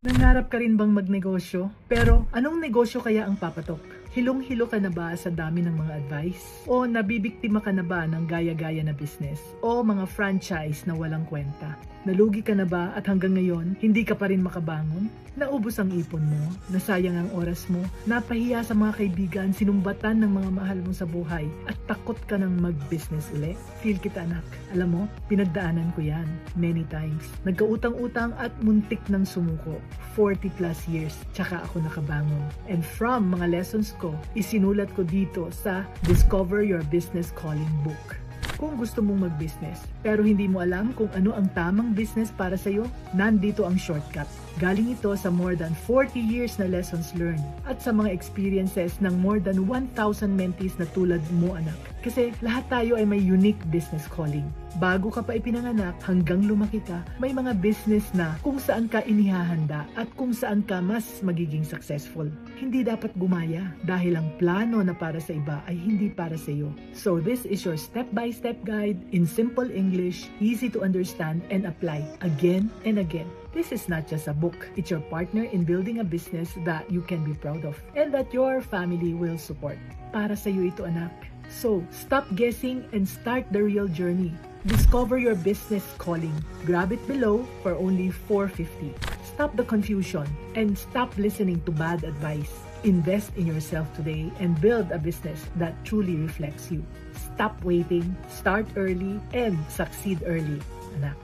Nangarap ka rin bang magnegosyo? Pero anong negosyo kaya ang papatok? Hilong-hilo ka na ba sa dami ng mga advice? O nabibiktima ka na ba ng gaya-gaya na business? O mga franchise na walang kwenta? Nalugi ka na ba at hanggang ngayon, hindi ka pa rin makabangon? Naubos ang ipon mo, nasayang ang oras mo, napahiya sa mga kaibigan, sinumbatan ng mga mahal mo sa buhay, at takot ka ng mag-business uli? Feel kita anak. Alam mo, pinagdaanan ko yan many times. Nagkautang-utang at muntik ng sumuko. 40 plus years, tsaka ako nakabangon. And from mga lessons ko, isinulat ko dito sa Discover Your Business Calling book. Kung gusto mong mag-business, pero hindi mo alam kung ano ang tamang business para sa'yo, nandito ang shortcut. Galing ito sa more than 40 years na lessons learned at sa mga experiences ng more than 1,000 mentees na tulad mo anak. Kasi lahat tayo ay may unique business calling. Bago ka pa ipinanganak hanggang lumaki ka, may mga business na kung saan ka inihahanda at kung saan ka mas magiging successful. Hindi dapat gumaya dahil ang plano na para sa iba ay hindi para sa iyo. So this is your step-by-step guide in simple English, easy to understand and apply again and again. This is not just a book. It's your partner in building a business that you can be proud of and that your family will support. Para sa iyo ito anak. So, stop guessing and start the real journey. Discover your business calling. Grab it below for only $4.50. Stop the confusion and stop listening to bad advice. Invest in yourself today and build a business that truly reflects you. Stop waiting, start early, and succeed early, anak.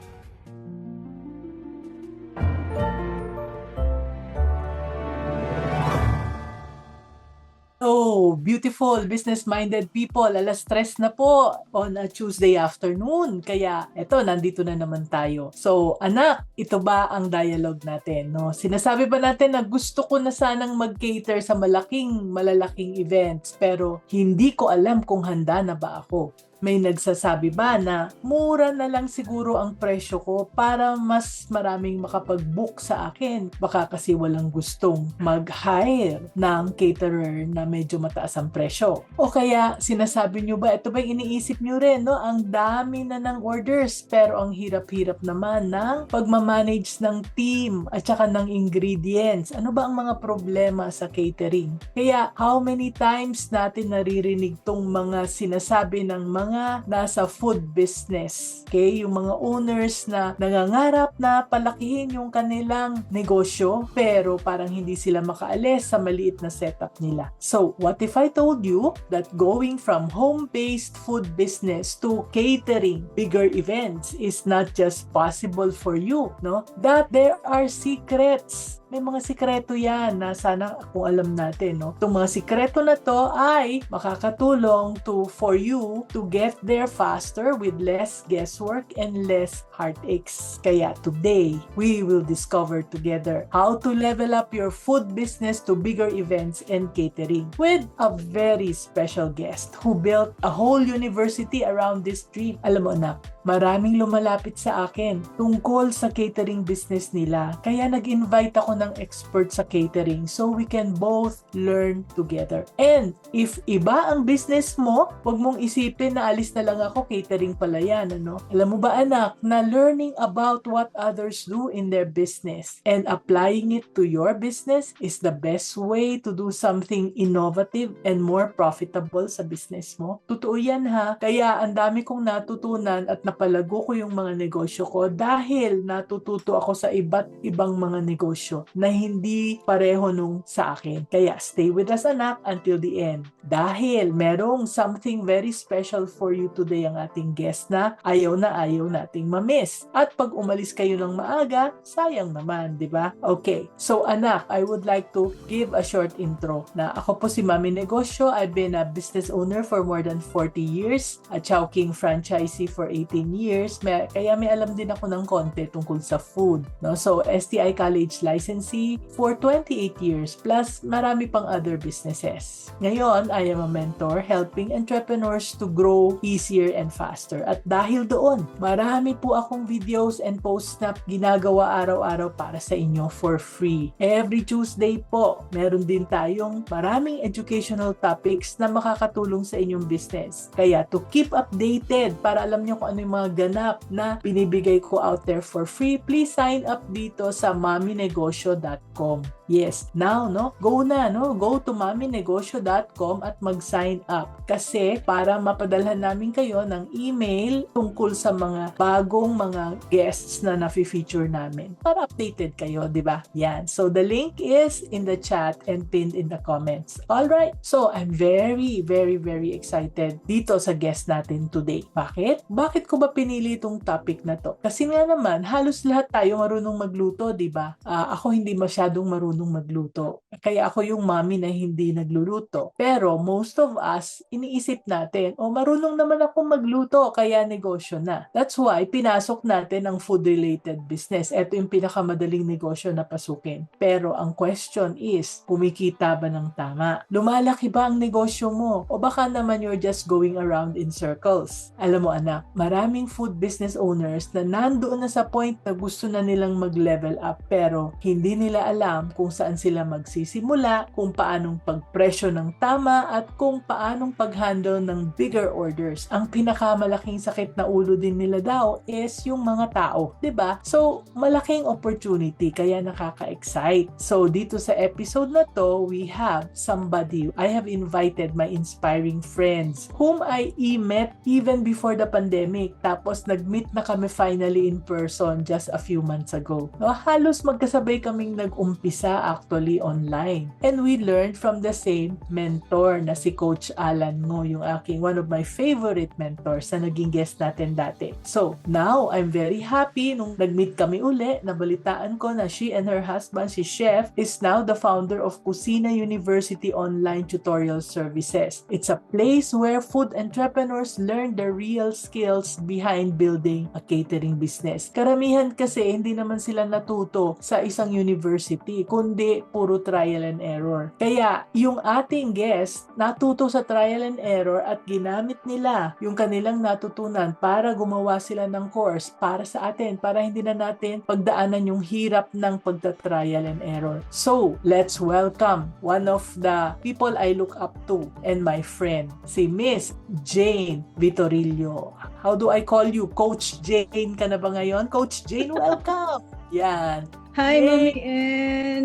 So, beautiful business-minded people, 3:00 na po on a Tuesday afternoon. Kaya eto, nandito na naman tayo. So, anak, ito ba ang dialogue natin? No? Sinasabi ba natin na gusto ko na sanang mag-cater sa malalaking events pero hindi ko alam kung handa na ba ako? May nagsasabi ba na mura na lang siguro ang presyo ko para mas maraming makapag-book sa akin? Baka kasi walang gustong mag-hire ng caterer na medyo mataas ang presyo. O kaya sinasabi nyo ba, ito ba iniisip nyo rin, no? Ang dami na ng orders pero ang hirap-hirap naman ng pagmamanage ng team at saka ng ingredients. Ano ba ang mga problema sa catering? Kaya how many times natin naririnig tong mga sinasabi ng mga nasa food business. Okay? Yung mga owners na nangangarap na palakihin yung kanilang negosyo pero parang hindi sila makaalis sa maliit na setup nila. So, what if I told you that going from home-based food business to catering bigger events is not just possible for you, no? That there are secrets. May mga sikreto yan na sana kung alam natin, no? Itong mga sikreto na to ay makakatulong for you to get there faster with less guesswork and less heartaches. Kaya today, we will discover together how to level up your food business to bigger events and catering with a very special guest who built a whole university around this dream. Alam mo anak, maraming lumalapit sa akin tungkol sa catering business nila. Kaya nag-invite ako ng expert sa catering so we can both learn together. And if iba ang business mo, wag mong isipin na alis na lang ako, catering pala yan, ano? Alam mo ba anak, na learning about what others do in their business and applying it to your business is the best way to do something innovative and more profitable sa business mo. Totoo yan ha. Kaya ang dami kong natutunan at napalago ko yung mga negosyo ko dahil natututo ako sa iba't ibang mga negosyo na hindi pareho nung sa akin. Kaya stay with us anak until the end. Dahil merong something very special for you today ang ating guest na ayaw nating ma-miss. At pag umalis kayo ng maaga, sayang naman, di ba? Okay, so anak, I would like to give a short intro na ako po si Mami Negosyo. I've been a business owner for more than 40 years, a Chowking franchisee for 18 years. Kaya may alam din ako ng konti tungkol sa food. No? So, STI College licensee for 28 years plus marami pang other businesses. Ngayon, I am a mentor helping entrepreneurs to grow easier and faster. At dahil doon, marami po akong videos and posts na ginagawa araw-araw para sa inyo for free. Every Tuesday po, meron din tayong maraming educational topics na makakatulong sa inyong business. Kaya to keep updated para alam nyo kung ano yung mga ganap na binibigay ko out there for free, please sign up dito sa Mami Negosyo maminegosyo.com. Yes, now, no? Go na, no? Go to maminegosyo.com at mag-sign up. Kasi para mapadalhan namin kayo ng email tungkol sa mga bagong mga guests na nafi-feature namin. Para updated kayo, di ba? Yan. So, the link is in the chat and pinned in the comments. Alright? So, I'm very, very, very excited dito sa guest natin today. Bakit? Bakit ko ba pinili itong topic na to? Kasi nga naman, halos lahat tayo marunong magluto, di ba? Ako hindi masyadong marunong magluto. Kaya ako yung mommy na hindi nagluluto. Pero most of us, iniisip natin, marunong naman ako magluto, kaya negosyo na. That's why, pinasok natin ang food-related business. Ito yung pinakamadaling negosyo na pasukin. Pero ang question is, kumikita ba ng tama? Lumalaki ba ang negosyo mo? O baka naman you're just going around in circles? Alam mo anak, maraming food business owners na nandoon na sa point na gusto na nilang mag-level up pero hindi nila alam kung saan sila magsisimula, kung paanong pagpresyo ng tama at kung paanong pag-handle ng bigger orders. Ang pinakamalaking sakit na ulo din nila daw is yung mga tao, 'di ba? So, malaking opportunity kaya nakaka-excite. So, dito sa episode na to, we have somebody. I have invited my inspiring friends whom I met even before the pandemic. Tapos nag-meet na kami finally in person just a few months ago. No, halos magkasabay kaming nag-umpisa actually online. And we learned from the same mentor na si Coach Alan Ngo, yung one of my favorite mentors na naging guest natin dati. So, now I'm very happy nung nag-meet kami uli, nabalitaan ko na she and her husband, si Chef, is now the founder of Kusina University Online Tutorial Services. It's a place where food entrepreneurs learn the real skills behind building a catering business. Karamihan kasi hindi naman sila natuto sa isang university, kundi puro trial and error. Kaya yung ating guest natuto sa trial and error at ginamit nila yung kanilang natutunan para gumawa sila ng course para sa atin, para hindi na natin pagdaanan yung hirap ng pagta-trial and error. So, let's welcome one of the people I look up to and my friend, si Miss Jane Vitorillo. How do I call you? Coach Jane ka na ba ngayon? Coach Jane, welcome! Yan. Hi, Yay! Mami N.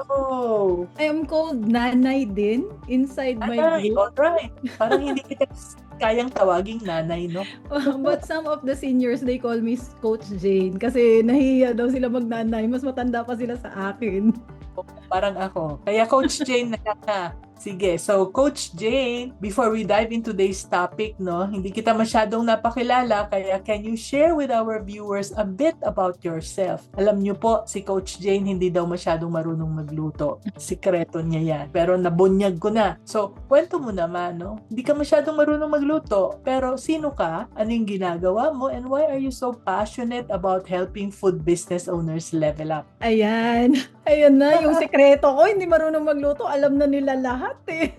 Oh! I am called Nanay din inside my Nanay, group. alright. Parang hindi kita kayang tawaging nanay, no? But some of the seniors, they call me Coach Jane kasi nahiya daw sila magnanay. Mas matanda pa sila sa akin. Parang ako. Kaya Coach Jane na ka. Sige, so Coach Jane, before we dive into today's topic, no, hindi kita masyadong napakilala, kaya can you share with our viewers a bit about yourself? Alam niyo po, si Coach Jane hindi daw masyadong marunong magluto. Sikreto niya yan. Pero nabunyag ko na. So, kwento mo naman, no? Hindi ka masyadong marunong magluto, pero sino ka? Anong ginagawa mo? And why are you so passionate about helping food business owners level up? Ayan. Ayan na, yung sekreto ko, hindi marunong magluto. Alam na nila lahat eh.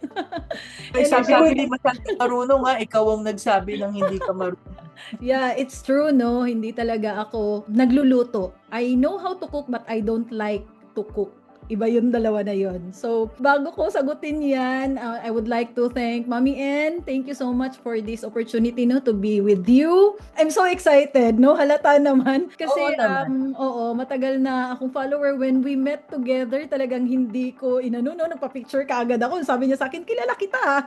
Ay, sabi hindi masyadong marunong nga, ikaw ang nagsabi ng hindi ka marunong. Yeah, it's true, no? Hindi talaga ako nagluluto. I know how to cook but I don't like to cook. Iba yung dalawa na yun. So, bago ko sagutin yan, I would like to thank Mami N. Thank you so much for this opportunity, no, to be with you. I'm so excited, no? Halata naman. Kasi, Oo naman. matagal na akong follower. When we met together, talagang hindi ko nagpa-picture ka agad ako. Sabi niya sa akin, kilala kita.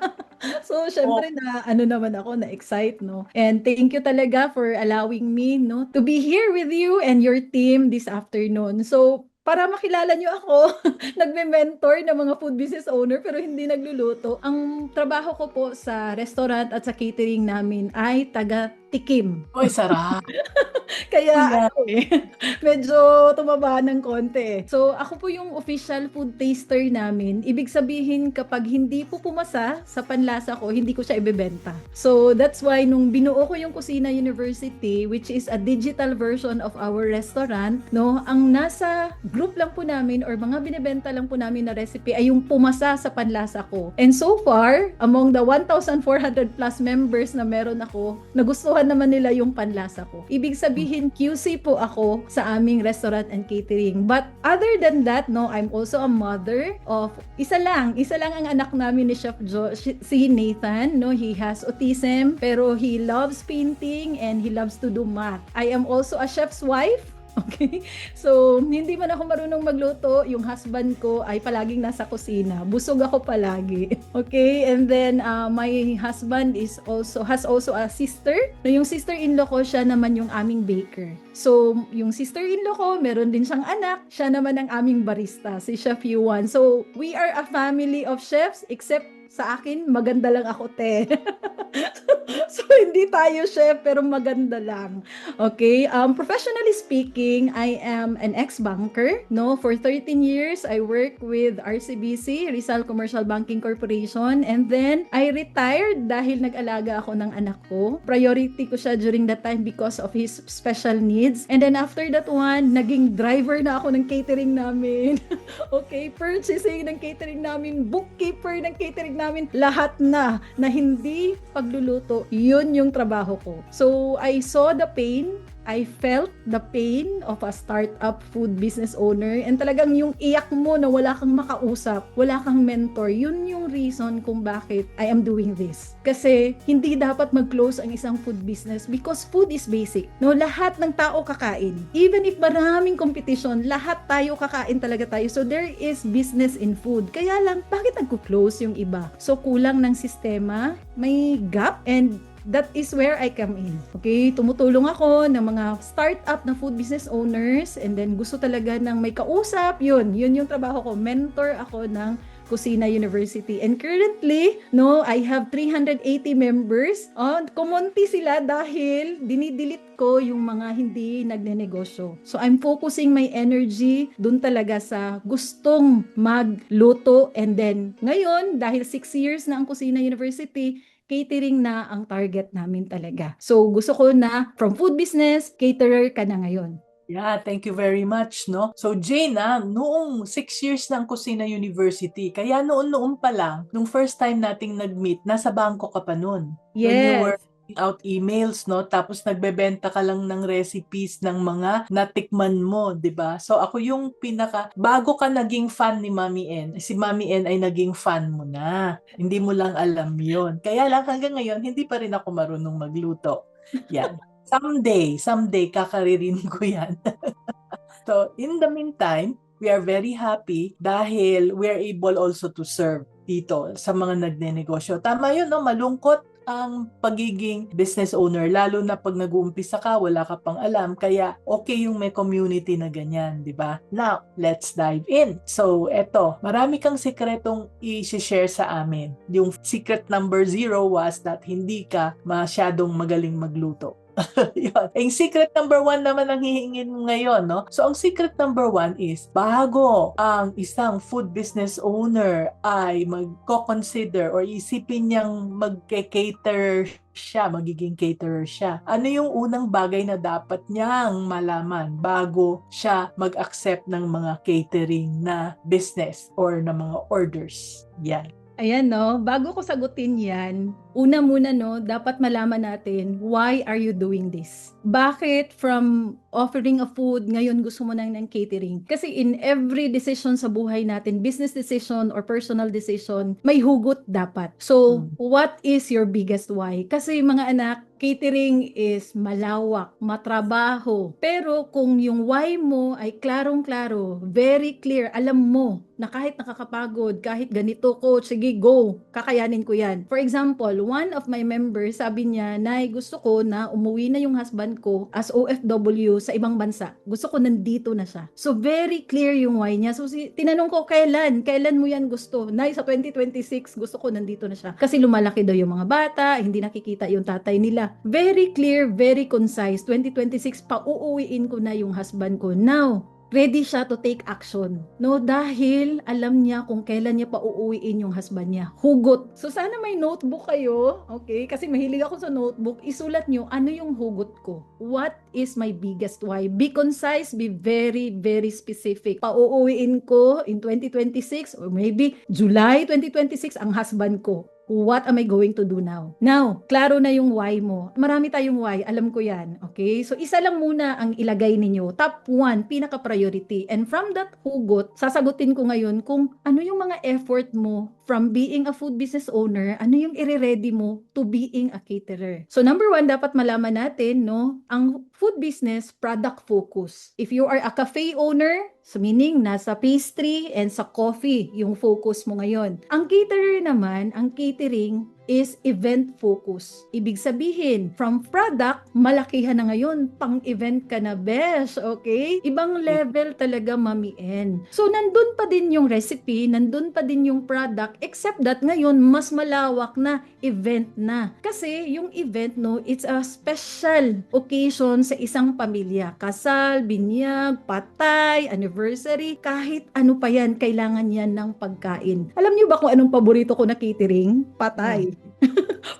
So, syempre na-excite, no? And thank you talaga for allowing me, no, to be here with you and your team this afternoon. So, para makilala nyo ako, nagme-mentor ng mga food business owner pero hindi nagluluto. Ang trabaho ko po sa restaurant at sa catering namin ay taga-tikim. Uy, sarap. Kaya medyo tumaba ng konti. So ako po yung official food taster namin. Ibig sabihin kapag hindi po pumasa sa panlasa ko, hindi ko siya ibebenta. So that's why nung binuo ko yung Kusina University, which is a digital version of our restaurant, no, ang nasa group lang po namin or mga binebenta lang po namin na recipe ay yung pumasa sa panlasa ko. And so far, among the 1,400 plus members na meron ako, nagustuhan naman nila yung panlasa ko. Ibig sabihin, QC po ako sa aming restaurant and catering. But other than that, no, I'm also a mother of isa lang ang anak namin ni Chef si Nathan, no, he has autism pero he loves painting and he loves to do math. I am also a chef's wife. Okay? So, hindi man ako marunong magluto, yung husband ko ay palaging nasa kusina. Busog ako palagi. Okay? And then, my husband has also a sister. No, yung sister-in-law ko, siya naman yung aming baker. So, yung sister-in-law ko, meron din siyang anak. Siya naman ang aming barista, si Chef Yuan. So, we are a family of chefs, except sa akin, maganda lang ako, te. So, hindi tayo chef, pero maganda lang. Okay? Professionally speaking, I am an ex-banker. No? For 13 years, I work with RCBC, Rizal Commercial Banking Corporation. And then, I retired dahil nag-alaga ako ng anak ko. Priority ko siya during that time because of his special needs. And then, after that one, naging driver na ako ng catering namin. Okay? Purchasing ng catering namin, bookkeeper ng catering namin, lahat na hindi pagluluto, yun yung trabaho ko. So, I saw the pain, I felt the pain of a startup food business owner, and talagang yung iyak mo na wala kang makausap, wala kang mentor, yun yung reason kung bakit I am doing this. Kasi hindi dapat mag-close ang isang food business because food is basic. No, lahat ng tao kakain. Even if maraming competition, lahat tayo kakain talaga tayo. So there is business in food. Kaya lang, bakit nagko-close yung iba? So kulang ng sistema, may gap, and that is where I come in. Okay? Tumutulong ako ng mga startup na food business owners, and then gusto talaga ng may kausap. Yun yung trabaho ko. Mentor ako ng Kusina University. And currently, no, I have 380 members. Kumonti sila dahil dinidelete ko yung mga hindi nagnenegosyo. So, I'm focusing my energy dun talaga sa gustong magluto. And then, ngayon, dahil 6 years na ang Kusina University, catering na ang target namin talaga. So, gusto ko na from food business, caterer ka na ngayon. Yeah, thank you very much, no? So, Jane, noong 6 years ng Kusina University, kaya noon pa lang, nung first time nating nag-meet, nasa bangko ka pa noon. Yes. When you were out emails, no? Tapos nagbebenta ka lang ng recipes ng mga natikman mo, 'di ba? So ako yung bago ka naging fan ni Mami N, si Mami N ay naging fan mo na. Hindi mo lang alam 'yon. Kaya lang hanggang ngayon hindi pa rin ako marunong magluto. Yan. Someday kakaririn ko 'yan. So in the meantime, we are very happy dahil we are able also to serve dito sa mga nagnenegosyo. Tama 'yun, no? Malungkot ang pagiging business owner, lalo na pag nag-uumpisa ka, wala ka pang alam, kaya okay yung may community na ganyan, di ba? Now, let's dive in. So, eto, marami kang sikretong i-share sa amin. Yung secret number 0 was that hindi ka masyadong magaling magluto. Yun. Ang secret number 1 naman ang hihingin mo ngayon, no? So, ang secret number 1 is, bago ang isang food business owner ay magko-consider or isipin niyang mag-cater siya, magiging caterer siya. Ano yung unang bagay na dapat niyang malaman bago siya mag-accept ng mga catering na business or na mga orders? Yan. Ayan, no? Bago ko sagutin yan, una muna, no, dapat malaman natin, why are you doing this? Bakit from offering a food, ngayon gusto mo nang ng catering? Kasi in every decision sa buhay natin, business decision or personal decision, may hugot dapat. So, what is your biggest why? Kasi mga anak, catering is malawak, matrabaho. Pero kung yung why mo ay klarong-klaro, very clear, alam mo na kahit nakakapagod, kahit ganito ko, sige, go, kakayanin ko yan. For example, one of my members, sabi niya, Nay, gusto ko na umuwi na yung husband ko as OFW sa ibang bansa. Gusto ko nandito na siya. So, very clear yung why niya. So, tinanong ko, kailan mo yan gusto? Nay, sa 2026, gusto ko nandito na siya. Kasi lumalaki daw yung mga bata, hindi nakikita yung tatay nila. Very clear, very concise. 2026, pauuwiin ko na yung husband ko. Now, ready siya to take action. No, dahil alam niya kung kailan niya pauuwiin yung husband niya. Hugot. So sana may notebook kayo, okay? Kasi mahilig ako sa notebook. Isulat niyo ano yung hugot ko. What is my biggest why? Be concise, be very, very specific. Pauuwiin ko in 2026 or maybe July 2026 ang husband ko. what am I going to do now? Now, klaro na yung why mo. Marami tayong why, alam ko yan. Okay? So, isa lang muna ang ilagay ninyo. Top 1, pinaka-priority. And from that hugot, sasagutin ko ngayon kung ano yung mga effort mo from being a food business owner, ano yung i-ready mo to being a caterer. So, number 1, dapat malaman natin, no, ang food business, product focus. If you are a cafe owner, so meaning nasa pastry and sa coffee yung focus mo ngayon. Ang caterer naman, ang catering is event focus. Ibig sabihin, from product, malakihan na ngayon, pang-event ka na, besh, okay? Ibang level talaga, Mami N. So, nandun pa din yung recipe, nandun pa din yung product, except that ngayon, mas malawak na event na. Kasi, yung event, no, it's a special occasion sa isang pamilya. Kasal, binyag, patay, anniversary, kahit ano pa yan, kailangan yan ng pagkain. Alam niyo ba kung anong paborito ko na catering? Patay.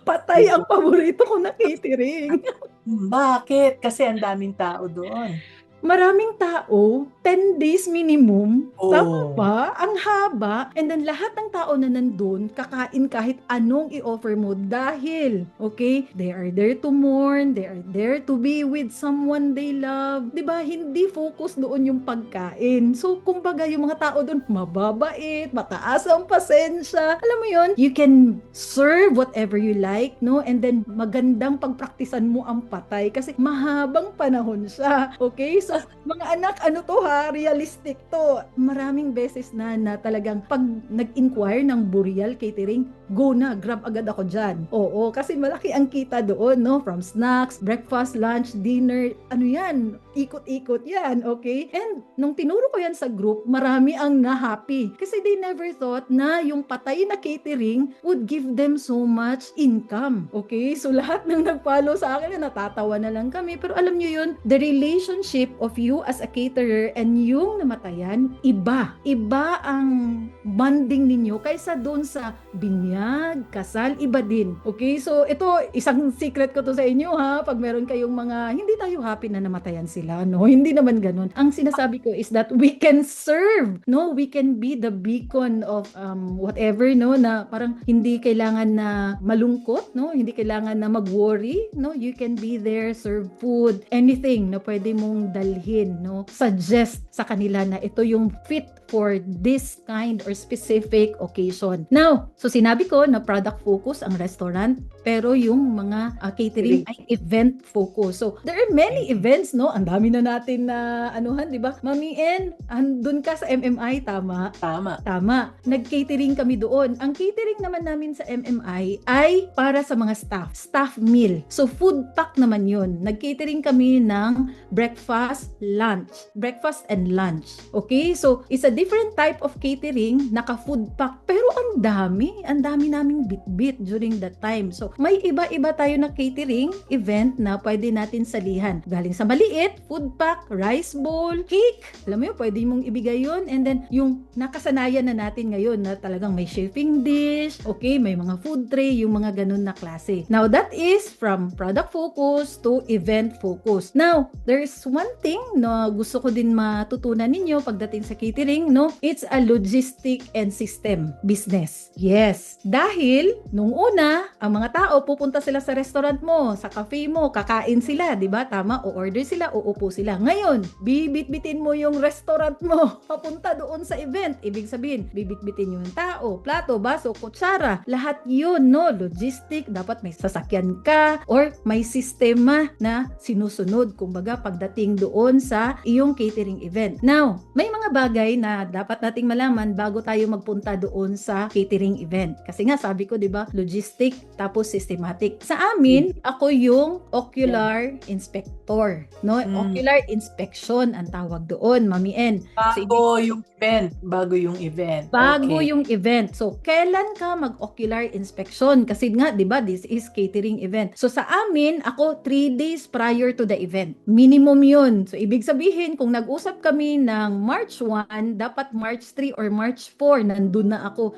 Patay ang paborito ko na catering. Bakit? Kasi ang daming tao doon. Maraming tao, 10 days minimum. Oh. Tama ba? Ang haba. And then lahat ng tao na nandun, kakain kahit anong i-offer mo dahil, okay, they are there to mourn, they are there to be with someone they love. Diba? Hindi focus doon yung pagkain. So, kumbaga, yung mga tao doon, mababait, mataas ang pasensya. Alam mo yun, you can serve whatever you like, no? And then, magandang pagpraktisan mo ang patay kasi mahabang panahon siya. Okay? So, mga anak, ano to ha? Realistic to. Maraming beses na talagang pag nag-inquire ng Boreal Catering, go na, grab agad ako dyan. Oo, kasi malaki ang kita doon, no? From snacks, breakfast, lunch, dinner, ano yan? Ikot-ikot yan, okay? And nung tinuro ko yan sa group, marami ang na-happy. Kasi they never thought na yung patay na catering would give them so much income. Okay? So lahat ng nag-follow sa akin, natatawa na lang kami. Pero alam nyo yun, the relationship of you as a caterer and yung namatayan, iba. Iba ang bonding ninyo kaysa doon sa binyag, kasal, iba din. Okay? So ito, isang secret ko to sa inyo ha. Pag meron kayong mga, hindi tayo happy na namatayan sila, no? Hindi naman ganun. Ang sinasabi ko is that we can serve, no? We can be the beacon of whatever, no? Na parang hindi kailangan na malungkot, no? Hindi kailangan na mag-worry, no? You can be there, serve food, anything na pwede mong dalhin, no? Suggest sa kanila na ito yung fit for this kind or specific occasion. Now, so sinabi ko na product focus ang restaurant, pero yung mga catering ay event focus. So, there are many events, no? Ang dami na natin na anuhan, di ba? Mami N, andun ka sa MMI, tama? Tama. Tama. Nag-catering kami doon. Ang catering naman namin sa MMI ay para sa mga staff. Staff meal. So, food pack naman yun. Nag-catering kami ng breakfast, lunch. Breakfast and lunch. Okay? So, it's a different type of catering, naka-food pack. Pero ang dami naming bit-bit during that time. So, may iba-iba tayo na catering event na pwede natin salihan. Galing sa maliit, food pack, rice bowl, cake. Alam mo yun, pwede mong ibigay yun. And then, yung nakasanayan na natin ngayon na talagang may chefing dish, okay, may mga food tray, yung mga ganun na klase. Now, that is from product focus to event focus. Now, there's one thing na gusto ko din matutunan ninyo pagdating sa catering, no? It's a logistic and system business. Yes. Dahil, nung una, ang mga tao pupunta sila sa restaurant mo, sa cafe mo, kakain sila, di ba? Tama, o-order sila, uupo sila. Ngayon, bibit-bitin mo yung restaurant mo, papunta doon sa event. Ibig sabihin, bibit-bitin yung tao, plato, baso, kutsara, lahat yun, no? Logistic, dapat may sasakyan ka, or may sistema na sinusunod, kumbaga, pagdating doon sa iyong catering event. Now, may mga bagay na dapat nating malaman bago tayo magpunta doon sa catering event. Kasi nga, sabi ko, di ba, logistic, tapos systematic. Sa amin, ako yung ocular inspector, no? Ocular inspection ang tawag doon, Mami N. Bago yung event. Bago Okay. yung event. So, kailan ka mag-ocular inspection? Kasi nga, di ba, this is catering event. So, sa amin, ako 3 days prior to the event. Minimum yun. So, ibig sabihin, kung nag-usap kami ng March 1, dapat March 3 or March 4, nandun na ako.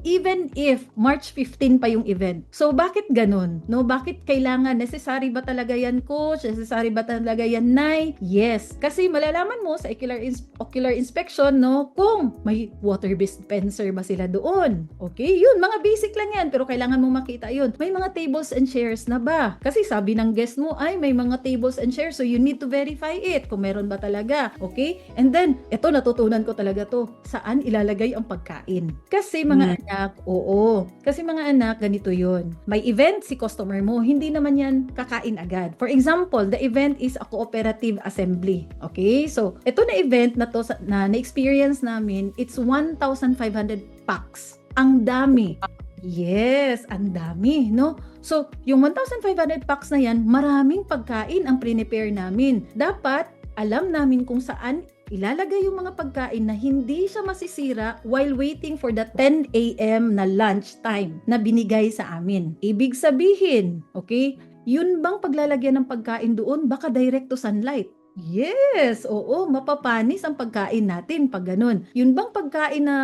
even if March 15 pa yung event. So, bakit ganun? No? Bakit kailangan? Necessary ba talaga yan, coach? Necessary ba talaga yan, Nay? Yes. Kasi malalaman mo sa ocular inspection, no, kung may water dispenser ba sila doon. Okay? Yun, mga basic lang yan. Pero kailangan mo makita yun. May mga tables and chairs na ba? Kasi sabi ng guest mo, ay, may mga tables and chairs. So, you need to verify it. Kung meron ba talaga. Okay? And then, ito, natutunan ko talaga to. Saan ilalagay ang pagkain? Kasi mga anak, oo. Kasi mga anak, ganito yun. May event si customer mo, hindi naman yan kakain agad. For example, the event is a cooperative assembly. Okay? So, ito na event na to na na-experience namin, it's 1,500 packs. Ang dami. Yes, ang dami, no? So, yung 1,500 packs na yan, maraming pagkain ang prepare namin. Dapat, alam namin kung saan ilalagay yung mga pagkain na hindi siya masisira while waiting for the 10 a.m. na lunch time na binigay sa amin. Ibig sabihin, okay, yun bang paglalagyan ng pagkain doon, baka direct to sunlight? Yes, oo, mapapanis ang pagkain natin pag ganun. Yun bang pagkain na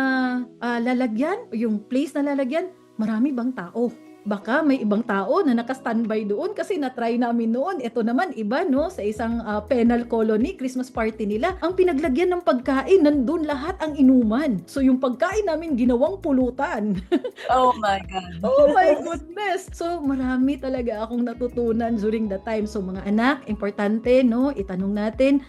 lalagyan, yung place na lalagyan, marami bang tao? Baka may ibang tao na naka-standby doon kasi na-try namin noon. Ito naman iba, no, sa isang penal colony, Christmas party nila. Ang pinaglagyan ng pagkain, nandun lahat ang inuman. So yung pagkain namin ginawang pulutan. Oh my God. Oh my goodness. So marami talaga akong natutunan during the time. So mga anak, importante, no, itanong natin,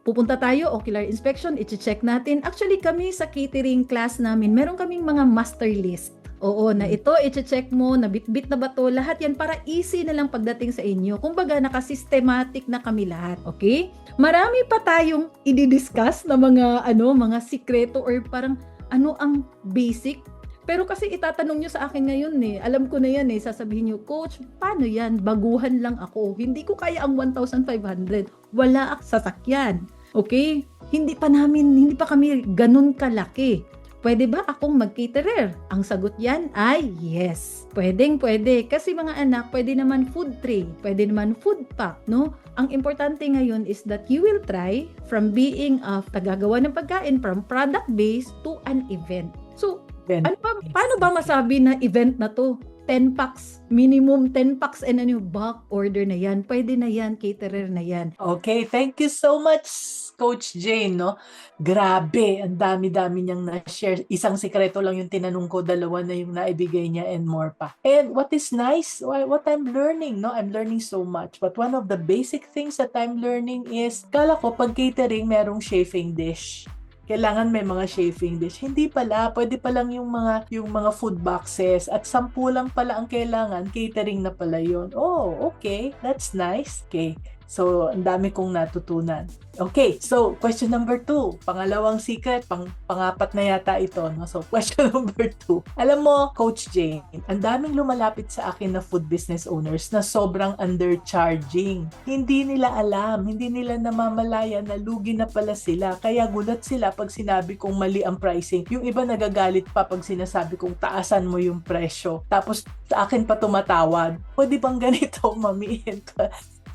pupunta tayo, ocular inspection, i-check natin. Actually, kami sa catering class namin, meron kaming mga master list. Oo, na ito, i-check mo, nabitbit na ba to, lahat yan para easy na lang pagdating sa inyo. Kumbaga, nakasystematic na kami lahat, okay? Marami pa tayong i-discuss na mga sikreto or parang ano ang basic. Pero kasi itatanong nyo sa akin ngayon alam ko na yan sasabihin nyo, Coach, paano yan? Baguhan lang ako. Hindi ko kaya ang 1,500. Wala akong sasakyan. Okay? Hindi pa kami ganun kalaki. Pwede ba akong mag-caterer? Ang sagot yan ay yes. Pwede. Kasi mga anak, pwede naman food tray, pwede naman food pack, no? Ang importante ngayon is that you will try from being tagagawa ng pagkain from product-based to an event. So, paano ba masabi na event na to? 10 packs, minimum 10 packs and bulk order na yan. Pwede na yan, caterer na yan. Okay, thank you so much, Coach Jane, no? Grabe, ang dami-dami niyang na-share. Isang sikreto lang yung tinanong ko, dalawa na yung naibigay niya and more pa. And what is nice, what I'm learning, no? I'm learning so much. But one of the basic things that I'm learning is, kala ko pag catering, merong chafing dish. Kailangan may mga chafing dish. Hindi pala, pwede pa lang yung mga food boxes at 10 lang pala ang kailangan, catering na pala yun. Oh, okay. That's nice. Okay. So, ang dami kong natutunan. Okay, so question number 2. Pangalawang secret, pangapat na yata ito. No? So, question number 2. Alam mo, Coach Jane, ang daming lumalapit sa akin na food business owners na sobrang undercharging. Hindi nila alam, hindi nila namamalaya na lugi na pala sila. Kaya gulat sila pag sinabi kong mali ang pricing. Yung iba nagagalit pa pag sinasabi kong taasan mo yung presyo. Tapos sa akin pa tumatawad. Pwede bang ganito, mami?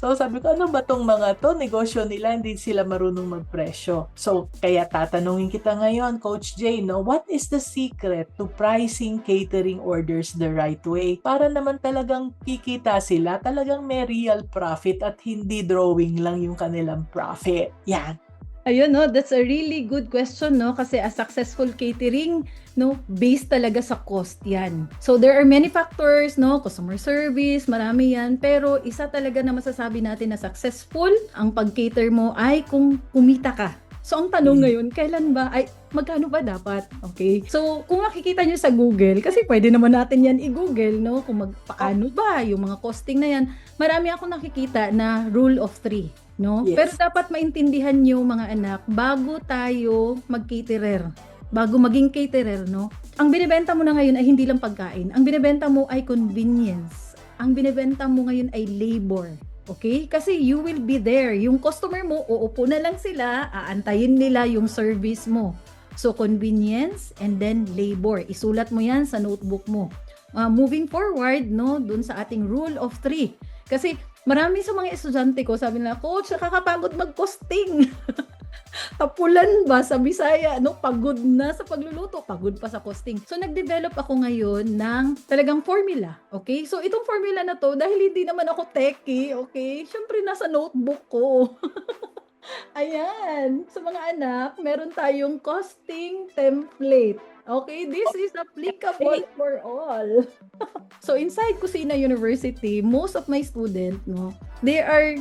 So sabi ko, ano ba tong mga to? Negosyo nila, hindi sila marunong magpresyo. So kaya tatanungin kita ngayon, Coach Jay, no? What is the secret to pricing catering orders the right way? Para naman talagang kikita sila, talagang may real profit at hindi drawing lang yung kanilang profit. Yan. Ayun, no, that's a really good question, no? Kasi a successful catering, no, based talaga sa cost yan. So there are many factors, no, customer service, marami yan, pero isa talaga na masasabi natin na successful ang pag-cater mo ay kung kumita ka. So ang tanong ngayon, kailan ba, magkano ba dapat? Okay? So kung makikita nyo sa Google, kasi pwede naman natin yan i-Google, no, kung paano ba yung mga costing na yan, marami akong nakikita na rule of 3. No? Yes. Pero dapat maintindihan nyo mga anak, bago tayo mag-caterer, bago maging caterer, no? Ang binibenta mo na ngayon ay hindi lang pagkain. Ang binibenta mo ay convenience. Ang binibenta mo ngayon ay labor. Okay? Kasi you will be there. Yung customer mo, uupo na lang sila, aantayin nila yung service mo. So, convenience and then labor. Isulat mo yan sa notebook mo. Moving forward, no, dun sa ating rule of 3. Kasi marami sa mga estudyante ko, sabi nila, Coach, nakakapagod mag-costing. tapulan ba sa Bisaya, no? Pagod na sa pagluluto, pagod pa sa costing. So, nag-develop ako ngayon ng talagang formula, okay? So, itong formula na to, dahil hindi naman ako techie, okay? Syempre, nasa notebook ko. Ayan, sa mga anak, meron tayong costing template. Okay, this is applicable for all. So inside Kusina University, most of my students, no, they are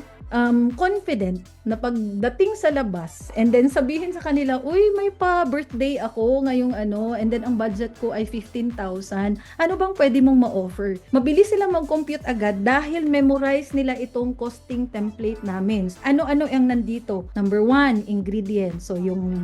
confident na pagdating sa labas and then sabihin sa kanila, uy, may pa-birthday ako ngayong ano, and then ang budget ko ay 15,000. Ano bang pwede mong ma-offer? Mabilis sila mag-compute agad dahil memorize nila itong costing template namin. Ano-ano ang nandito? Number 1, ingredients. So yung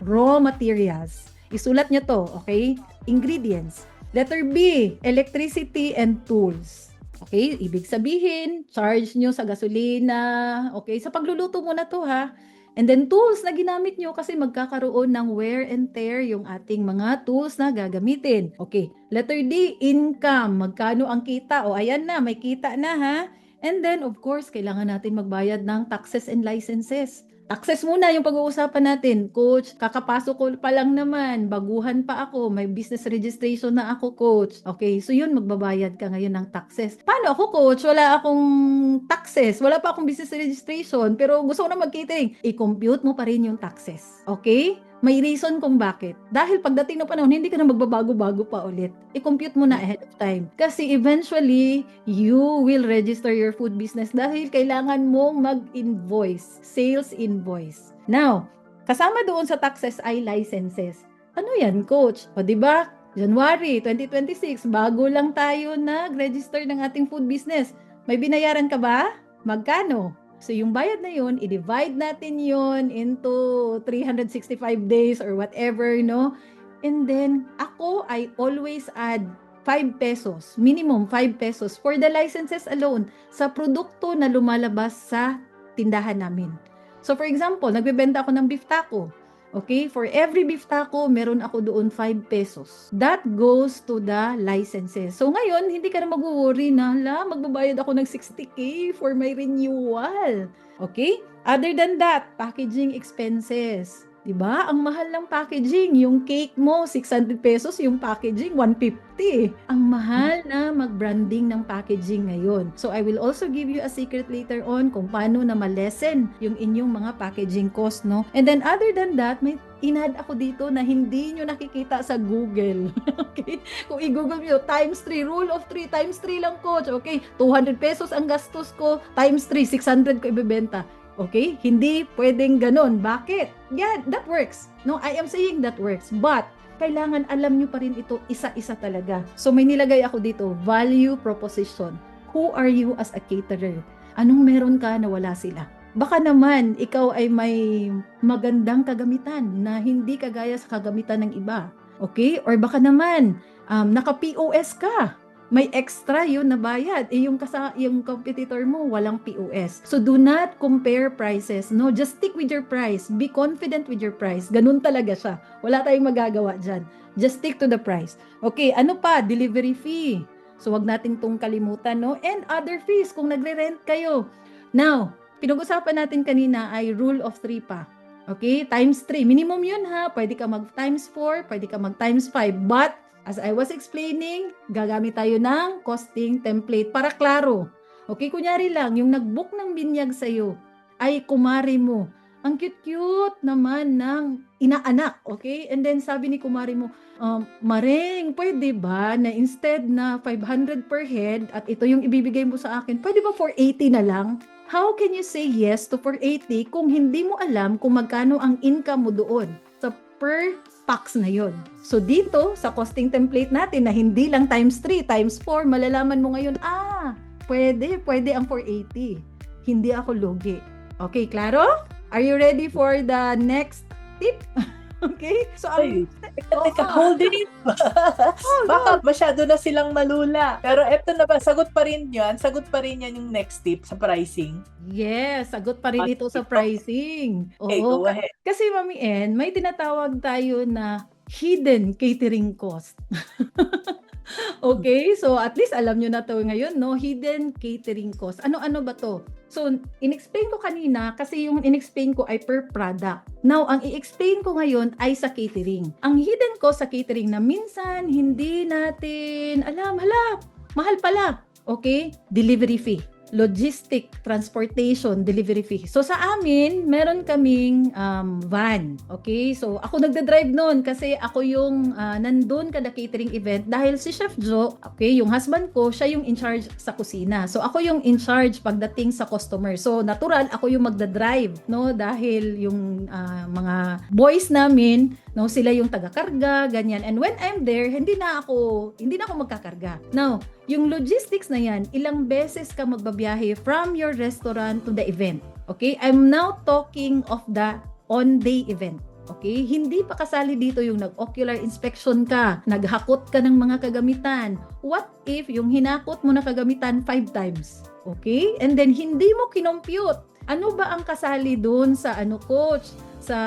raw materials. Isulat nyo to, okay? Ingredients. Letter B, electricity and tools. Okay, ibig sabihin, charge nyo sa gasolina. Okay, sa pagluluto muna to ha. And then tools na ginamit nyo kasi magkakaroon ng wear and tear yung ating mga tools na gagamitin. Okay, letter D, income. Magkano ang kita? O ayan na, may kita na ha. And then of course, kailangan natin magbayad ng taxes and licenses. Taxes muna yung pag-uusapan natin. Coach, kakapasok ko pa lang naman. Baguhan pa ako. May business registration na ako, coach. Okay, so yun, magbabayad ka ngayon ng taxes. Paano ako, coach? Wala akong taxes. Wala pa akong business registration. Pero gusto ko na mag-catering. I-compute mo pa rin yung taxes. Okay? May reason kung bakit. Dahil pagdating ng panahon, hindi ka na magbabago-bago pa ulit. I-compute mo na ahead of time. Kasi eventually, you will register your food business dahil kailangan mong mag-invoice, sales invoice. Now, kasama doon sa taxes ay licenses. Ano yan, coach? O diba, January 2026, bago lang tayo nag-register ng ating food business. May binayaran ka ba? Magkano? So, yung bayad na yun, i-divide natin yun into 365 days or whatever, no? And then, ako, I always add 5 pesos, minimum 5 pesos for the licenses alone sa produkto na lumalabas sa tindahan namin. So, for example, nagbebenta ako ng beef taco. Okay? For every beef taco, meron ako doon 5 pesos. That goes to the licenses. So ngayon, hindi ka na mag-worry na, magbabayad ako ng 60K for my renewal. Okay? Other than that, packaging expenses. Diba? Ang mahal ng packaging. Yung cake mo, 600 pesos. Yung packaging, 150. Ang mahal na mag-branding ng packaging ngayon. So, I will also give you a secret later on kung paano na ma-lessen yung inyong mga packaging cost, no? And then, other than that, may in-add ako dito na hindi nyo nakikita sa Google. Okay? Kung i-Google nyo, times 3, rule of 3, times 3 lang, coach. Okay? 200 pesos ang gastos ko, times 3, 600 ko ibebenta. Okay? Hindi pwedeng ganon. Bakit? Yeah, that works. No, I am saying that works. But, kailangan alam nyo pa rin ito isa-isa talaga. So, may nilagay ako dito, value proposition. Who are you as a caterer? Anong meron ka na wala sila? Baka naman, ikaw ay may magandang kagamitan na hindi kagaya sa kagamitan ng iba. Okay? Or baka naman, naka-POS ka. May extra yun na bayad. Yung competitor mo, walang POS. So, do not compare prices. No, just stick with your price. Be confident with your price. Ganun talaga siya. Wala tayong magagawa dyan. Just stick to the price. Okay, ano pa? Delivery fee. So, wag natin tong kalimutan, no? And other fees kung nagre-rent kayo. Now, pinag-usapan natin kanina ay rule of 3 pa. Okay? Times 3. Minimum yun ha. Pwede ka mag times 4, pwede ka mag times 5. But, as I was explaining, gagamit tayo ng costing template para klaro. Okay, kunyari lang, yung nag-book ng binyag sa'yo ay kumari mo. Ang cute-cute naman ng inaanak, okay? And then sabi ni kumari mo, Maring, pwede ba na instead na 500 per head at ito yung ibibigay mo sa akin, pwede ba 480 na lang? How can you say yes to 480 kung hindi mo alam kung magkano ang income mo doon sa per packs na yon? So dito, sa costing template natin na hindi lang times 3, times 4, malalaman mo ngayon, pwede ang 480. Hindi ako lugi. Okay, klaro? Are you ready for the next tip? Okay? So, Teka, hold it. Baka masyado na silang malula. Pero eto na ba, sagot pa rin yan yung next tip sa pricing. yes, sagot pa rin ito sa pricing. Okay, go ahead. Kasi Mami En, may tinatawag tayo na hidden catering cost. Okay, so at least alam nyo na to ngayon, no? Hidden catering cost. Ano-ano ba to? So, in-explain ko kanina kasi yung in-explain ko ay per product. Now, ang i-explain ko ngayon ay sa catering. Ang hidden cost sa catering na minsan hindi natin alam, hala, mahal pala. Okay? Delivery fee. Logistic, transportation, delivery fee. So sa amin, meron kaming van. Okay? So ako nagda-drive noon kasi ako yung nandun kada catering event dahil si Chef Joe, okay, yung husband ko, siya yung in charge sa kusina. So ako yung in charge pagdating sa customer. So natural, ako yung magda-drive, no? Dahil yung mga boys namin, no, sila yung taga-karga, ganyan. And when I'm there, hindi na ako magkakarga. Now, yung logistics na yan, ilang beses ka magbabiyahe from your restaurant to the event. Okay? I'm now talking of the on-day event. Okay? Hindi pa kasali dito yung nag-ocular inspection ka, naghakot ka ng mga kagamitan. What if yung hinakot mo na kagamitan 5 times? Okay? And then hindi mo kinompute. Ano ba ang kasali doon sa coach? Sa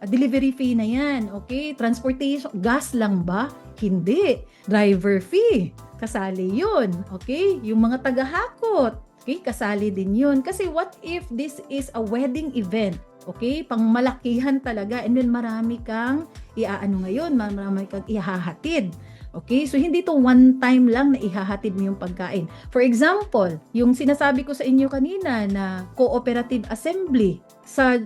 delivery fee na yan, okay? Transportation, gas lang ba? Hindi. Driver fee, kasali yun, okay? Yung mga tagahakot, okay? Kasali din yun. Kasi what if this is a wedding event, okay? Pangmalakihan talaga, and then marami kang marami kang ihahatid. Okay? So, hindi to one time lang na ihahatid mo yung pagkain. For example, yung sinasabi ko sa inyo kanina na cooperative assembly.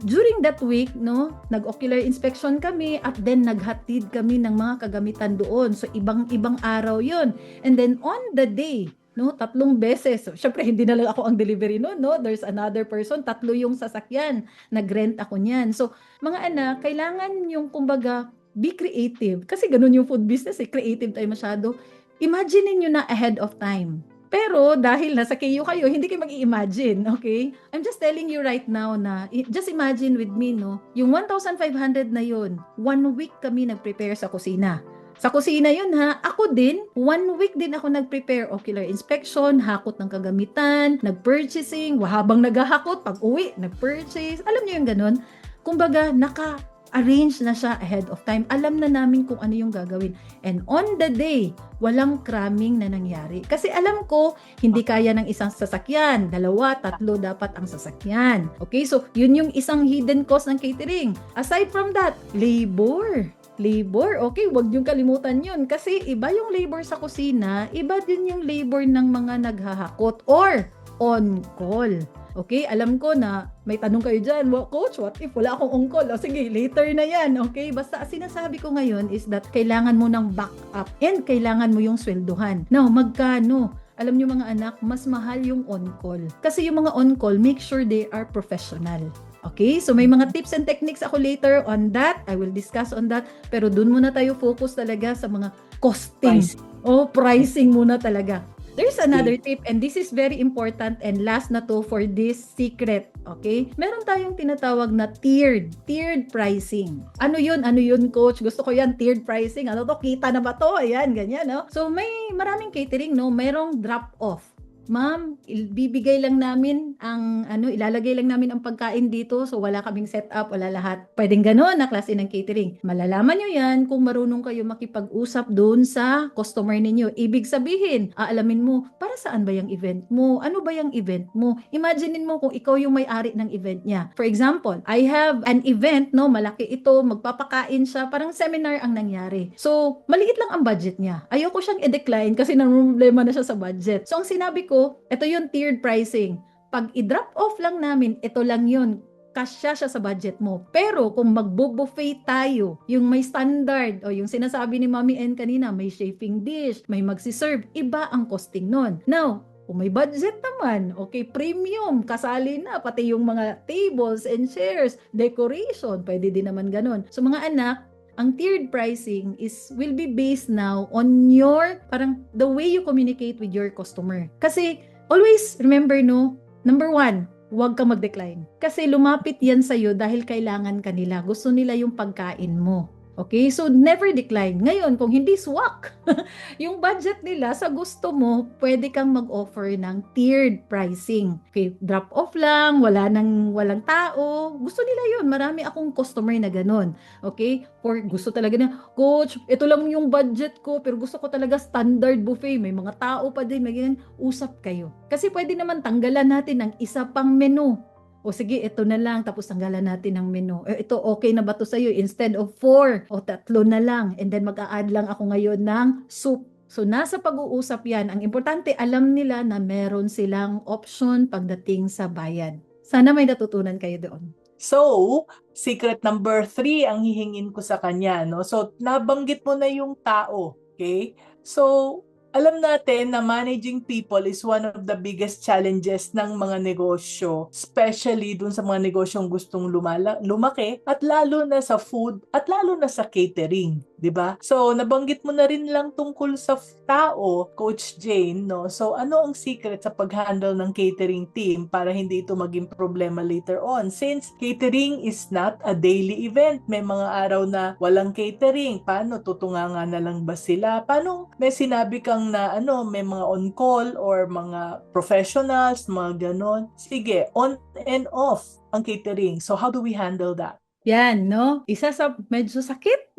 During that week, no, nag-ocular inspection kami at then naghatid kami ng mga kagamitan doon. So, ibang-ibang araw yun. And then, on the day, no, 3 beses. So, syempre, hindi na lang ako ang delivery noon, no? There's another person, 3 yung sasakyan. Nag-rent ako niyan. So, mga anak, kailangan yung kumbaga, be creative. Kasi ganun yung food business, creative tayo masyado. Imagine niyo na ahead of time. Pero dahil nasa KU kayo, hindi kayo mag-i-imagine, okay? I'm just telling you right now na, just imagine with me, no? Yung 1,500 na yun, 1 week kami nag-prepare sa kusina. Sa kusina yun ha, ako din, 1 week din ako nag-prepare, ocular inspection, hakot ng kagamitan, nag-purchasing, habang naghahakot, pag uwi, nag-purchase, alam niyo yung ganun? Kumbaga, arrange na siya ahead of time. Alam na namin kung ano yung gagawin. And on the day, walang cramming na nangyari. Kasi alam ko, hindi kaya ng isang sasakyan. 2, 3 dapat ang sasakyan. Okay, so yun yung isang hidden cost ng catering. Aside from that, labor, okay, wag yung kalimutan yun. Kasi iba yung labor sa kusina, iba din yung labor ng mga naghahakot or on-call. Okay, alam ko na may tanong kayo dyan, Coach, what if wala akong on-call? O sige, later na yan, okay? Basta sinasabi ko ngayon is that kailangan mo ng backup and kailangan mo yung swelduhan. Now, magkano? Alam niyo mga anak, mas mahal yung on-call. Kasi yung mga on-call, make sure they are professional. Okay? So may mga tips and techniques ako later on that. I will discuss on that. Pero dun muna tayo focus talaga sa mga costing. Pricing muna talaga. There's another tip and this is very important and last na to for this secret, okay? Meron tayong tinatawag na tiered pricing. Ano yun, coach? Gusto ko yan, tiered pricing. Ano to? Kita na ba to? Ayan, ganyan, no? So may maraming catering, no? Merong drop-off. Ma'am, ibibigay lang namin ang ilalagay lang namin ang pagkain dito, so wala kaming setup, wala lahat. Pwedeng gano'n na klase ng catering. Malalaman nyo yan kung marunong kayo makipag-usap doon sa customer ninyo. Ibig sabihin, aalamin mo, para saan ba yung event mo? Ano ba yung event mo? Imaginein mo kung ikaw yung may-ari ng event niya. For example, I have an event, no, malaki ito, magpapakain siya, parang seminar ang nangyari. So, maliit lang ang budget niya. Ayoko siyang i-decline kasi problema na siya sa budget. So, ang sinabi ko, ito yung tiered pricing. Pag i-drop off lang namin, ito lang yun. Kasya siya sa budget mo. Pero kung magbo-buffet tayo, yung may standard, o yung sinasabi ni Mami N kanina, may chafing dish, may magsiserve, iba ang costing nun. Now, kung may budget naman, okay, premium, kasali na, pati yung mga tables and chairs, decoration, pwede din naman ganun. So mga anak, ang tiered pricing will be based now on the way you communicate with your customer. Kasi, always remember, no, number 1, huwag kang mag-decline. Kasi lumapit yan sa'yo dahil kailangan kanila. Gusto nila yung pagkain mo. Okay? So, never decline. Ngayon, kung hindi swak, yung budget nila sa gusto mo, pwede kang mag-offer ng tiered pricing. Okay, drop off lang, walang tao. Gusto nila yun. Marami akong customer na ganun. Okay? Or gusto talaga na, coach, ito lang yung budget ko, pero gusto ko talaga standard buffet. May mga tao pa din, may ganyan. Usap kayo. Kasi pwede naman tanggalan natin ng isa pang menu. O sige, ito na lang, tapos tanggalan natin ng menu. Ito, okay na ba to sa'yo? Instead of 4, o 3 na lang. And then mag-a-add lang ako ngayon ng soup. So, nasa pag-uusap yan. Ang importante, alam nila na meron silang option pagdating sa bayad. Sana may natutunan kayo doon. So, secret number 3 ang hihingin ko sa kanya, no? So, nabanggit mo na yung tao, okay? So, alam natin na managing people is one of the biggest challenges ng mga negosyo, especially dun sa mga negosyong gustong lumaki, at lalo na sa food, at lalo na sa catering, 'di ba? So, nabanggit mo na rin lang tungkol sa tao, Coach Jane, no? So, ano ang secret sa pag-handle ng catering team para hindi ito maging problema later on? Since catering is not a daily event, may mga araw na walang catering. Paano? Tutunganga na lang ba sila? Paano may sinabi kang na may mga on-call or mga professionals, mga ganon? Sige, on and off ang catering. So, how do we handle that? Yan, no? Isa sa medyo sakit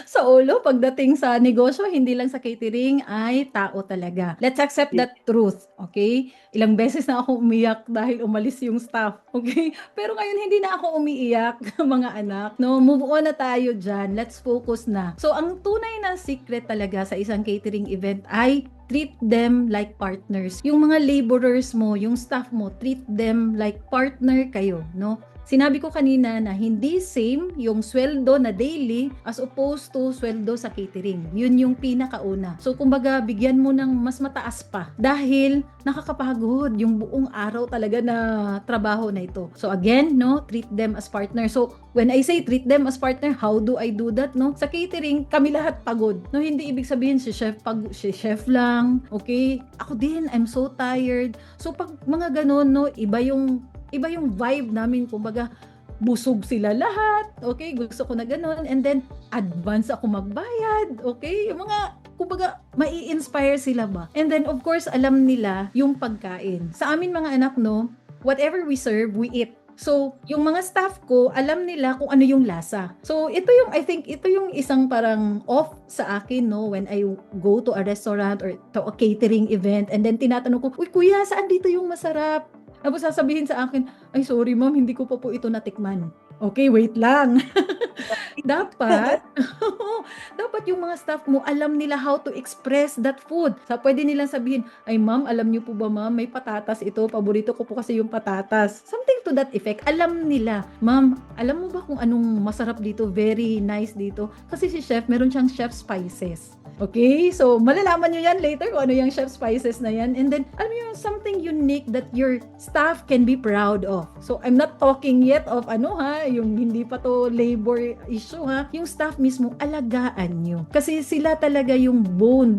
sa ulo pagdating sa negosyo, hindi lang sa catering, ay tao talaga. Let's accept that truth, okay? Ilang beses na ako umiyak dahil umalis yung staff, okay? Pero ngayon hindi na ako umiiyak, mga anak, no? Move on na tayo dyan. Let's focus na. So, ang tunay na secret talaga sa isang catering event ay treat them like partners. Yung mga laborers mo, yung staff mo, treat them like partner kayo, no? Sinabi ko kanina na hindi same yung sweldo na daily as opposed to sweldo sa catering. Yun yung pinakauna. So, kumbaga, bigyan mo ng mas mataas pa dahil nakakapagod yung buong araw talaga na trabaho na ito. So, again, no, treat them as partner. So, when I say treat them as partner, how do I do that, no? Sa catering, kami lahat pagod. No, hindi ibig sabihin si chef lang, okay? Ako din, I'm so tired. So, pag mga ganun, no, iba yung vibe namin, kumbaga busog sila lahat, okay, gusto ko na ganun, and then advance ako magbayad, okay, yung mga, kumbaga, mai-inspire sila ba, and then of course, alam nila yung pagkain. Sa amin mga anak, no, whatever we serve, we eat. So, yung mga staff ko, alam nila kung ano yung lasa. So, I think ito yung isang parang off sa akin, no, when I go to a restaurant or to a catering event, and then tinatanong ko, uy kuya, saan dito yung masarap? Tapos sasabihin sa akin, ay sorry ma'am, hindi ko pa po ito natikman. Okay, wait lang. dapat yung mga staff mo, alam nila how to express that food. So, pwede nilang sabihin, ay ma'am, alam niyo po ba ma'am, may patatas ito, paborito ko po kasi yung patatas. Something to that effect. Alam nila, ma'am, alam mo ba kung anong masarap dito? Very nice dito. Kasi si chef, meron siyang chef spices. Okay, so malalaman nyo yan later kung ano yung chef spices na yan. And then, alam mo yung something unique that your staff can be proud of. So, I'm not talking yet of yung hindi pa to labor issue yung staff mismo, alagaan nyo. Kasi sila talaga yung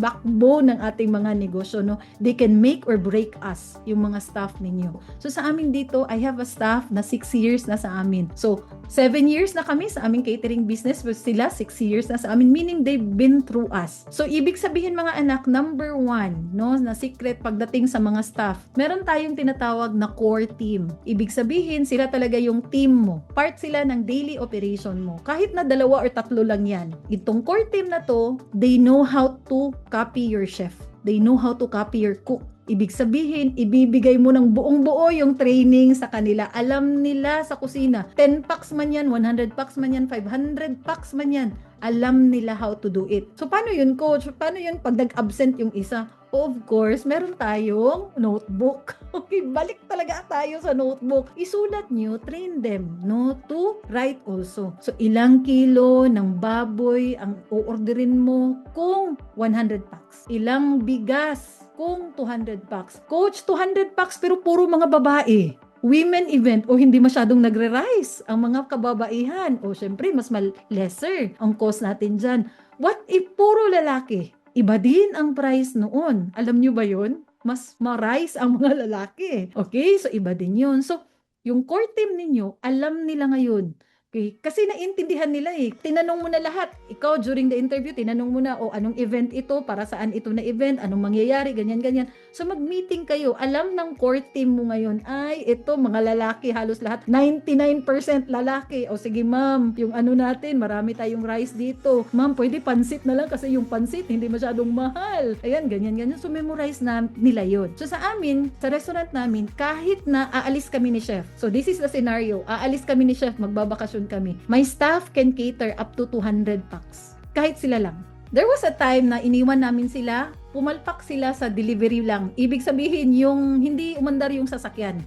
backbone ng ating mga negosyo, no? They can make or break us, yung mga staff ninyo. So, sa amin dito, I have a staff na 6 years na sa amin. So, 7 years na kami sa aming catering business, but sila 6 years na sa amin, meaning they've been through us. So, ibig sabihin mga anak, number 1, no, na secret pagdating sa mga staff, meron tayong tinatawag na core team. Ibig sabihin, sila talaga yung team mo. Part sila ng daily operation mo. Kahit na 2 or 3 lang yan. Itong core team na to, they know how to copy your chef. They know how to copy your cook. Ibig sabihin, ibibigay mo ng buong-buo yung training sa kanila. Alam nila sa kusina. 10 packs man yan, 100 packs man yan, 500 packs man yan. Alam nila how to do it. So, paano yun, coach? Paano yun pag nag-absent yung isa? Of course, meron tayong notebook. Okay, balik talaga tayo sa notebook. Isulat nyo, train them, no, to write also. So, ilang kilo ng baboy ang uorderin mo kung 100 packs? Ilang bigas kung 200 packs? Coach, 200 packs pero puro mga babae. Women event o hindi masyadong nagre-rise ang mga kababaihan o syempre mas lesser ang cost natin dyan. What if puro lalaki? Iba din ang price noon. Alam nyo ba yun? Mas ma-rise ang mga lalaki. Okay? So, iba din yun. So, yung core team ninyo, alam nila ngayon. Okay? Kasi naintindihan nila eh. Tinanong mo na lahat. Ikaw during the interview, tinanong mo na, anong event ito, para saan ito na event, anong mangyayari, ganyan-ganyan. So mag-meeting kayo. Alam ng core team mo ngayon, ay, ito, mga lalaki, halos lahat, 99% lalaki. O sige ma'am, yung ano natin, marami tayong rice dito. Ma'am, pwede pansit na lang kasi yung pansit, hindi masyadong mahal. Ayan, ganyan-ganyan. So memorize na nila yun. So sa amin, sa restaurant namin, kahit na aalis kami ni chef. So this is the scenario. Aalis kami ni chef, magbabakasyon kami. My staff can cater up to 200 packs. Kahit sila lang. There was a time na iniwan namin sila, pumalpak sila sa delivery lang. Ibig sabihin, yung hindi umandar yung sasakyan.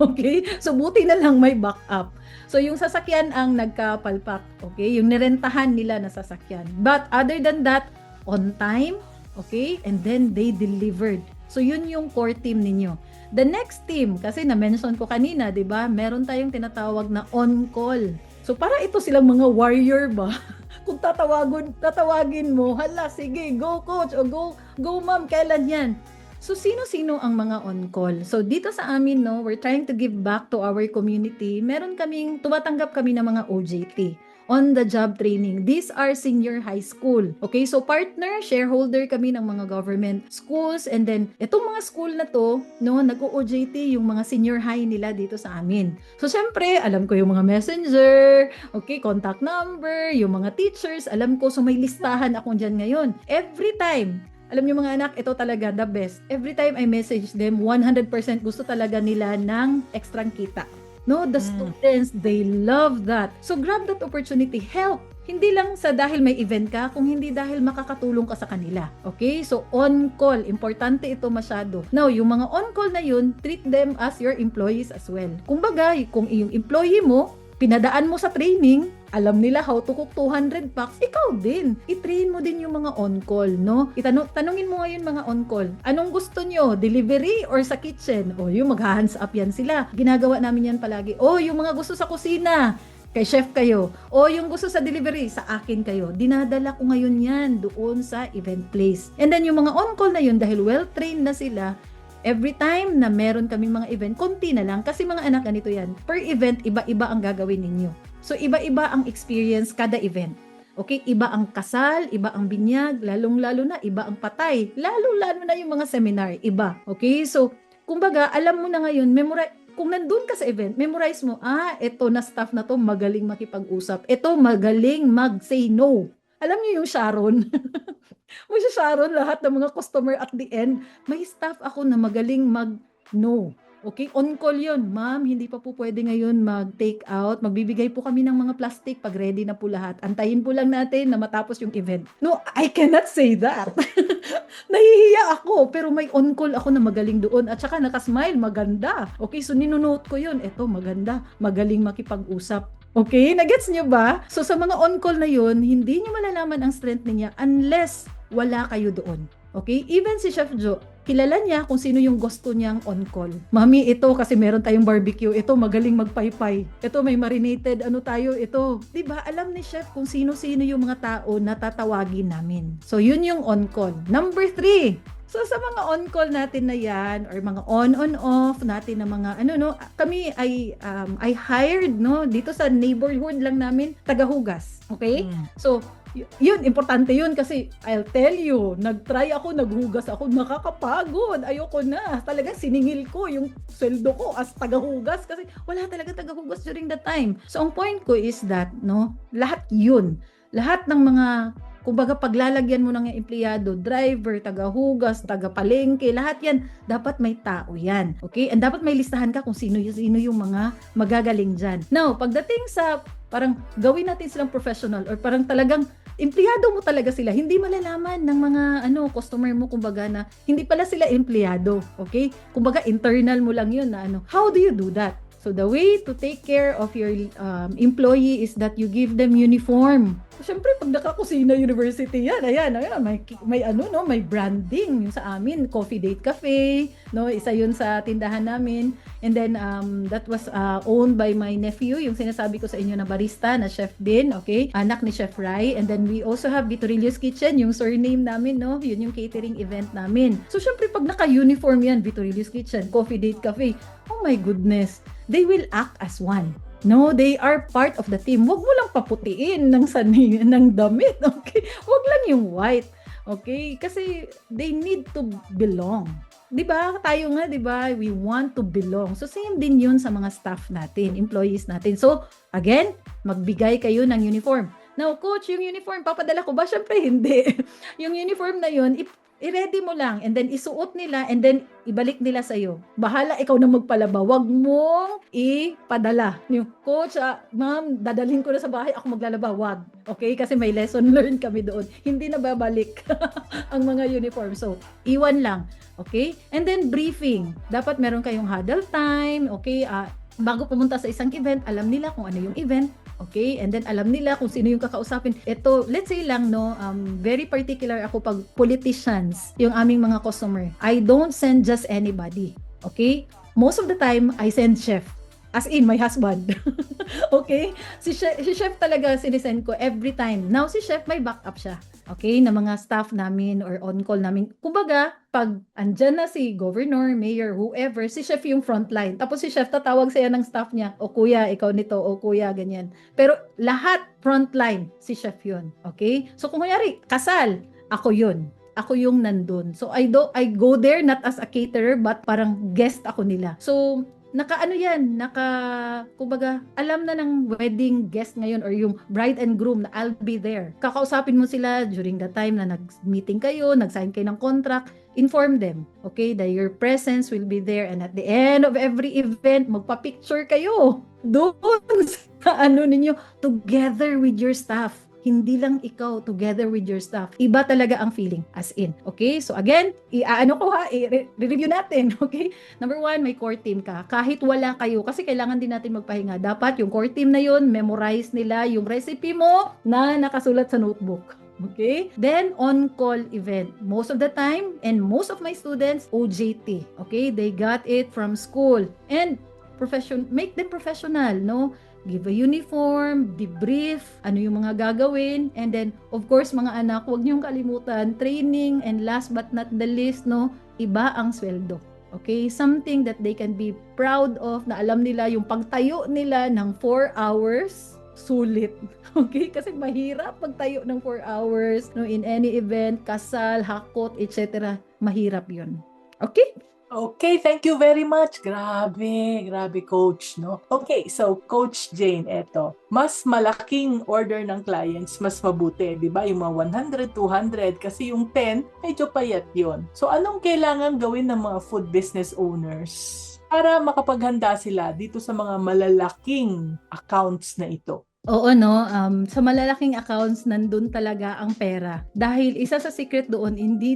Okay? So buti na lang may backup. So yung sasakyan ang nagkapalpak. Okay? Yung nirentahan nila na sasakyan. But other than that, on time, okay? And then they delivered. So yun yung core team ninyo. The next team, kasi na-mention ko kanina, 'di ba? Meron tayong tinatawag na on-call. So para ito silang mga warrior ba? Kung tatawagin mo, hala, sige, go coach o go ma'am, kailan 'yan? So sino-sino ang mga on-call? So dito sa amin, no, we're trying to give back to our community. Tumatanggap kami ng mga OJT, on the job training. These are senior high school. Okay, so partner, shareholder kami ng mga government schools, and then itong mga school na to, no, nag-OJT yung mga senior high nila dito sa amin. So syempre, alam ko yung mga messenger, okay, contact number, yung mga teachers, alam ko, so may listahan ako dyan ngayon. Every time, alam niyo mga anak, ito talaga the best. Every time I message them, 100% gusto talaga nila ng ekstrang kita. No, the students, they love that. So grab that opportunity, help. Hindi lang sa dahil may event ka, kung hindi dahil makakatulong ka sa kanila. Okay? So on call, importante ito masyado. Now, yung mga on call na yun, treat them as your employees as well. Kumbaga, kung yung employee mo, pinadaan mo sa training, alam nila how to cook 200 packs, ikaw din. I-train mo din yung mga on-call, no? Tanungin mo ngayon mga on-call, anong gusto nyo? Delivery or sa kitchen? O, yung mag-hands up yan sila. Ginagawa namin yan palagi. O, yung mga gusto sa kusina, kay chef kayo. O, yung gusto sa delivery, sa akin kayo. Dinadala ko ngayon yan doon sa event place. And then, yung mga on-call na yun, dahil well-trained na sila, every time na meron kaming mga event, konti na lang. Kasi mga anak, ganito yan. Per event, iba-iba ang gagawin ninyo. So, iba-iba ang experience kada event. Okay? Iba ang kasal, iba ang binyag, lalong-lalo na, iba ang patay. Lalo-lalo na yung mga seminar, iba. Okay? So, kumbaga, alam mo na ngayon, kung nandun ka sa event, memorize mo, eto na staff na to, magaling makipag-usap. Ito, magaling mag-say no. Alam niyo yung Sharon? May Sharon, lahat ng mga customer at the end, may staff ako na magaling mag-no. Okay, on call yun. Ma'am, hindi pa po pwede ngayon mag-take out. Magbibigay po kami ng mga plastic pag ready na po lahat. Antayin po lang natin na matapos yung event. No, I cannot say that. Nahihiya ako, pero may on call ako na magaling doon. At saka nakasmile, maganda. Okay, so ninunote ko yun. Eto, maganda. Magaling makipag-usap. Okay, nagets nyo ba? So sa mga on call na yun, hindi nyo malalaman ang strength niya unless wala kayo doon. Okay? Even si Chef Joe, kilala niya kung sino yung gusto niyang on-call. Mami, ito kasi meron tayong barbecue. Ito magaling magpaypay. Ito may marinated tayo. Ito. 'Di ba? Alam ni Chef kung sino-sino yung mga tao na tatawagin namin. So, yun yung on-call. Number 3. So, sa mga on-call natin na yan, or mga on-off natin na mga, kami ay hired, no? Dito sa neighborhood lang namin, tagahugas. Okay? So, yun, importante yun kasi I'll tell you, nagtry ako, naghugas ako, nakakapagod, ayoko na. Talagang siningil ko yung sweldo ko as tagahugas kasi wala talaga tagahugas during that time. So, ang point ko is that, no, lahat yun, lahat ng mga, kumbaga paglalagyan mo ng empleyado, driver, tagahugas, tagapalengke, lahat yan, dapat may tao yan. Okay? And dapat may listahan ka kung sino yung mga magagaling dyan. Now, pagdating sa parang gawin natin silang professional or parang talagang empleyado mo talaga sila. Hindi malalaman ng mga customer mo kumbaga na hindi pala sila empleyado. Okay? Kumbaga internal mo lang yun na How do you do that? So the way to take care of your employee is that you give them uniform. So, syempre pag nakakusina university yan, ayan, may branding yung sa amin, Coffee Date Cafe, no, isa yun sa tindahan namin. And then that was owned by my nephew, yung sinasabi ko sa inyo na barista na Chef Bin, okay? Anak ni Chef Rai. And then we also have Vitorillo's Kitchen, yung surname namin, no? Yun yung catering event namin. So syempre pag naka-uniform yan, Vitorillo's Kitchen, Coffee Date Cafe, oh my goodness, they will act as one. No, they are part of the team. Huwag mo lang paputiin ng damit, okay? Huwag lang yung white, okay? Kasi they need to belong. 'Di ba? Tayo nga, 'di ba? We want to belong. So same din 'yun sa mga staff natin, employees natin. So again, magbigay kayo ng uniform. Now, coach, yung uniform papadala ko ba? Syempre hindi. Yung uniform na 'yun, i-ready mo lang and then isuot nila and then ibalik nila sa iyo. Bahala ikaw na magpalaba. Wag mong ipadala. Yung coach, ma'am, dadalhin ko na sa bahay, ako maglalaba. Wag. Okay? Kasi may lesson learned kami doon. Hindi na babalik ang mga uniform. So, iwan lang. Okay? And then briefing. Dapat meron kayong huddle time. Okay? Bago pumunta sa isang event, alam nila kung ano yung event. Okay? And then alam nila kung sino yung kakausapin. Ito, let's say lang, no, very particular ako pag politicians, yung aming mga customer. I don't send just anybody. Okay? Most of the time, I send chef. As in, my husband. Okay? Si chef talaga sinisend ko every time. Now, si chef may backup siya. Okay? Na mga staff namin or on-call namin. Kumbaga, pag andyan na si governor, mayor, whoever, si chef yung frontline. Tapos si chef tatawag siya ng staff niya, o kuya, ikaw nito, o kuya, ganyan. Pero lahat frontline, si chef yun. Okay? So kung kunyari, kasal, ako yun. Ako yung nandun. So I go there not as a caterer, but parang guest ako nila. So kumbaga, alam na ng wedding guest ngayon or yung bride and groom na I'll be there. Kakausapin mo sila during the time na nag-meeting kayo, nag-sign kayo ng contract, inform them, okay, that your presence will be there and at the end of every event, magpa-picture kayo doon sa ninyo, together with your staff. Hindi lang ikaw, together with your staff. Iba talaga ang feeling, as in. Okay? So again, i-review natin. Okay? Number 1, may core team ka. Kahit wala kayo, kasi kailangan din natin magpahinga. Dapat yung core team na yun, memorize nila yung recipe mo na nakasulat sa notebook. Okay? Then, on-call event. Most of the time, and most of my students, OJT. Okay? They got it from school. And make them professional, no? Give a uniform, debrief, ano yung mga gagawin, and then, of course, mga anak, huwag niyong kalimutan, training, and last but not the least, no, iba ang sweldo. Okay? Something that they can be proud of, na alam nila yung pagtayo nila ng 4 hours, sulit. Okay? Kasi mahirap pagtayo ng 4 hours, no, in any event, kasal, hakot, etc. Mahirap yun. Okay? Okay, thank you very much. Grabe, coach, no? Okay, so Coach Jane, eto. Mas malaking order ng clients, mas mabuti, di ba? Yung mga 100, 200, kasi yung 10, medyo payat yun. So, anong kailangan gawin ng mga food business owners para makapaghanda sila dito sa mga malalaking accounts na ito? Oo, no, sa malalaking accounts nandun talaga ang pera. Dahil isa sa secret doon, hindi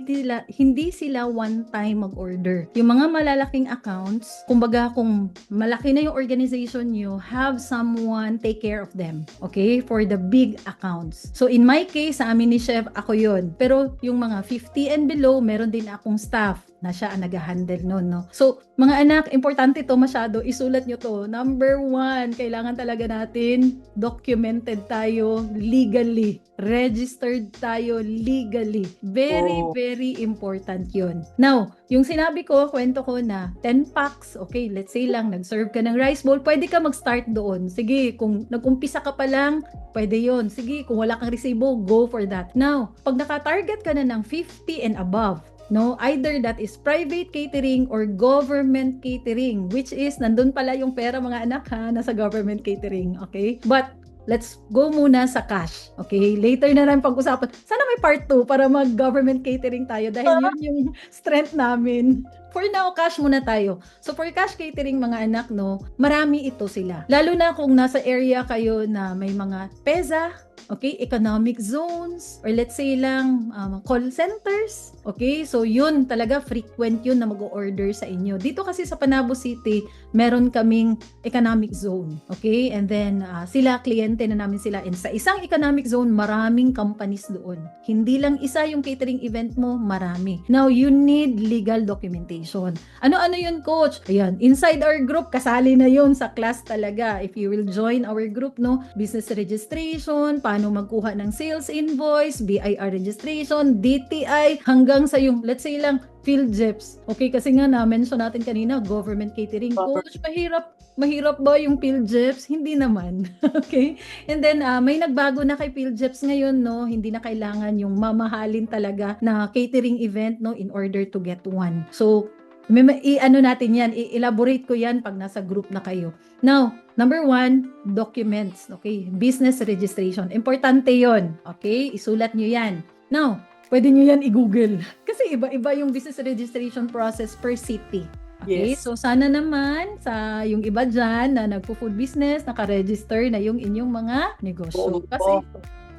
sila one time mag-order. Yung mga malalaking accounts, kumbaga kung malaki na yung organization nyo, have someone take care of them. Okay? For the big accounts. So in my case, sa amin ni Chef, ako yun. Pero yung mga 50 and below, meron din akong staff na siya ang nag-handle nun, no? So, mga anak, importante to masyado, isulat nyo to. Number 1, kailangan talaga natin documented tayo legally. Registered tayo legally. Very important yun. Now, yung sinabi ko, kwento ko na 10 packs, okay, let's say lang, nag-serve ka ng rice bowl, pwede ka mag-start doon. Sige, kung nag-umpisa ka pa lang, pwede yon. Sige, kung wala kang resibo, go for that. Now, pag naka-target ka na ng 50 and above, no, either that is private catering or government catering, which is nandun pala yung pera, mga anak, ha, nasa government catering, okay? But let's go muna sa cash, okay? Later na lang pag-usapan. Sana may part 2 para mag-government catering tayo dahil yun yung strength namin. For now, cash muna tayo. So for cash catering, mga anak, no, marami ito sila. Lalo na kung nasa area kayo na may mga PEZA, okay, economic zones, or let's say lang call centers, okay, so yun talaga frequent yun na mag-order sa inyo. Dito kasi sa Panabo City, meron kaming economic zone, okay, and then sila, kliyente na namin sila, and sa isang economic zone, maraming companies doon. Hindi lang isa yung catering event mo, marami. Now, you need legal documentation. Ano-ano yun, coach? Ayan, inside our group, kasali na yun sa class talaga. If you will join our group, no, business registration, paano magkuha ng sales invoice, BIR registration, DTI, hanggang sa yung, let's say lang, PhilJeps. Okay, kasi nga na-mention natin kanina, government catering. Coach, mahirap ba yung PhilJeps? Hindi naman. Okay? And then, may nagbago na kay PhilJeps ngayon, no? Hindi na kailangan yung mamahalin talaga na catering event, no? In order to get one. So, i-ano natin yan, i-elaborate ko yan pag nasa group na kayo. Now, number 1, documents. Okay? Business registration. Importante yon. Okay? Isulat nyo yan. Now, pwede nyo yan i-google. Kasi iba-iba yung business registration process per city. Okay? Yes. So, sana naman sa yung iba dyan na nagpo-food business, naka-register na yung inyong mga negosyo. Kasi,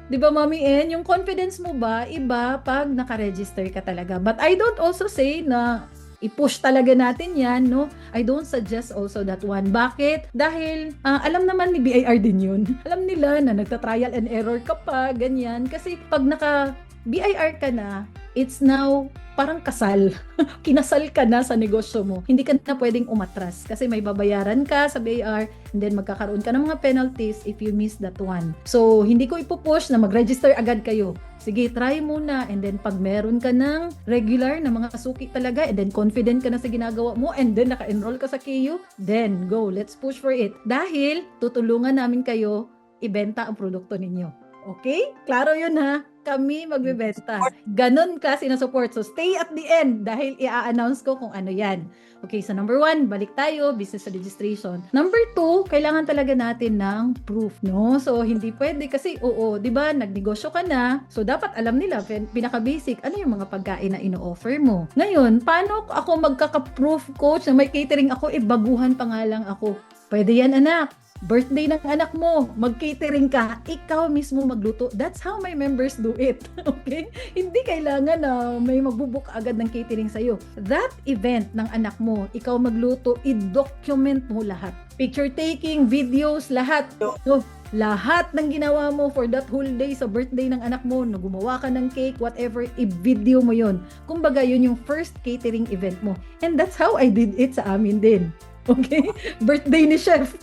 di ba, Mami En, yung confidence mo ba, iba pag naka-register ka talaga. But I don't also say na i-push talaga natin yan, no? I don't suggest also that one. Bakit? Dahil alam naman ni BIR din yun. Alam nila na nagta-trial and error ka pa, ganyan. Kasi pag naka-BIR ka na, it's now parang kasal. Kinasal ka na sa negosyo mo. Hindi ka na pwedeng umatras kasi may babayaran ka sa BIR and then magkakaroon ka ng mga penalties if you miss that one. So, hindi ko ipupush na mag-register agad kayo. Sige, try muna and then pag meron ka ng regular na mga kasuki talaga and then confident ka na sa ginagawa mo and then naka-enroll ka sa KU, then go, let's push for it. Dahil tutulungan namin kayo ibenta ang produkto ninyo. Okay? Klaro yun ha? Kami magbebenta. Ganon klase na support. So, stay at the end dahil i-announce ko kung ano yan. Okay, so number 1, balik tayo, business registration. Number 2, kailangan talaga natin ng proof, no? So, hindi pwede kasi, di ba, nagnegosyo ka na, so dapat alam nila, pinaka-basic, ano yung mga pagkain na ino-offer mo. Ngayon, paano ako magkaka-proof, coach, na may catering ako, baguhan pa nga lang ako. Pwede yan, anak. Birthday ng anak mo, mag-catering ka, ikaw mismo magluto. That's how my members do it. Okay? Hindi kailangan na may magbubuk agad ng catering sa'yo. That event ng anak mo, ikaw magluto, i-document mo lahat. Picture taking, videos, lahat. So, lahat ng ginawa mo for that whole day sa birthday ng anak mo, na gumawa ka ng cake, whatever, i-video mo yun. Kumbaga, yun yung first catering event mo. And that's how I did it sa amin din. Okay? Birthday ni chef.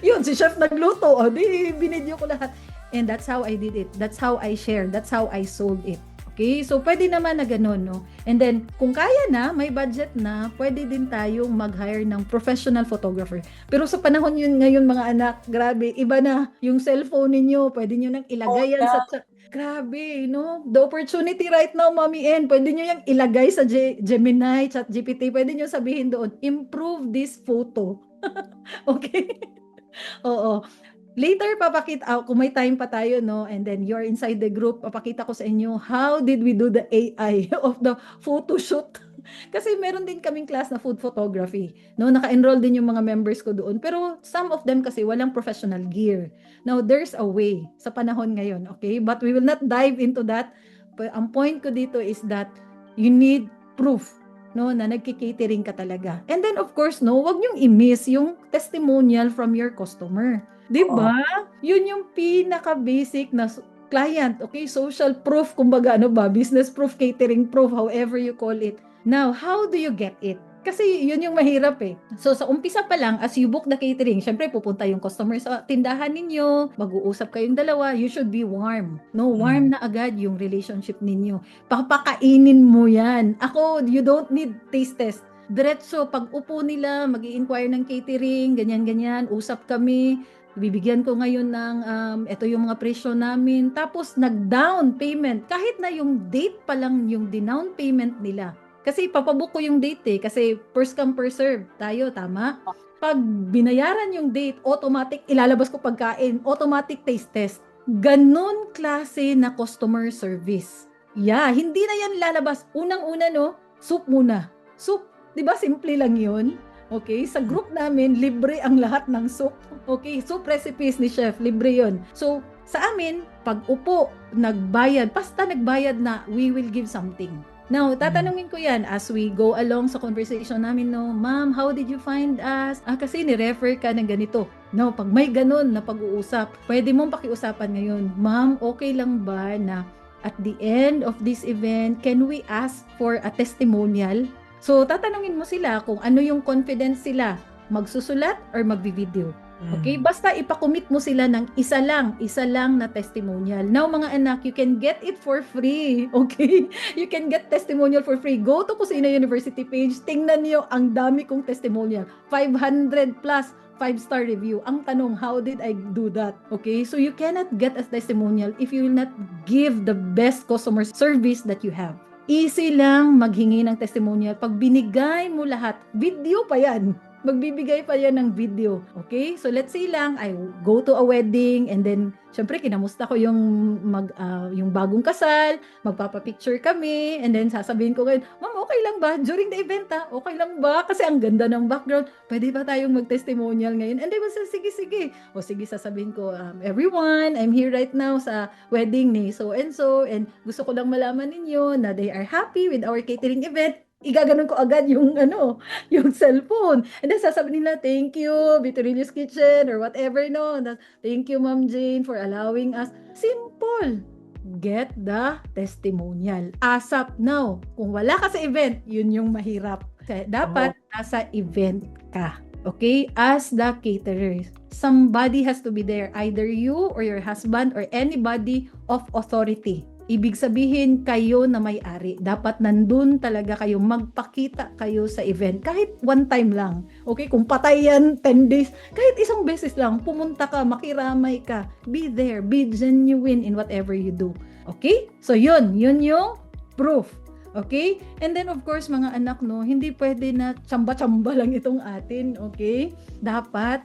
Yun, si chef nagluto. Di, binidyo ko lahat. And that's how I did it. That's how I shared. That's how I sold it. Okay? So, pwede naman na ganun, no? And then, kung kaya na, may budget na, pwede din tayong mag-hire ng professional photographer. Pero sa panahon yun ngayon, mga anak, grabe, iba na yung cellphone ninyo. Pwede nyo nang ilagay yan sa... Grabe, no? The opportunity right now, Mommy En, pwede nyo yung ilagay sa Gemini, ChatGPT, pwede nyo sabihin doon, improve this photo. Okay? Oo. Later, papakita, kung may time pa tayo, no? And then, you're inside the group, papakita ko sa inyo, how did we do the AI of the photo shoot? Kasi meron din kaming class na food photography. No, naka-enroll din yung mga members ko doon. Pero some of them kasi walang professional gear. Now, there's a way sa panahon ngayon, okay? But we will not dive into that. But ang point ko dito is that you need proof, no, na nagki-catering ka talaga. And then, of course, no, wag niyong i-miss yung testimonial from your customer. 'Di ba? Yun yung pinaka-basic na client, okay? Social proof, kumbaga, ano ba? Business proof, catering proof, however you call it. Now, how do you get it? Kasi yun yung mahirap eh. So, sa umpisa pa lang, as you book the catering, syempre pupunta yung customer sa tindahan ninyo, mag-uusap kayong dalawa, you should be warm. No, warm na agad yung relationship ninyo. Papakainin mo yan. Ako, you don't need taste test. Diretso, pag upo nila, mag-i-inquire ng catering, ganyan-ganyan, usap kami, bibigyan ko ngayon ng ito yung mga presyo namin. Tapos, nag-down payment. Kahit na yung date pa lang yung dinown payment nila. Kasi ipapabook ko yung date eh. Kasi first come, first serve tayo, tama? Pag binayaran yung date, automatic ilalabas ko pagkain, automatic taste test. Ganon klase na customer service. Yeah, hindi na yan lalabas. Unang-una, no? Soup muna. Soup, di ba simple lang yun? Okay, sa group namin, libre ang lahat ng soup. Okay, soup recipes ni chef, libre yun. So, sa amin, pag upo, nagbayad, basta nagbayad na, we will give something. Now, tatanungin ko yan as we go along sa conversation namin, no, Ma'am, how did you find us? Kasi ni-refer ka ng ganito. No, pag may ganun na pag-uusap, pwede mong pakiusapan ngayon, Ma'am, okay lang ba na at the end of this event, can we ask for a testimonial? So, tatanungin mo sila kung ano yung confidence sila, magsusulat or magbi-video. Okay? Basta ipakomit mo sila ng isa lang na testimonial. Now, mga anak, you can get it for free. Okay? You can get testimonial for free. Go to Kusina University page. Tingnan niyo, ang dami kong testimonial. 500 plus 5-star review. Ang tanong, how did I do that? Okay? So, you cannot get a testimonial if you will not give the best customer service that you have. Easy lang maghingi ng testimonial. Pag binigay mo lahat, video pa yan. Magbibigay pa yan ng video. Okay? So, let's say lang, I go to a wedding and then, syempre, kinamusta ko yung bagong kasal, magpapapicture kami, and then sasabihin ko ngayon, ma'am, okay lang ba? During the event, okay lang ba? Kasi ang ganda ng background. Pwede ba tayong mag-testimonial ngayon? And then, sige. O sige, sasabihin ko, everyone, I'm here right now sa wedding ni so, and gusto ko lang malaman ninyo na they are happy with our catering event. Igaganon ko agad yung cellphone. And then sasabihin nila, thank you, Vitorillo's Kitchen, or whatever, no. Thank you, Ma'am Jane, for allowing us. Simple. Get the testimonial. ASAP now. Kung wala ka sa event, yun yung mahirap. Kaya dapat nasa event ka. Okay? As the caterer. Somebody has to be there. Either you or your husband or anybody of authority. Ibig sabihin, kayo na may-ari. Dapat nandun talaga kayo, magpakita kayo sa event. Kahit one time lang. Okay? Kung patay yan, 10 days, kahit isang beses lang, pumunta ka, makiramay ka. Be there. Be genuine in whatever you do. Okay? So, yun yung proof. Okay? And then, of course, mga anak, no, hindi pwede na tsamba-tsamba lang itong atin. Okay? Dapat,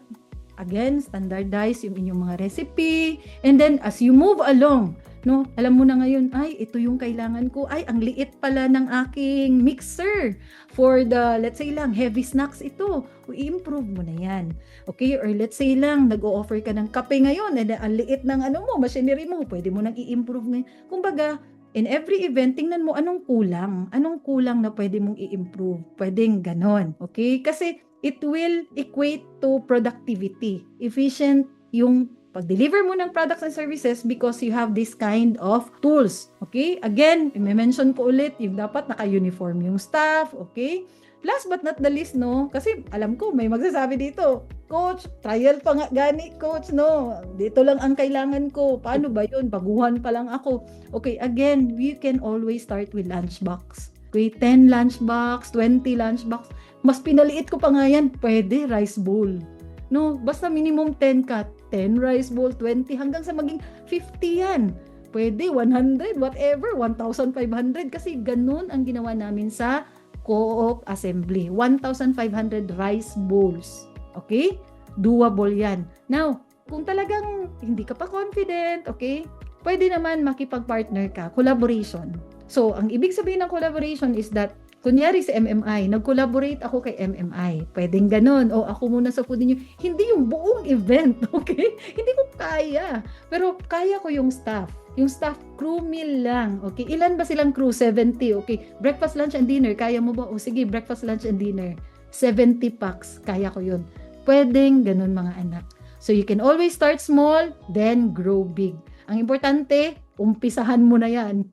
again, standardize yung inyong mga recipe. And then, as you move along, no, alam mo na ngayon, ay, ito yung kailangan ko. Ay, ang liit pala ng aking mixer for the, let's say lang, heavy snacks ito. I-improve mo na yan. Okay? Or let's say lang, nag-o-offer ka ng kape ngayon, and ang liit ng machinery mo, pwede mo nang i-improve ngayon. Kumbaga, in every event, tingnan mo anong kulang. Anong kulang na pwede mong i-improve. Pwedeng ganon. Okay? Kasi it will equate to productivity. Efficient yung pag-deliver mo ng products and services because you have this kind of tools. Okay? Again, i-mention ko ulit, yung dapat naka-uniform yung staff. Okay? Last but not the least, no? Kasi alam ko, may magsasabi dito, Coach, trial pa nga gani, Coach, no? Dito lang ang kailangan ko. Paano ba yun? Baguhan pa lang ako. Okay, again, we can always start with lunchbox. Okay, 10 lunchbox, 20 lunchbox. Mas pinaliit ko pa nga yan, pwede rice bowl. No, basta minimum 10 ka. 10 rice bowl, 20, hanggang sa maging 50 yan. Pwede, 100, whatever, 1,500. Kasi ganun ang ginawa namin sa Co-op Assembly. 1,500 rice bowls. Okay? Doable yan. Now, kung talagang hindi ka pa confident, okay? Pwede naman makipag-partner ka. Collaboration. So, ang ibig sabihin ng collaboration is that kunyari sa MMI, nag-collaborate ako kay MMI. Pwedeng ganun. O ako muna sa food ninyo. Hindi yung buong event, okay? Hindi ko kaya. Pero kaya ko yung staff. Yung staff, crew meal lang. Okay? Ilan ba silang crew? 70. Okay? Breakfast, lunch, and dinner. Kaya mo ba? O sige, breakfast, lunch, and dinner. 70 packs. Kaya ko yun. Pwedeng ganun mga anak. So you can always start small, then grow big. Ang importante, umpisahan mo na yan.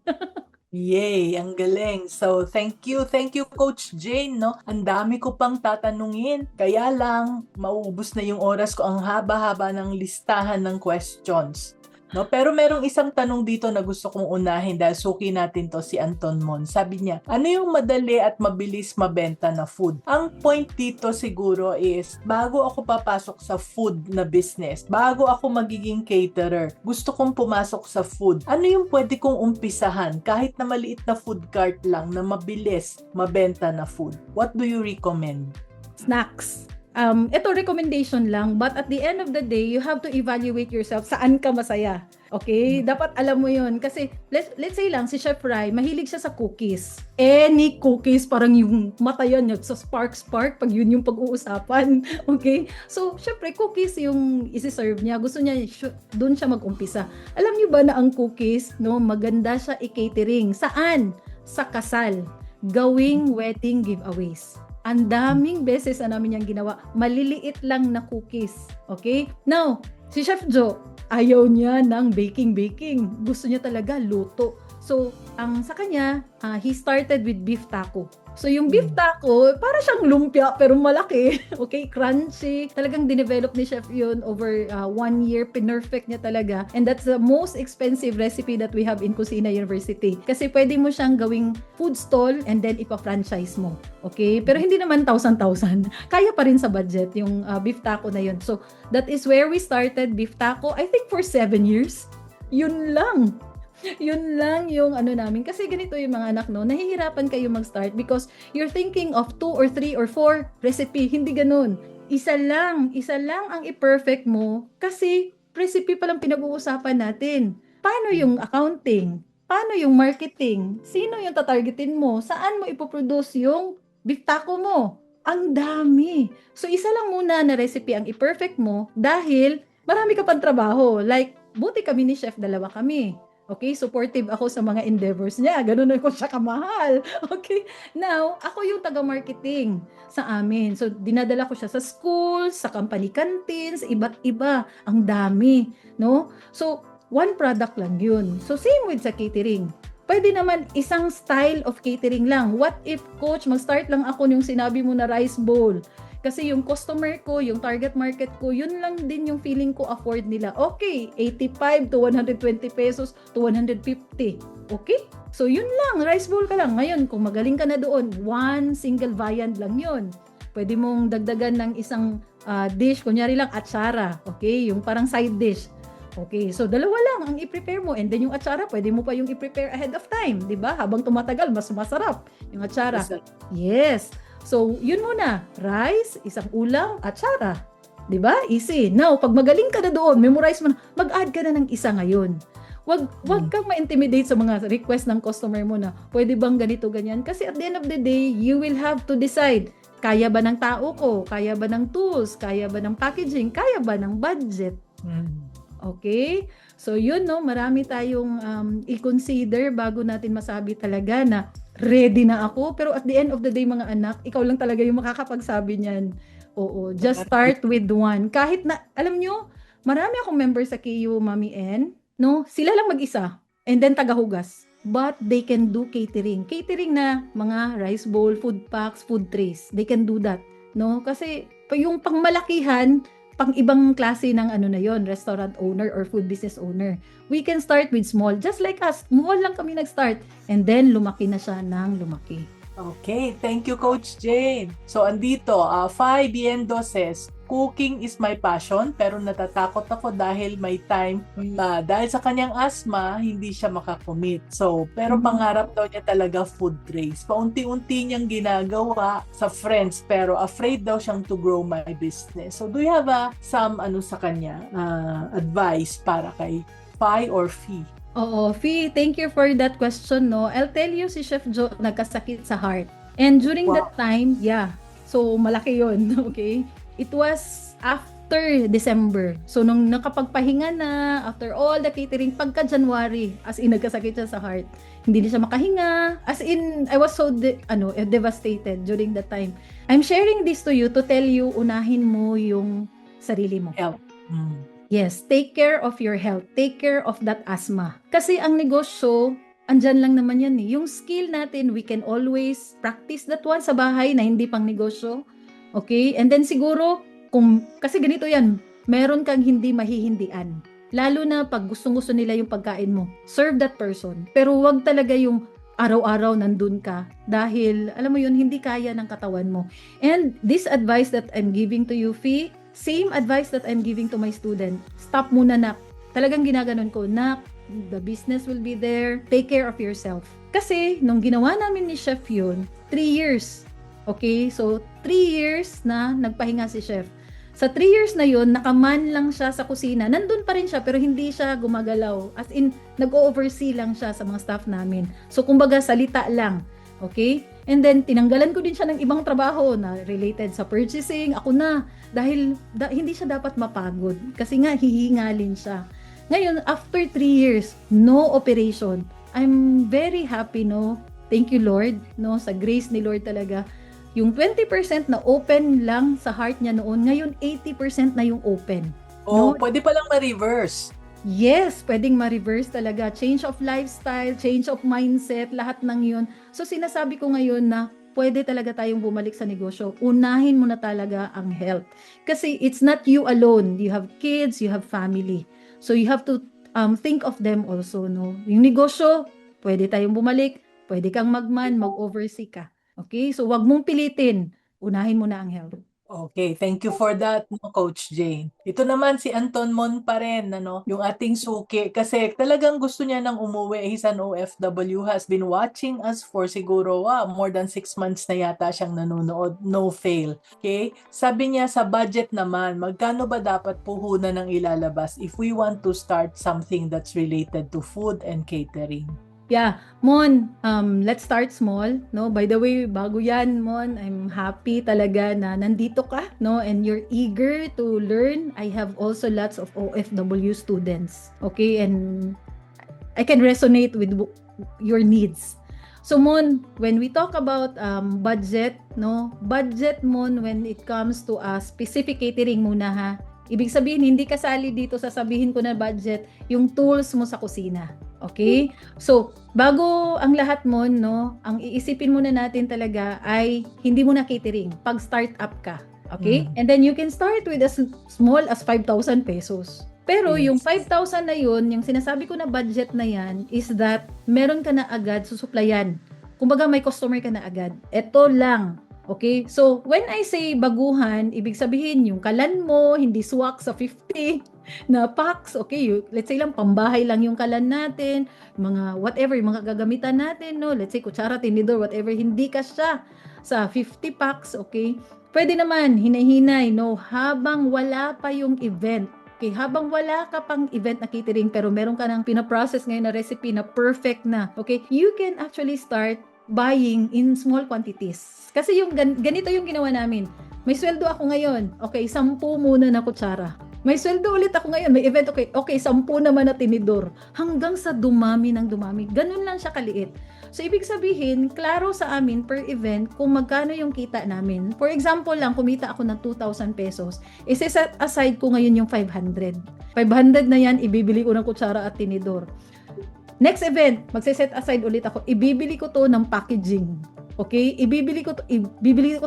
Yay, ang galing. So, thank you, Coach Jane, no? Ang dami ko pang tatanungin. Kaya lang, mauubos na yung oras ko. Ang haba-haba ng listahan ng questions. No? Pero merong isang tanong dito na gusto kong unahin dahil suki natin to si Anton Mon. Sabi niya, ano yung madali at mabilis mabenta na food? Ang point dito siguro is, bago ako papasok sa food na business, bago ako magiging caterer, gusto kong pumasok sa food. Ano yung pwede kong umpisahan kahit na maliit na food cart lang na mabilis mabenta na food? What do you recommend? Snacks. Ito recommendation lang, but at the end of the day, you have to evaluate yourself saan ka masaya. Okay? Dapat alam mo yon. Kasi, let's say lang, si Chef Rai, mahilig siya sa cookies. Any cookies, parang yung mata yan, sa spark, pag yun yung pag-uusapan. Okay? So, syempre, cookies yung isi-serve niya. Gusto niya, doon siya mag-umpisa. Alam niyo ba na ang cookies, no, maganda siya i-catering. Saan? Sa kasal. Gawing wedding giveaways. Ang daming beses na namin yung ginawa. Maliliit lang na cookies. Okay? Now, si Chef Joe, ayaw niya ng baking. Gusto niya talaga luto. So, ang sa kanya, he started with beef taco. So yung beef taco, para siyang lumpia pero malaki. Okay, crunchy. Talagang dinevelop ni chef yun over 1 year. Pinerfect niya talaga. And that's the most expensive recipe that we have in Cucina University. Kasi pwede mo siyang gawing food stall and then ipa-franchise mo. Okay? Pero hindi naman 1,000. Kaya pa rin sa budget yung beef taco na yun. So that is where we started beef taco. I think for 7 years. Yun lang. Yun lang yung ano namin. Kasi ganito yung mga anak, no? Nahihirapan kayo mag-start because you're thinking of 2 or 3 or 4 recipe. Hindi ganun. Isa lang ang i-perfect mo kasi recipe pa lang pinag-uusapan natin. Paano yung accounting? Paano yung marketing? Sino yung tatargetin mo? Saan mo ipoproduce yung beef taco mo? Ang dami. So, isa lang muna na recipe ang i-perfect mo dahil marami ka pang trabaho. Like, buti kami ni chef, 2 kami. Okay, supportive ako sa mga endeavors niya. Ganun ako siya kamahal. Okay, now, ako yung taga-marketing sa amin. So, dinadala ko siya sa schools, sa company canteens, iba't iba. Ang dami, no? So, one product lang yun. So, same with sa catering. Pwede naman isang style of catering lang. What if, coach, mag-start lang ako yung sinabi mo na rice bowl? Kasi yung customer ko, yung target market ko, yun lang din yung feeling ko afford nila. Okay, 85 to 120 pesos to 150. Okay? So yun lang, rice bowl ka lang. Ngayon, kung magaling ka na doon, one single viand lang yun. Pwede mong dagdagan ng isang dish, kunyari lang atsara. Okay? Yung parang side dish. Okay, so 2 lang ang i-prepare mo and then yung atsara, pwede mo pa yung i-prepare ahead of time. Diba? Habang tumatagal, mas masarap yung atsara. Yes. So, yun muna, rice, isang ulam, atsara. 'Di ba? Easy. Now, pag magaling ka na doon, memorize mo na, mag-add ka na ng isa ngayon. Wag kang ma-intimidate sa mga request ng customer mo na, pwede bang ganito, ganyan? Kasi at the end of the day, you will have to decide, kaya ba ng tao ko? Kaya ba ng tools? Kaya ba ng packaging? Kaya ba ng budget? Okay? So, yun, no? Marami tayong i-consider bago natin masabi talaga na ready na ako. Pero at the end of the day, mga anak, ikaw lang talaga yung makakapagsabi niyan. Oo, just start with one. Kahit na, alam nyo, marami akong member sa KU, Mami N, no? Sila lang mag-isa. And then tagahugas. But they can do catering. Catering na mga rice bowl, food packs, food trays. They can do that. No? Kasi yung pangmalakihan, pang ibang klase ng ano na yon, restaurant owner or food business owner. We can start with small. Just like us, small lang kami nag-start. And then, lumaki na siya ng lumaki. Okay, thank you, Coach Jane. So, andito, Fai Biendo says, cooking is my passion, pero natatakot ako dahil may time. Dahil sa kanyang asthma, hindi siya makakommit. So, pero pangarap daw niya talaga food trays. Paunti-unti niyang ginagawa sa friends, pero afraid daw siyang to grow my business. So, do you have some sa kanya advice para kay Fai or Fee? Oo, Fee, thank you for that question, no? I'll tell you, si Chef Joe nagkasakit sa heart. And during that time, so malaki yon, okay? It was after December. So, nung nakapagpahinga na, after all the catering, pagka January, as in, nagkasakit siya sa heart. Hindi na siya makahinga. As in, I was so devastated during that time. I'm sharing this to you to tell you, unahin mo yung sarili mo. Yes, take care of your health. Take care of that asthma. Kasi ang negosyo, andyan lang naman yan eh. Yung skill natin, we can always practice that one sa bahay na hindi pang negosyo. Okay? And then siguro, kasi ganito yan, meron kang hindi mahihindian. Lalo na pag gustong-gusto nila yung pagkain mo. Serve that person. Pero wag talaga yung araw-araw nandun ka. Dahil, alam mo yun, hindi kaya ng katawan mo. And this advice that I'm giving to you, Fee, same advice that I'm giving to my student. Stop muna, nak. Talagang ginaganon ko, nak, the business will be there. Take care of yourself. Kasi, nung ginawa namin ni Chef yun, 3 years. Okay? So, 3 years na nagpahinga si Chef. Sa 3 years na yun, nakaman lang siya sa kusina. Nandun pa rin siya, pero hindi siya gumagalaw. As in, nag-oversee lang siya sa mga staff namin. So, kumbaga, salita lang. Okay? And then, tinanggalan ko din siya ng ibang trabaho na related sa purchasing. Ako na. Dahil hindi siya dapat mapagod. Kasi nga, hihingalin siya. Ngayon, after 3 years, no operation. I'm very happy, no? Thank you, Lord. No? Sa grace ni Lord talaga. Yung 20% na open lang sa heart niya noon, ngayon 80% na yung open. Oh, No? pwede palang ma-reverse. Yes, pwedeng ma-reverse talaga. Change of lifestyle, change of mindset, lahat ng yun. So sinasabi ko ngayon na pwede talaga tayong bumalik sa negosyo, unahin mo na talaga ang health. Kasi it's not you alone. You have kids, you have family. So you have to think of them also, no? Yung negosyo, pwede tayong bumalik, pwede kang mag-oversee ka. Okay? So wag mong pilitin. Unahin mo na ang health. Okay, thank you for that, no, Coach Jane. Ito naman si Anton Mon pa rin, ano, yung ating suki. Kasi talagang gusto niya nang umuwi. He's an OFW, has been watching us for siguro more than 6 months na yata siyang nanonood. No fail. Okay? Sabi niya sa budget naman, magkano ba dapat puhunan ng ilalabas if we want to start something that's related to food and catering? Yeah, Mon, let's start small, no? By the way, bago yan, Mon, I'm happy talaga na nandito ka, no? And you're eager to learn. I have also lots of OFW students, okay? And I can resonate with your needs. So, Mon, when we talk about budget, no? Budget, Mon, when it comes to specific catering muna, ha? Ibig sabihin, hindi kasali dito sasabihin ko na budget yung tools mo sa kusina. Okay? So, bago ang lahat mo, no, ang iisipin muna natin talaga ay hindi mo na catering pag start up ka. Okay? And then you can start with as small as 5,000 pesos. Pero Yes. yung 5,000 na yun, yung sinasabi ko na budget na yan, is that meron ka na agad susuplayan. Kumbaga may customer ka na agad. Ito lang. Okay? So, when I say baguhan, ibig sabihin yung kalan mo, hindi swak sa 50 na packs. Okay? Let's say lang, pambahay lang yung kalan natin, mga whatever, yung mga gagamitan natin, no? Let's say, kutsara, tinidor, whatever, hindi ka siya sa 50 packs. Okay? Pwede naman, hinay-hinay, no? Habang wala pa yung event. Okay, habang wala ka pang event na catering pero meron ka ng pinaprocess ngayon na recipe na perfect na, okay, you can actually start buying in small quantities. Kasi yung ganito yung ginawa namin. May sweldo ako ngayon. Okay, 10 muna na kutsara. May sweldo ulit ako ngayon. May event, okay, 10 naman na tinidor. Hanggang sa dumami ng dumami. Ganun lang siya kaliit. So, ibig sabihin, klaro sa amin per event kung magkano yung kita namin. For example lang, kumita ako ng 2,000 pesos. Isa-set aside ko ngayon yung 500. 500 na yan, ibibili ko ng kutsara at tinidor. Next event, magse-set aside ulit ako. Ibibili ko to ng packaging. Okay? Ibibili ko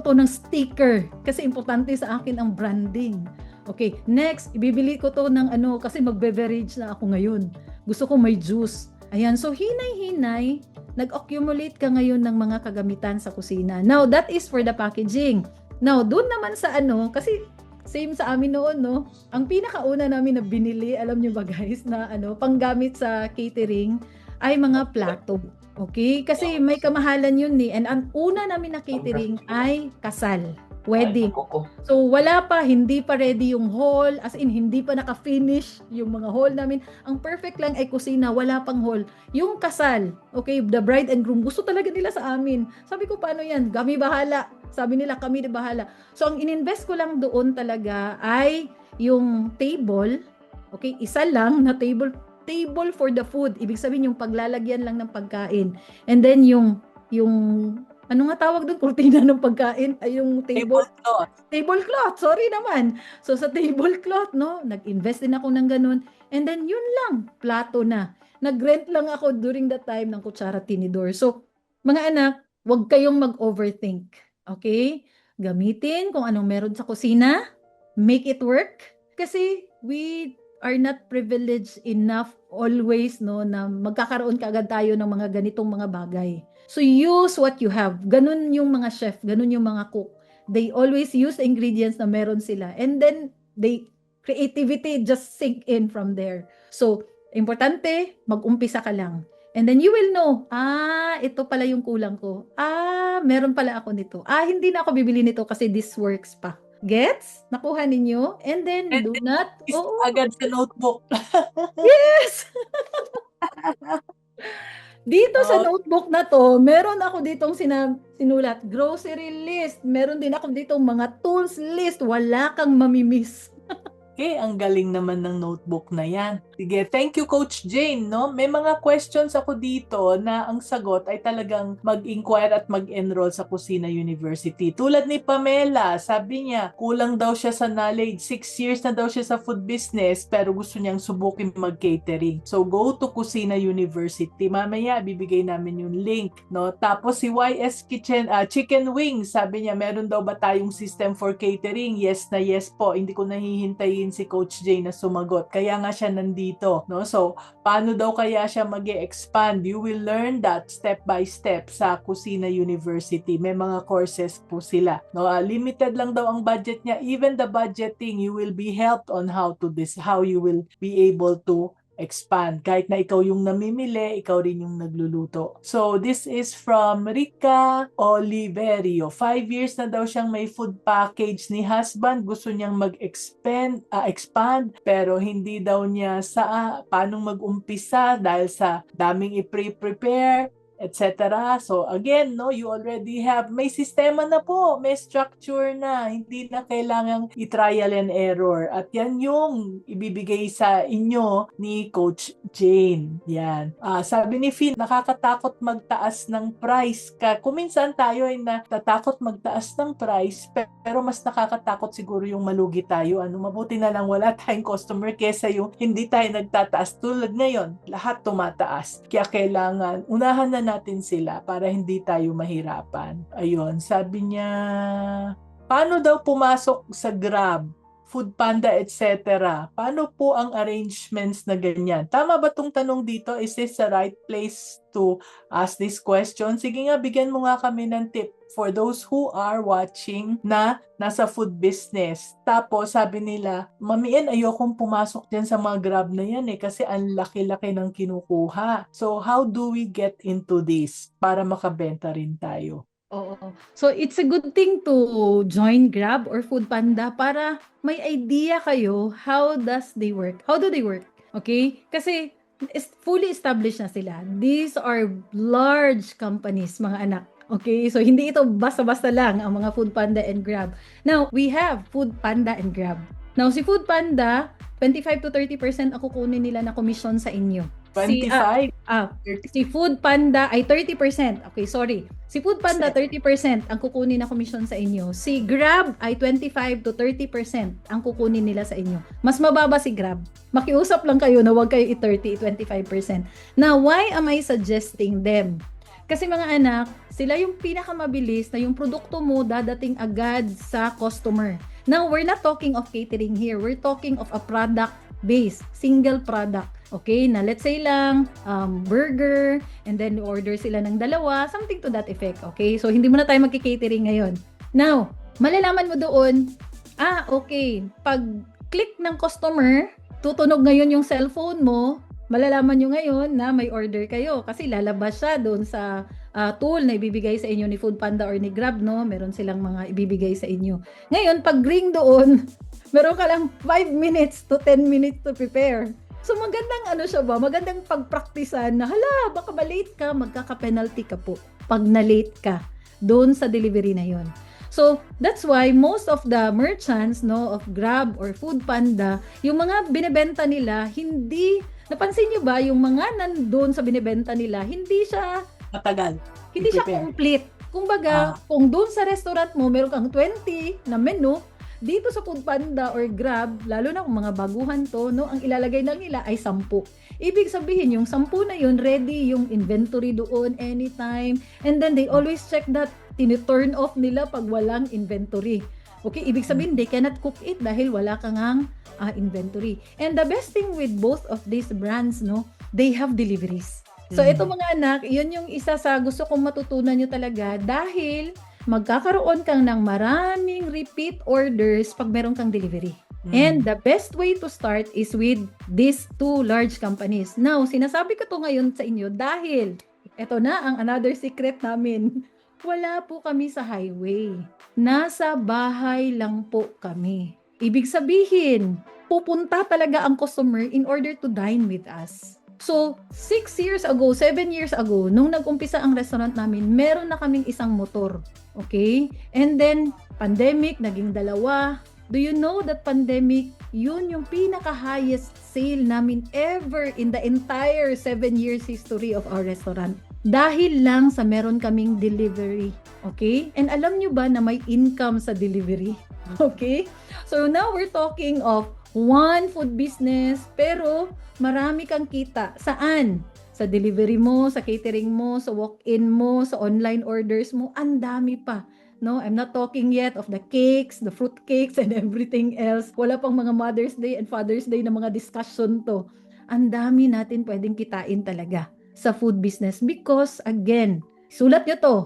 to ng sticker kasi importante sa akin ang branding. Okay, next, ibibili ko to ng kasi magbe-beverage na ako ngayon. Gusto ko may juice. Ayan, so hinay-hinay, nag-accumulate ka ngayon ng mga kagamitan sa kusina. Now, that is for the packaging. Now, doon naman sa kasi same sa amin noon, no? Ang pinakauna namin na binili, alam nyo ba guys, na panggamit sa catering ay mga plato. Okay? Kasi may kamahalan yun eh. And ang una namin na catering ay kasal. Wedding. So, wala pa, hindi pa ready yung hall, as in, hindi pa naka-finish yung mga hall namin. Ang perfect lang ay kusina, wala pang hall. Yung kasal, okay, the bride and groom, gusto talaga nila sa amin. Sabi ko, paano yan? Kami bahala. Sabi nila, kami na bahala. So, ang ininvest ko lang doon talaga ay yung table, okay, isa lang na table for the food. Ibig sabihin, yung paglalagyan lang ng pagkain. And then, yung ano nga tawag doon? Kurtina ng pagkain ay yung Tablecloth. Tablecloth, sorry naman. So sa tablecloth, no, nag-invest din ako ng ganun. And then yun lang, plato na. Nag-rent lang ako during that time ng kutsara tinidor. So, mga anak, huwag kayong mag-overthink. Okay? Gamitin kung anong meron sa kusina. Make it work. Kasi we are not privileged enough always, no, na magkakaroon kaagad tayo ng mga ganitong mga bagay. So, use what you have. Ganun yung mga chef, ganun yung mga cook. They always use the ingredients na meron sila. And then, creativity just sink in from there. So, importante, mag-umpisa ka lang. And then you will know, ito pala yung kulang ko. Meron pala ako nito. Hindi na ako bibili nito kasi this works pa. Gets? Nakuha ninyo? And then, do not... Agad sa notebook. Yes! Dito sa notebook na to, meron ako ditong sinulat, grocery list. Meron din ako ditong mga tools list. Wala kang mamimiss. Okay, ang galing naman ng notebook na yan. Sige, thank you Coach Jane, no? May mga questions ako dito na ang sagot ay talagang mag-inquire at mag-enroll sa Kusina University. Tulad ni Pamela, sabi niya, kulang daw siya sa knowledge. 6 years na daw siya sa food business pero gusto niyang subukin mag-catering. So, go to Kusina University. Mamaya, bibigay namin yung link, no? Tapos si YS Kitchen, Chicken Wings, sabi niya, meron daw ba tayong system for catering? Yes na yes po. Hindi ko nahihintayin si Coach Jay na sumagot. Kaya nga siya nandito, no? So, paano daw kaya siya mag-expand? You will learn that step by step sa Kusina University. May mga courses po sila, no? Limited lang daw ang budget niya. Even the budgeting, you will be helped on how you will be able to expand. Kahit na ikaw yung namimili, ikaw rin yung nagluluto. So, this is from Rica Oliverio. 5 years na daw siyang may food package ni husband. Gusto niyang expand, pero hindi daw niya paano mag-umpisa dahil sa daming i-prepare, etc. So again, no, you already have, may sistema na po, may structure na, hindi na kailangang i-trial and error. At yan yung ibibigay sa inyo ni Coach Jane. Yan. Sabi ni Finn, nakakatakot magtaas ng price. Kuminsan tayo ay natatakot magtaas ng price, pero mas nakakatakot siguro yung malugi tayo. Mabuti na lang wala tayong customer kesa yung hindi tayo nagtataas. Tulad ngayon, lahat tumataas. Kaya kailangan, unahan na natin sila para hindi tayo mahirapan. Ayun, sabi niya, paano daw pumasok sa Grab, Foodpanda, etc.? Paano po ang arrangements na ganyan? Tama ba tong tanong dito? Is this the right place to ask this question? Sige nga, bigyan mo nga kami ng tip for those who are watching na nasa food business. Tapos sabi nila, Mami N, ayokong pumasok dyan sa mga Grab na yan kasi ang laki-laki ng kinukuha. So how do we get into this para makabenta rin tayo? Oo. So it's a good thing to join Grab or Foodpanda para may idea kayo how do they work? Okay? Kasi fully established na sila. These are large companies, mga anak. Okay, so hindi ito basta-basta lang ang mga Foodpanda and Grab. Now, we have Foodpanda and Grab. Now, si Foodpanda, 25 to 30% ang kukunin nila na commission sa inyo. 25? Si Foodpanda ay 30%. Okay, sorry. Si Foodpanda, 30% ang kukunin na commission sa inyo. Si Grab ay 25 to 30% ang kukunin nila sa inyo. Mas mababa si Grab. Makiusap lang kayo na huwag kayo i-30, 25%. Now, why am I suggesting them? Kasi mga anak, sila yung pinakamabilis na yung produkto mo dadating agad sa customer. Now, we're not talking of catering here. We're talking of a product base, single product. Okay, na let's say lang, burger, and then order sila ng dalawa, something to that effect. Okay, so hindi mo na tayo magki-catering ngayon. Now, malalaman mo doon, okay, pag click ng customer, tutunog ngayon yung cellphone mo, malalaman nyo ngayon na may order kayo kasi lalabas siya doon sa tool na ibibigay sa inyo ni Foodpanda or ni Grab, no? Meron silang mga ibibigay sa inyo. Ngayon, pag ring doon, meron ka lang 5 minutes to 10 minutes to prepare. So, magandang magandang pagpraktisan na, baka ma-late ka, magkaka-penalty ka po pag na-late ka doon sa delivery na yon. So, that's why most of the merchants, no, of Grab or Foodpanda, yung mga binebenta nila, napansin nyo ba, yung mga nandun sa binibenta nila, hindi siya matagal. Hindi siya complete. Kumbaga, kung doon sa restaurant mo, meron kang 20 na menu, dito sa Foodpanda or Grab, lalo na kung mga baguhan to, no, ang ilalagay lang nila ay 10. Ibig sabihin, yung 10 na yun, ready yung inventory doon anytime. And then they always check that, tini-turn off nila pag walang inventory. Okay, ibig sabihin, they cannot cook it dahil wala kang inventory. And the best thing with both of these brands, no, they have deliveries. So, ito mga anak, yun yung isa sa gusto kong matutunan nyo talaga dahil magkakaroon kang ng maraming repeat orders pag meron kang delivery. And the best way to start is with these two large companies. Now, sinasabi ko to ngayon sa inyo dahil ito na ang another secret namin. Wala po kami sa highway. Nasa bahay lang po kami. Ibig sabihin, pupunta talaga ang customer in order to dine with us. So, 6 years ago, 7 years ago, nung nag-umpisa ang restaurant namin, meron na kaming isang motor. Okay? And then, pandemic, naging 2. Do you know that pandemic, yun yung pinaka-highest sale namin ever in the entire 7 years history of our restaurant. Dahil lang sa meron kaming delivery. Okay? And alam nyo ba na may income sa delivery? Okay? So now we're talking of one food business, pero marami kang kita. Saan? Sa delivery mo, sa catering mo, sa walk-in mo, sa online orders mo, ang dami pa. No, I'm not talking yet of the cakes, the fruit cakes, and everything else. Wala pang mga Mother's Day and Father's Day na mga discussion to. Ang dami natin pwedeng kitain talaga sa food business because, again, sulat nyo to,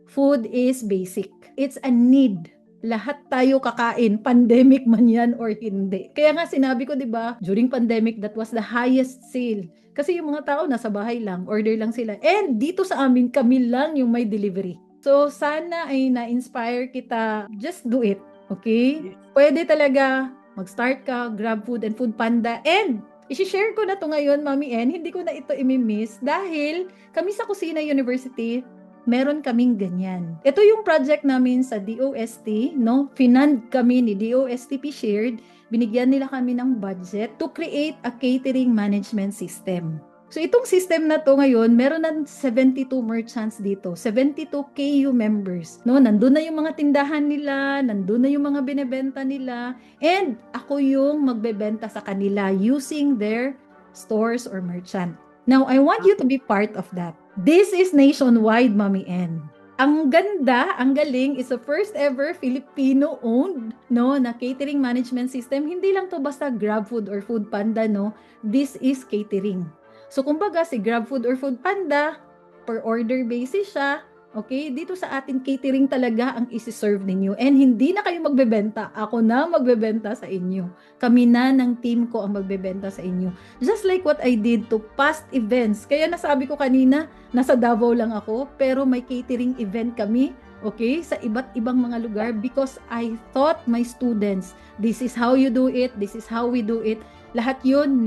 food is basic. It's a need. Lahat tayo kakain, pandemic man yan or hindi. Kaya nga sinabi ko, di ba, during pandemic, that was the highest sale. Kasi yung mga tao nasa bahay lang, order lang sila. And dito sa amin, kami lang yung may delivery. So, sana ay na-inspire kita, just do it, okay? Pwede talaga mag-start ka, Grab Food and Food Panda. And, isi-share ko na to ngayon, Mami N, hindi ko na ito imimiss dahil kami sa Kusina University, meron kaming ganyan. Ito yung project namin sa DOST, no? Finand kami ni DOSTP Shared. Binigyan nila kami ng budget to create a catering management system. So itong system na to ngayon, meron ng 72 merchants dito, 72 KU members. No, nandun na yung mga tindahan nila, nandun na yung mga binebenta nila, and ako yung magbebenta sa kanila using their stores or merchant. Now, I want you to be part of that. This is nationwide, Mami N. Ang ganda, ang galing, is the first ever Filipino-owned, no, na catering management system. Hindi lang to basta Grab Food or Food Panda, no. This is catering. So, kumbaga, si Grab Food or Food Panda, per order basis siya, okay? Dito sa atin, catering talaga ang isi-serve ninyo. And hindi na kayo magbebenta. Ako na magbebenta sa inyo. Kami na ng team ko ang magbebenta sa inyo. Just like what I did to past events. Kaya nasabi ko kanina, nasa Davao lang ako, pero may catering event kami, okay? Sa iba't ibang mga lugar because I taught my students, this is how you do it, this is how we do it. Lahat yun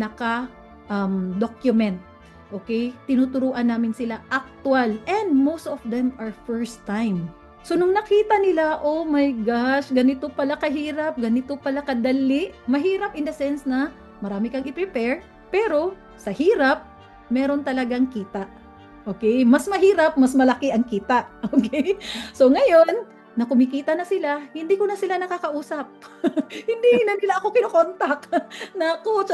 document. Okay? Tinuturuan namin sila actual and most of them are first time. So nung nakita nila, oh my gosh, ganito pala kahirap, ganito pala kadali. Mahirap in the sense na marami kang i-prepare, pero sa hirap, meron talagang kita. Okay? Mas mahirap, mas malaki ang kita. Okay? So ngayon, na kumikita na sila, hindi ko na sila nakakausap. Hindi na nila ako kinokontak na coach.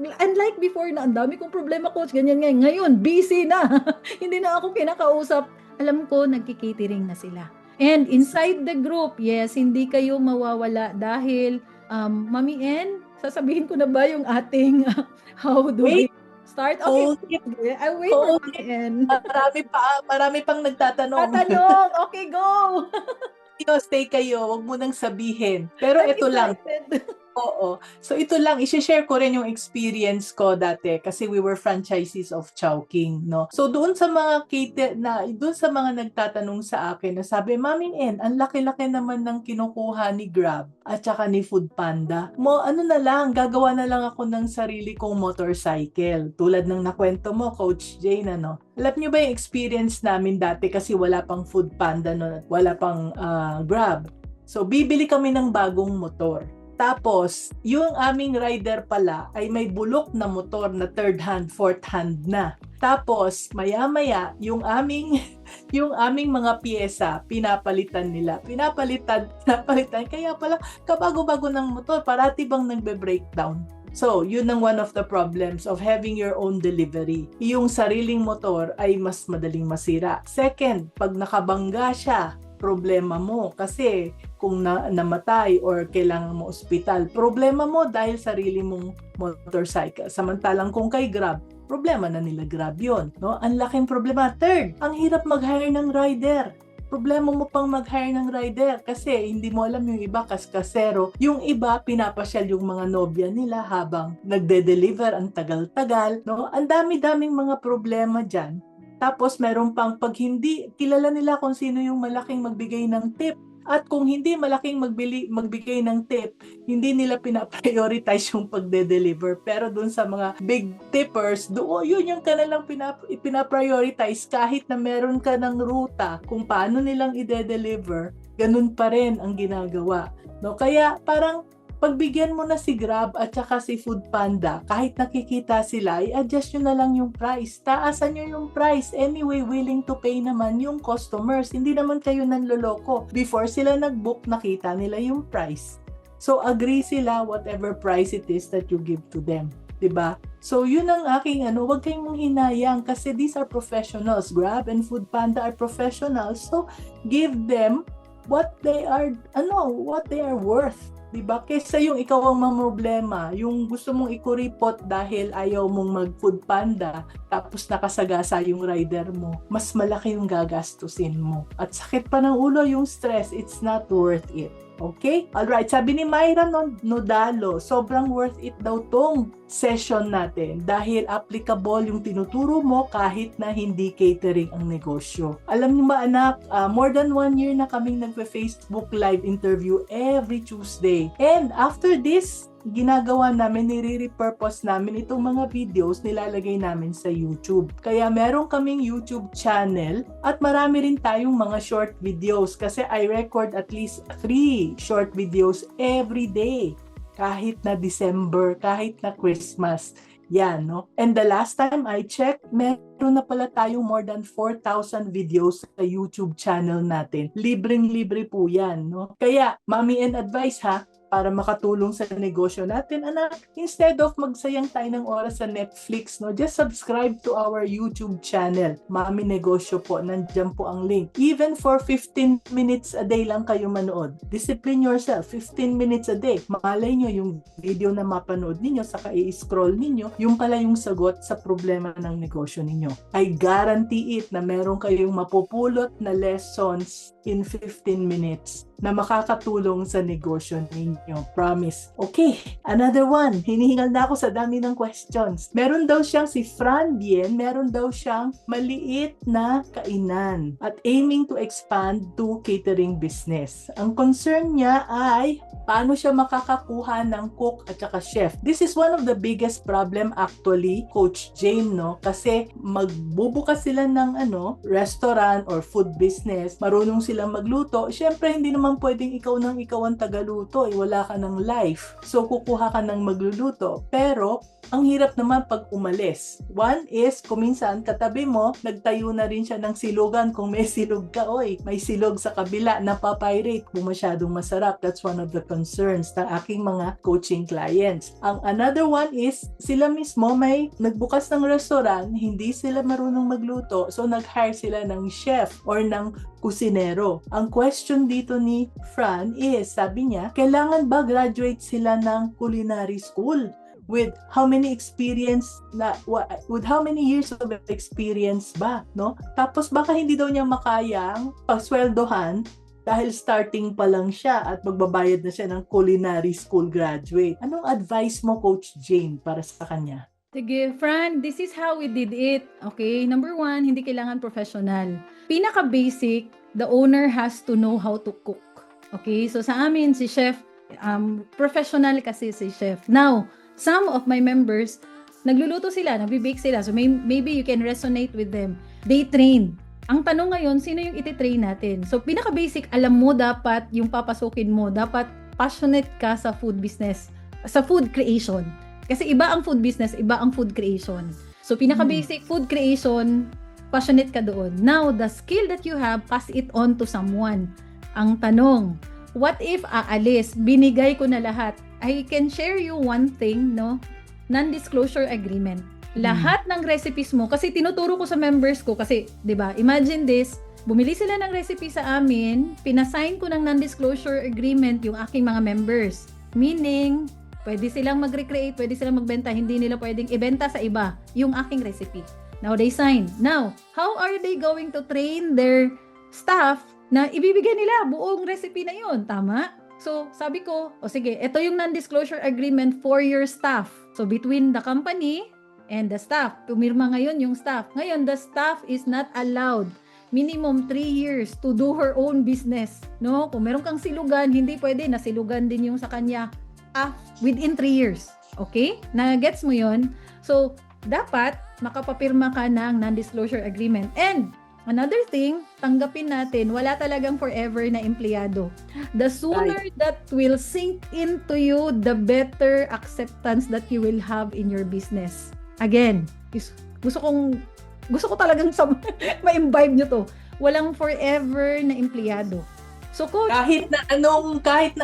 Unlike before na ang dami kong problema, coach, ganyan ngayon. Ngayon, busy na. Hindi na ako kinakausap. Alam ko, nagkikatering na sila. And inside the group, yes, hindi kayo mawawala dahil, Mami N, sasabihin ko na ba yung ating how do we start? Okay, I wait for Mami N. Marami pang nagtatanong. Okay, go! Stay kayo, wag mo nang sabihin. Pero ito lang. Oo. So ito lang, i-share ko rin yung experience ko dati kasi we were franchisees of Chowking, no. So doon sa mga doon sa mga nagtatanong sa akin na sabi, Mami N, ang laki-laki naman ng kinukuha ni Grab at saka ni Food Panda. Ano na lang, gagawa na lang ako ng sarili kong motorcycle. Tulad ng nakwento mo, Coach Jane, ano. Alam niyo ba yung experience namin dati kasi wala pang Food Panda, no? Wala pang Grab. So bibili kami ng bagong motor. Tapos, yung aming rider pala ay may bulok na motor na third hand, fourth hand na. Tapos, maya-maya, yung aming mga piyesa, pinapalitan nila. Pinapalitan. Kaya pala, kabago-bago ng motor, parati bang nagbe-breakdown. So, yun ang one of the problems of having your own delivery. Yung sariling motor ay mas madaling masira. Second, pag nakabangga siya, problema mo kasi kung namatay or kailangan mo ospital, problema mo dahil sarili mong motorcycle. Samantalang kung kay Grab, problema na nila Grab yun, no? Ang laking problema. Third, ang hirap mag-hire ng rider. Problema mo pang mag-hire ng rider kasi hindi mo alam yung iba kaskasero. Yung iba, pinapasyal yung mga nobya nila habang nagde-deliver ang tagal-tagal, no? Ang dami-daming mga problema dyan. Tapos meron pang pag hindi kilala nila kung sino yung malaking magbigay ng tip. At kung hindi malaking magbigay ng tip, hindi nila pinaprioritize yung pagde-deliver. Pero dun sa mga big tippers, yun yung kanilang pinaprioritize kahit na meron ka ng ruta kung paano nilang i-deliver, ganun pa rin ang ginagawa. No? Kaya parang pagbigyan mo na si Grab at saka si Foodpanda, kahit nakikita sila, i-adjust nyo na lang yung price. Taasan nyo yung price. Anyway, willing to pay naman yung customers. Hindi naman kayo nanloloko. Before sila nag-book, nakita nila yung price. So, agree sila whatever price it is that you give to them. Diba? So, yun ang aking huwag kayong hinayang kasi these are professionals. Grab and Foodpanda are professionals. So, give them what they are worth. Diba? Kesa yung ikaw ang mamroblema, yung gusto mong ikuripot dahil ayaw mong mag-Foodpanda, tapos nakasagasa yung rider mo, mas malaki yung gagastusin mo. At sakit pa ng ulo yung stress, it's not worth it. Okay? Alright, sabi ni Myra Nodalo, sobrang worth it daw tong session natin dahil applicable yung tinuturo mo kahit na hindi catering ang negosyo. Alam niyo ba anak, more than 1 year na kaming nagpe-Facebook live interview every Tuesday. And after this, ginagawa namin, nire-repurpose namin itong mga videos, nilalagay namin sa YouTube. Kaya meron kaming YouTube channel at marami rin tayong mga short videos kasi I record at least 3 short videos every day. Kahit na December, kahit na Christmas. Yan, no? And the last time I checked, meron na pala tayong more than 4,000 videos sa YouTube channel natin. Libreng-libre po yan, no? Kaya, Mommy and Advice ha, para makatulong sa negosyo natin, anak, instead of magsayang tayo ng oras sa Netflix, no, just subscribe to our YouTube channel. Mami Negosyo po, nandiyan po ang link. Even for 15 minutes a day lang kayo manood. Discipline yourself, 15 minutes a day. Malay nyo yung video na mapanood ninyo, saka i-scroll ninyo, yung pala yung sagot sa problema ng negosyo ninyo. I guarantee it na meron kayong mapupulot na lessons in 15 minutes na makakatulong sa negosyo ninyo. Promise. Okay, another one. Hinihingal na ako sa dami ng questions. Meron daw siyang si Fran Bien, meron daw siyang maliit na kainan at aiming to expand to catering business. Ang concern niya ay paano siya makakakuha ng cook at saka chef. This is one of the biggest problem actually, Coach Jane, no? Kasi magbubukas sila ng restaurant or food business, marunong silang magluto. Siyempre, hindi naman pwedeng ikaw ang tagaluto, wala ka ng life. So, kukuha ka ng magluluto. Pero, ang hirap naman pag umalis. One is, kuminsan, katabi mo, nagtayo na rin siya ng silugan kung may silog ka, may silog sa kabila, napapirate kung masyadong masarap. That's one of the concerns ng aking mga coaching clients. Ang another one is, sila mismo may nagbukas ng restaurant, hindi sila marunong magluto, so nag-hire sila ng chef or ng kusinero. Ang question dito ni Fran is, sabi niya, kailangan ba graduate sila ng culinary school? With how many years of experience ba, no? Tapos baka hindi daw niya makayang pasweldohan dahil starting pa lang siya at magbabayad na siya ng culinary school graduate. Anong advice mo, Coach Jane, para sa kanya? Sige, Fran, this is how we did it. Okay, number 1, hindi kailangan professional. Pinaka-basic, the owner has to know how to cook. Okay, so sa amin, si chef, professional kasi si chef. Now, some of my members, nagluluto sila, nagbe-bake sila. So maybe you can resonate with them. They train. Ang tanong ngayon, sino yung iti-train natin? So pinaka-basic, alam mo dapat yung papasukin mo. Dapat passionate ka sa food business, sa food creation. Kasi iba ang food business, iba ang food creation. So pinaka-basic, food creation, passionate ka doon. Now, the skill that you have, pass it on to someone. Ang tanong, what if aalis? Binigay ko na lahat. I can share you one thing, no? Non-disclosure agreement. Lahat ng recipes mo, kasi tinuturo ko sa members ko, kasi, di ba, imagine this, bumili sila ng recipe sa amin, pinasign ko ng non-disclosure agreement yung aking mga members. Meaning, pwede silang mag-recreate, pwede silang magbenta, hindi nila pwedeng ibenta sa iba yung aking recipe. Now, they sign. Now, how are they going to train their staff na ibibigay nila buong recipe na yun? Tama? So, sabi ko, sige, ito yung non-disclosure agreement for your staff. So, between the company and the staff. Pumirma ngayon yung staff. Ngayon, the staff is not allowed minimum 3 years to do her own business. No? Kung meron kang silugan, hindi pwede na silugan din yung sa kanya within 3 years. Okay? Na-gets mo yun? So, dapat makapapirma ka ng non-disclosure agreement. And Another thing, tanggapin natin, wala talagang forever na empleyado. The sooner that will sink into you, the better acceptance that you will have in your business. Again, gusto ko talagang ma-imbibe nyo to. Walang forever na empleyado. So coach, Kahit na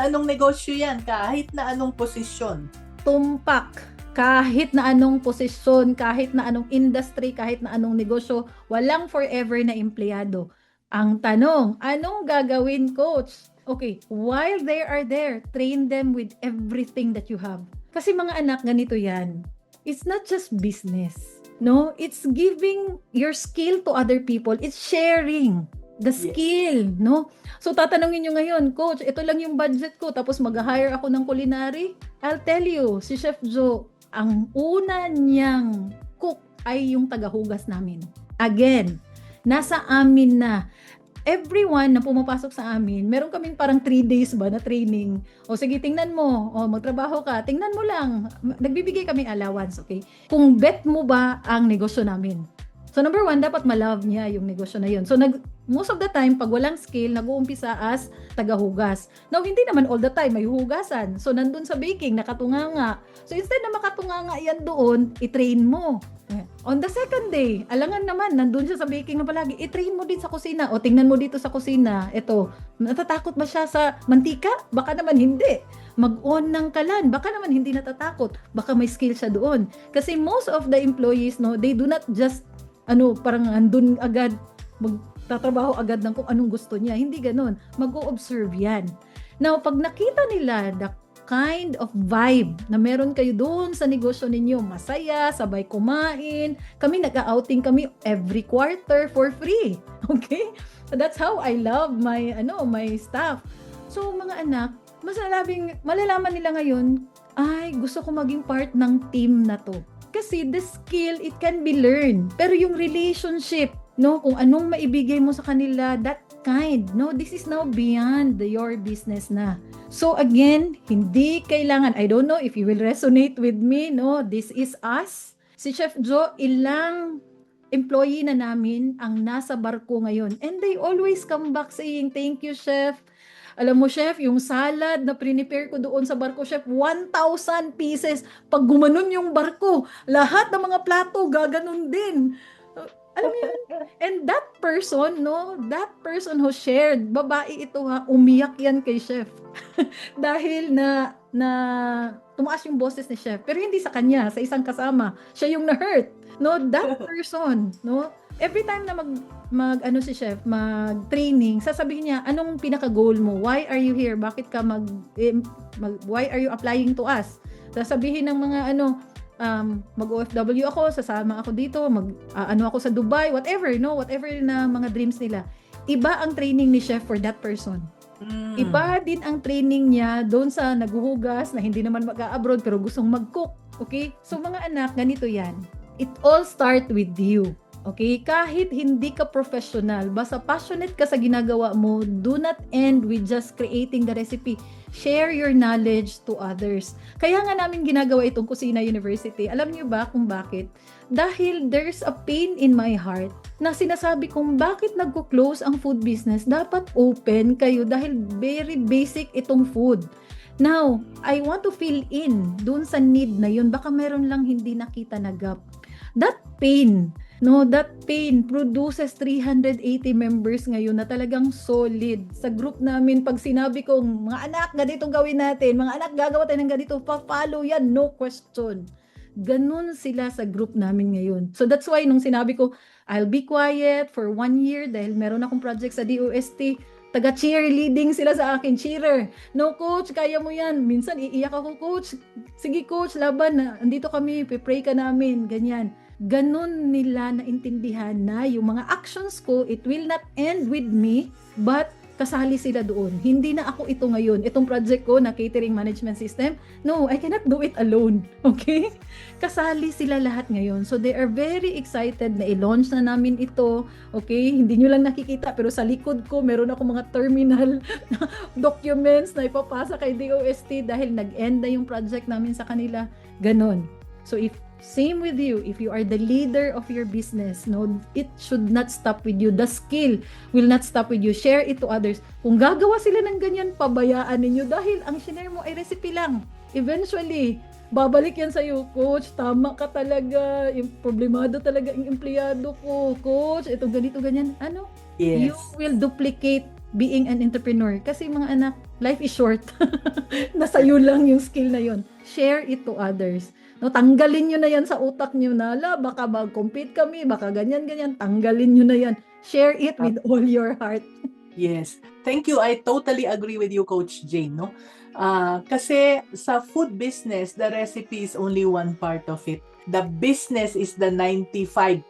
anong negosyo yan, kahit na anong posisyon. tumpak, kahit na anong posisyon, kahit na anong industry, kahit na anong negosyo, walang forever na empleyado. Ang tanong, anong gagawin, coach? Okay, while they are there, train them with everything that you have. Kasi mga anak, ganito yan. It's not just business. No, it's giving your skill to other people. It's sharing the skill, no? So tatanungin nyo ngayon, coach, ito lang yung budget ko, tapos mag-hire ako ng culinary? I'll tell you, si Chef Joe, ang una niyang cook ay yung tagahugas namin. Again, nasa amin na. Everyone na pumapasok sa amin, meron kaming parang 3 days ba na training. O sige, tingnan mo. O magtrabaho ka. Tingnan mo lang. Nagbibigay kami allowance, okay? Kung bet mo ba ang negosyo namin. So number 1, dapat ma-love niya yung negosyo na yun. So most of the time, pag walang skill, nag-uumpisa as tagahugas. Now, hindi naman all the time may hugasan. So nandun sa baking, nakatunganga. So instead na makatunganga yan doon, i-train mo. On the second day, alangan naman, nandun siya sa baking na palagi, i-train mo din sa kusina. O tingnan mo dito sa kusina, ito, natatakot ba siya sa mantika? Baka naman hindi. Mag-on ng kalan, baka naman hindi natatakot. Baka may skill siya doon. Kasi most of the employees, no, they do not just parang andun agad, magtatrabaho agad ng kung anong gusto niya. Hindi ganun. Mag-o-observe yan. Now, pag nakita nila the kind of vibe na meron kayo doon sa negosyo ninyo, masaya, sabay kumain, kami nag-outing kami every quarter for free. Okay? So that's how I love my staff. So mga anak, malalaman nila ngayon, ay gusto ko maging part ng team na to. Kasi the skill, it can be learned. Pero yung relationship, no, kung anong maibigay mo sa kanila, that kind, no, this is now beyond your business na. So again, hindi kailangan, I don't know if you will resonate with me, no, this is us. Si Chef Joe, ilang employee na namin ang nasa barko ngayon. And they always come back saying, thank you, Chef. Alam mo, Chef, yung salad na prepare ko doon sa barko, Chef, 1,000 pieces. Pag gumanon yung barko, lahat ng mga plato, gaganon din. Alam mo yun? And that person who shared, babae ito ha, umiyak yan kay Chef. Dahil na tumaas yung boses ni Chef. Pero hindi sa kanya, sa isang kasama. Siya yung na-hurt. No, that person, no? Every time na si Chef, mag-training, sasabihin niya, anong pinaka-goal mo? Why are you here? Bakit ka why are you applying to us? Sasabihin ng mga mag-OFW ako, sasama ako dito, ako sa Dubai, whatever na mga dreams nila. Iba ang training ni Chef for that person. Iba din ang training niya doon sa naghuhugas na hindi naman mag-abroad pero gustong mag-cook. Okay? So mga anak, ganito yan. It all start with you. Okay? Kahit hindi ka professional, basta passionate ka sa ginagawa mo, do not end with just creating the recipe. Share your knowledge to others. Kaya nga namin ginagawa itong Kusina University. Alam niyo ba kung bakit? Dahil there's a pain in my heart na sinasabi kong bakit nagko-close ang food business. Dapat open kayo dahil very basic itong food. Now, I want to fill in dun sa need na yun. Baka meron lang hindi nakita na gap. That pain produces 380 members ngayon na talagang solid. Sa group namin, pag sinabi kong, mga anak, ganito gawin natin, mga anak, gagawa tayo ng ganito, pa-follow yan, no question. Ganun sila sa group namin ngayon. So that's why nung sinabi ko, I'll be quiet for 1 year dahil meron akong project sa DOST, taga-cheerleading sila sa akin, cheerer. No, coach, kaya mo yan. Minsan, iiyak ako, coach. Sige, coach, laban. Andito kami, pipray ka namin. Ganyan. Ganun nila naintindihan na yung mga actions ko, it will not end with me, but kasali sila doon. Hindi na ako ito ngayon. Itong project ko na catering management system, no, I cannot do it alone. Okay? Kasali sila lahat ngayon. So they are very excited na i-launch na namin ito. Okay? Hindi nyo lang nakikita, pero sa likod ko, meron ako mga terminal documents na ipapasa kay DOST dahil nag-end na yung project namin sa kanila. Ganon. So if Same with you. If you are the leader of your business, no, it should not stop with you. The skill will not stop with you. Share it to others. Kung gagawa sila ng ganyan, pabayaan ninyo dahil ang share mo ay recipe lang. Eventually, babalik yan sa'yo, Coach, tama ka talaga. Problemado talaga ang empleyado ko. Coach, ito ganito, ganyan. Ano? Yes. You will duplicate being an entrepreneur. Kasi mga anak, life is short. Nasa iyo lang yung skill na yon. Share it to others. No, tanggalin nyo na yan sa utak nyo na, baka mag-compete kami, baka ganyan-ganyan. Tanggalin nyo na yan. Share it with all your heart. Yes. Thank you. I totally agree with you, Coach Jane, no? Kasi sa food business, the recipe is only one part of it. The business is the 95%.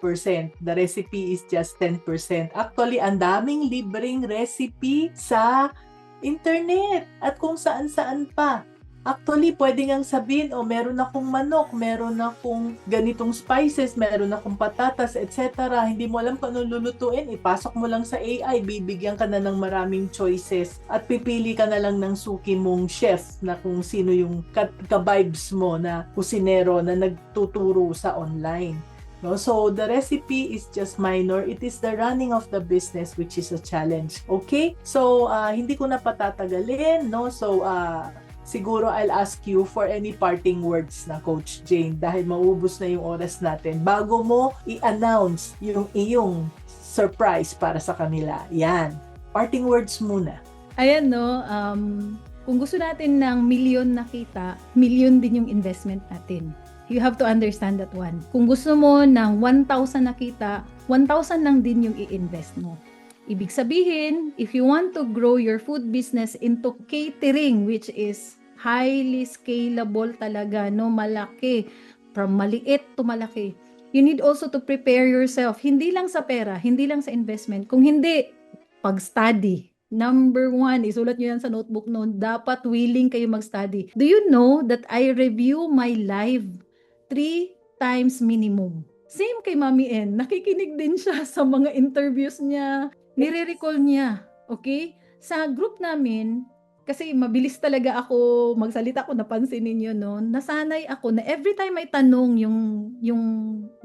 The recipe is just 10%. Actually, ang daming libreng recipe sa internet at kung saan-saan pa. Actually, pwede ngang sabihin, meron akong manok, meron akong ganitong spices, meron akong patatas, etc. Hindi mo alam kung anong lulutuin, ipasok mo lang sa AI, bibigyan ka na ng maraming choices at pipili ka na lang ng suki mong chef na kung sino yung ka-vibes mo na kusinero na nagtuturo sa online. No? So, the recipe is just minor. It is the running of the business which is a challenge. Okay? So, hindi ko na patatagalin. No? So, siguro I'll ask you for any parting words na Coach Jane dahil maubos na yung oras natin bago mo i-announce yung iyong surprise para sa kanila. Yan. Parting words muna. Ayan, no, kung gusto natin ng milyon na kita, milyon din yung investment natin. You have to understand that one. Kung gusto mo ng 1,000 na kita, 1,000 lang din yung i-invest mo. Ibig sabihin, if you want to grow your food business into catering, which is highly scalable talaga, no, malaki, from maliit to malaki, you need also to prepare yourself, hindi lang sa pera, hindi lang sa investment, kung hindi, pag-study. Number 1, isulat nyo yan sa notebook noon, dapat willing kayo mag-study. Do you know that I review my live 3 times minimum? Same kay Mami N, nakikinig din siya sa mga interviews niya, nire-recall niya, okay? Sa group namin, kasi mabilis talaga ako magsalita, ko napansin ninyo, no? Nasanay ako na every time may tanong yung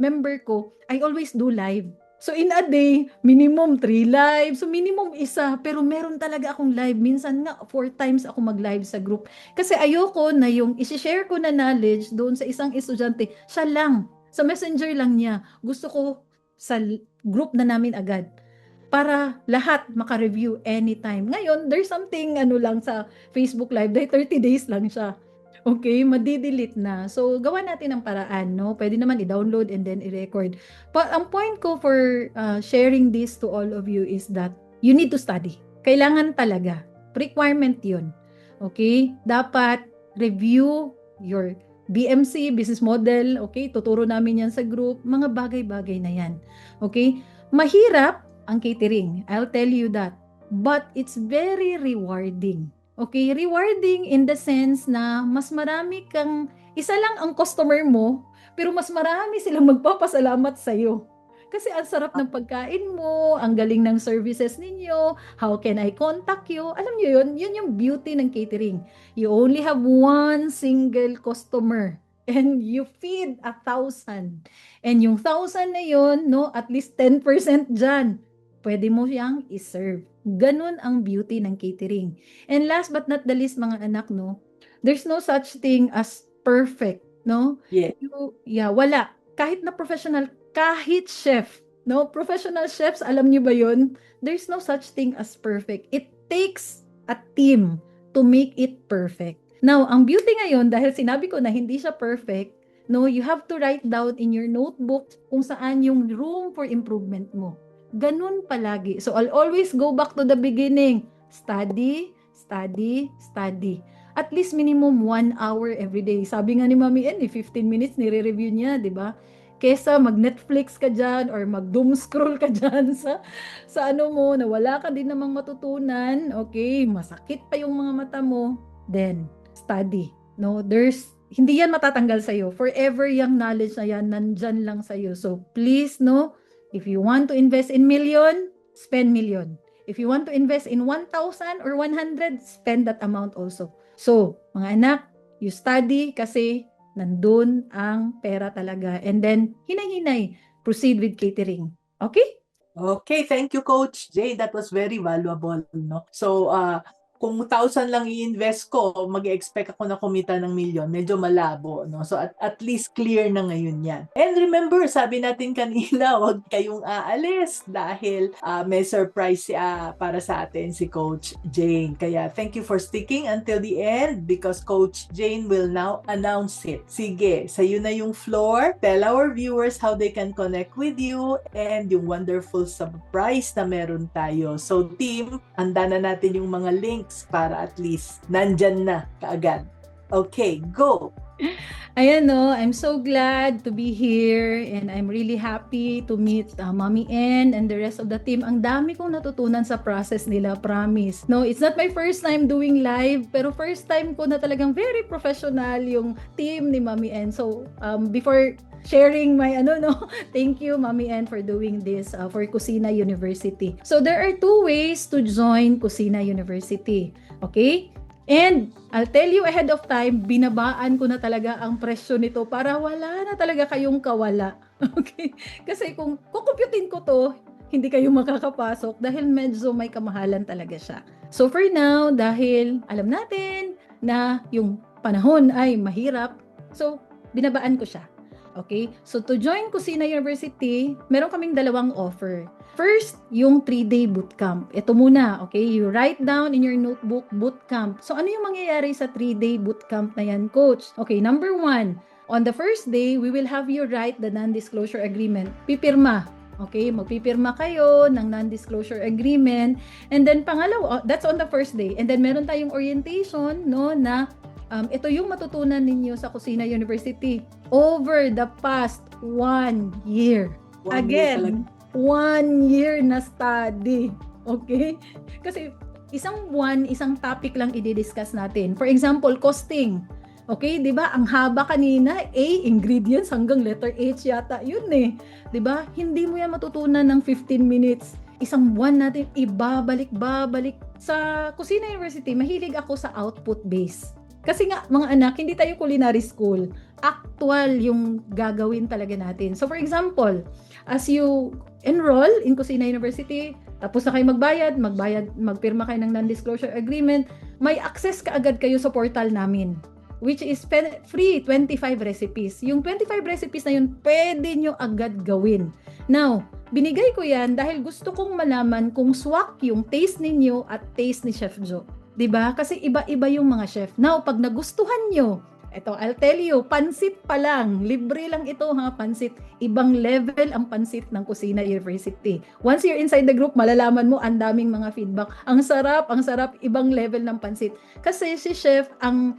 member ko, I always do live. So in a day, minimum 3 live. So minimum isa, pero meron talaga akong live. Minsan nga 4 times ako mag-live sa group. Kasi ayoko na yung isi-share ko na knowledge doon sa isang estudyante, siya lang. Sa messenger lang niya. Gusto ko sa group na namin agad, para lahat maka-review anytime. Ngayon, there's something lang sa Facebook Live, dahil 30 days lang siya. Okay, madi-delete na. So, gawa natin ang paraan, no? Pwede naman i-download and then i-record. But ang point ko for sharing this to all of you is that you need to study. Kailangan talaga. Requirement yun. Okay? Dapat review your BMC, business model. Okay? Tuturo namin yan sa group. Mga bagay-bagay na yan. Okay? Mahirap ang catering. I'll tell you that. But it's very rewarding. Okay? Rewarding in the sense na mas marami kang, isa lang ang customer mo, pero mas marami silang magpapasalamat sa'yo. Kasi ang sarap ng pagkain mo, ang galing ng services ninyo, how can I contact you? Alam nyo yun? Yun yung beauty ng catering. You only have one single customer and you feed 1,000. And yung 1,000 na yun, no, at least 10% dyan, pwede mo siyang i-serve. Ganun ang beauty ng catering. And last but not the least, mga anak, no, there's no such thing as perfect, no? Yeah. Wala. Kahit na professional, kahit chef, no? Professional chefs, alam niyo ba yun? There's no such thing as perfect. It takes a team to make it perfect. Now, ang beauty ngayon, dahil sinabi ko na hindi siya perfect, no, you have to write down in your notebook kung saan yung room for improvement mo. Ganun palagi. So, I'll always go back to the beginning. Study, study, study. At least minimum 1 hour every day. Sabi nga ni Mami N, 15 minutes nire-review niya, di ba? Kesa mag-Netflix ka dyan or mag-doom scroll ka dyan sa ano mo, na wala ka din namang matutunan, okay, masakit pa yung mga mata mo, then, study. No, hindi yan matatanggal sa'yo. Forever yung knowledge na yan, nandyan lang sa'yo. So, please, no, if you want to invest in million, spend million. If you want to invest in 1,000 or 100, spend that amount also. So, mga anak, you study kasi nandun ang pera talaga. And then, hinay-hinay, proceed with catering. Okay? Okay, thank you, Coach Jay. That was very valuable, no? So, kung 1,000 lang i-invest ko, mag-expect ako na kumita ng milyon, medyo malabo, no? So, at least clear na ngayon yan. And remember, sabi natin kanina, huwag kayong aalis dahil may surprise para sa atin si Coach Jane. Kaya, thank you for sticking until the end because Coach Jane will now announce it. Sige, sa'yo na yung floor. Tell our viewers how they can connect with you and yung wonderful surprise na meron tayo. So, team, handa na natin yung mga links para at least nandyan na kaagad. Okay, go! Ayan no, I'm so glad to be here and I'm really happy to meet Mommy N and the rest of the team. Ang dami kong natutunan sa process nila, promise. No, it's not my first time doing live, pero first time ko na talagang very professional yung team ni Mommy N. So, before sharing my thank you Mommy N for doing this for Kusina University. So there are 2 ways to join Kusina University. Okay? And I'll tell you ahead of time, binabaan ko na talaga ang presyo nito para wala na talaga kayong kawala. Okay? Kasi kung kukumputin ko to, hindi kayo makakapasok dahil medyo may kamahalan talaga siya. So for now, dahil alam natin na yung panahon ay mahirap, so binabaan ko siya. Okay? So to join Kusina University, meron kaming 2 offer. First, yung 3-day bootcamp. Ito muna, okay? You write down in your notebook, bootcamp. So ano yung mangyayari sa 3-day bootcamp na yan, Coach? Okay, number 1, on the first day, we will have you write the non-disclosure agreement. Pipirma. Okay, magpipirma kayo ng non-disclosure agreement. And then pangalawa, that's on the first day. And then meron tayong orientation, no, na ito yung matutunan ninyo sa Kusina University over the past 1 year. Again, 1 year na study. Okay? Kasi isang buwan, isang topic lang i-discuss natin. For example, costing. Okay, 'di ba? Ang haba kanina, ingredients hanggang letter H yata 'yun eh. 'Di ba? Hindi mo 'yan matutunan ng 15 minutes. Isang buwan natin ibabalik-babalik. Sa Kusina University, mahilig ako sa output base. Kasi nga, mga anak, hindi tayo culinary school. Actual yung gagawin talaga natin. So for example, as you enroll in Kusina University, tapos na kayo magpirma kayo ng non-disclosure agreement, may access kaagad kayo sa portal namin, which is free 25 recipes. Yung 25 recipes na yun, pwede nyo agad gawin. Now, binigay ko yan dahil gusto kong malaman kung swak yung taste ninyo at taste ni Chef Joe. 'Di ba? Kasi iba-iba yung mga chef. Now, pag nagustuhan nyo, ito, I'll tell you, pansit pa lang. Libre lang ito, pansit. Ibang level ang pansit ng Kusina University. Once you're inside the group, malalaman mo ang daming mga feedback. Ang sarap, ibang level ng pansit. Kasi si chef, ang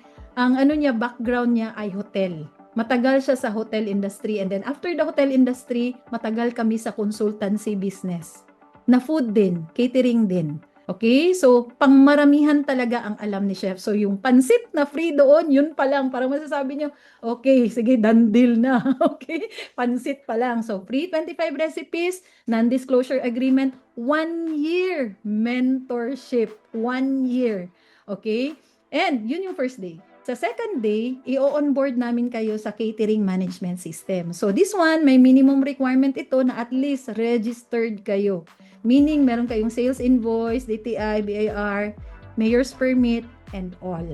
background niya ay hotel. Matagal siya sa hotel industry, and then after the hotel industry, matagal kami sa consultancy business. Na food din, catering din. Okay? So, pangmaramihan talaga ang alam ni chef. So, yung pansit na free doon, yun pa lang. Parang masasabi nyo, okay, sige, done deal na. Okay? Pansit pa lang. So, free 25 recipes, non-disclosure agreement, 1 year mentorship. 1 year. Okay? And, yun yung first day. Sa second day, i-onboard namin kayo sa catering management system. So, this one, may minimum requirement ito na at least registered kayo. Meaning, meron kayong sales invoice, DTI, BIR, mayor's permit, and all.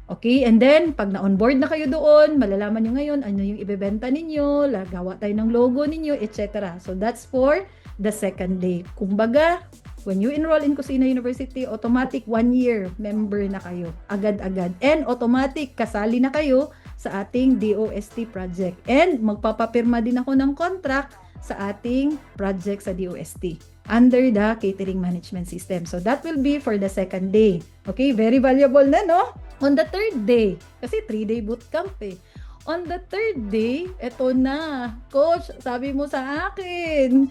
Okay? And then, pag na-onboard na kayo doon, malalaman nyo ngayon ano yung ibebenta ninyo, gawa tayo ng logo ninyo, etc. So, that's for the second day. Kumbaga, when you enroll in Kusina University, automatic 1 year member na kayo. Agad-agad. And automatic, kasali na kayo sa ating DOST project. And magpapapirma din ako ng contract sa ating project sa DOST under the catering management system. So that will be for the second day. Okay, very valuable na, no? On the third day, kasi 3-day bootcamp eh. On the third day, eto na. Coach, sabi mo sa akin,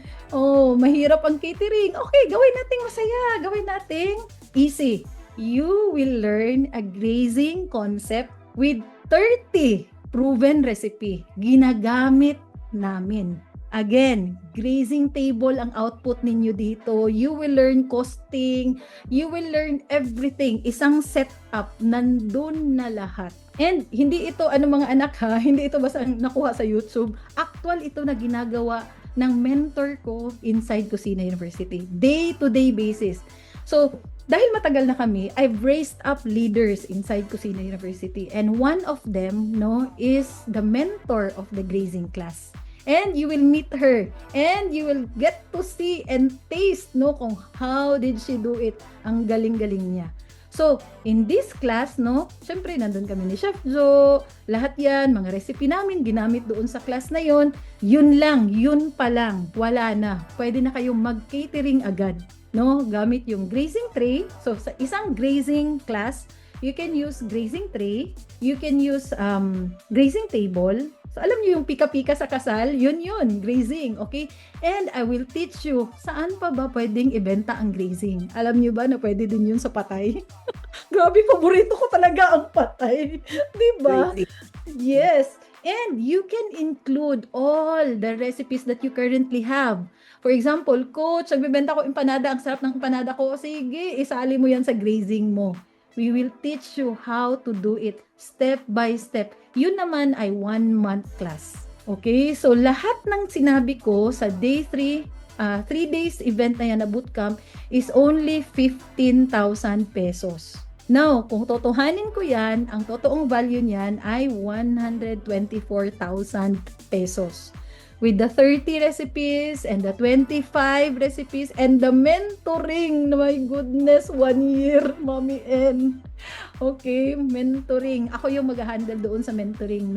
mahirap ang catering. Okay, gawin nating masaya. Gawin nating easy. You will learn a grazing concept with 30 proven recipe. Ginagamit namin. Again, grazing table ang output ninyo dito. You will learn costing, you will learn everything. Isang setup, nandun na lahat. And hindi ito, mga anak ha, hindi ito basta nakuha sa YouTube. Actual ito na ginagawa ng mentor ko inside Kusina University. Day-to-day basis. So, dahil matagal na kami, I've raised up leaders inside Kusina University. And one of them, is the mentor of the grazing class. And you will meet her and you will get to see and taste kung how did she do it. Ang galing-galing niya. So, in this class, syempre nandun kami ni Chef Joe, lahat yan, mga recipe namin, ginamit doon sa class na yon. Yun lang, yun pa lang, wala na. Pwede na kayong mag-catering agad, gamit yung grazing tray. So, sa isang grazing class, you can use grazing tray, you can use grazing table. So, alam niyo yung pika-pika sa kasal, yun, grazing, okay? And I will teach you, saan pa ba pwedeng ibenta ang grazing? Alam niyo ba na pwede din yun sa patay? Grabe, paborito ko talaga ang patay. Diba? Yes. And you can include all the recipes that you currently have. For example, coach, nagbebenta ko empanada, ang sarap ng empanada ko. Sige, isali mo yan sa grazing mo. We will teach you how to do it step by step. Yun naman ay 1-month class. Okay? So, lahat ng sinabi ko sa day 3, 3 days event na yan na bootcamp is only 15,000 pesos. Now, kung totohanin ko yan, ang totoong value niyan ay 124,000 pesos. With the 30 recipes and the 25 recipes and the mentoring. My goodness, 1 year, Mommy N. Okay, mentoring. Ako yung mag-handle doon sa mentoring,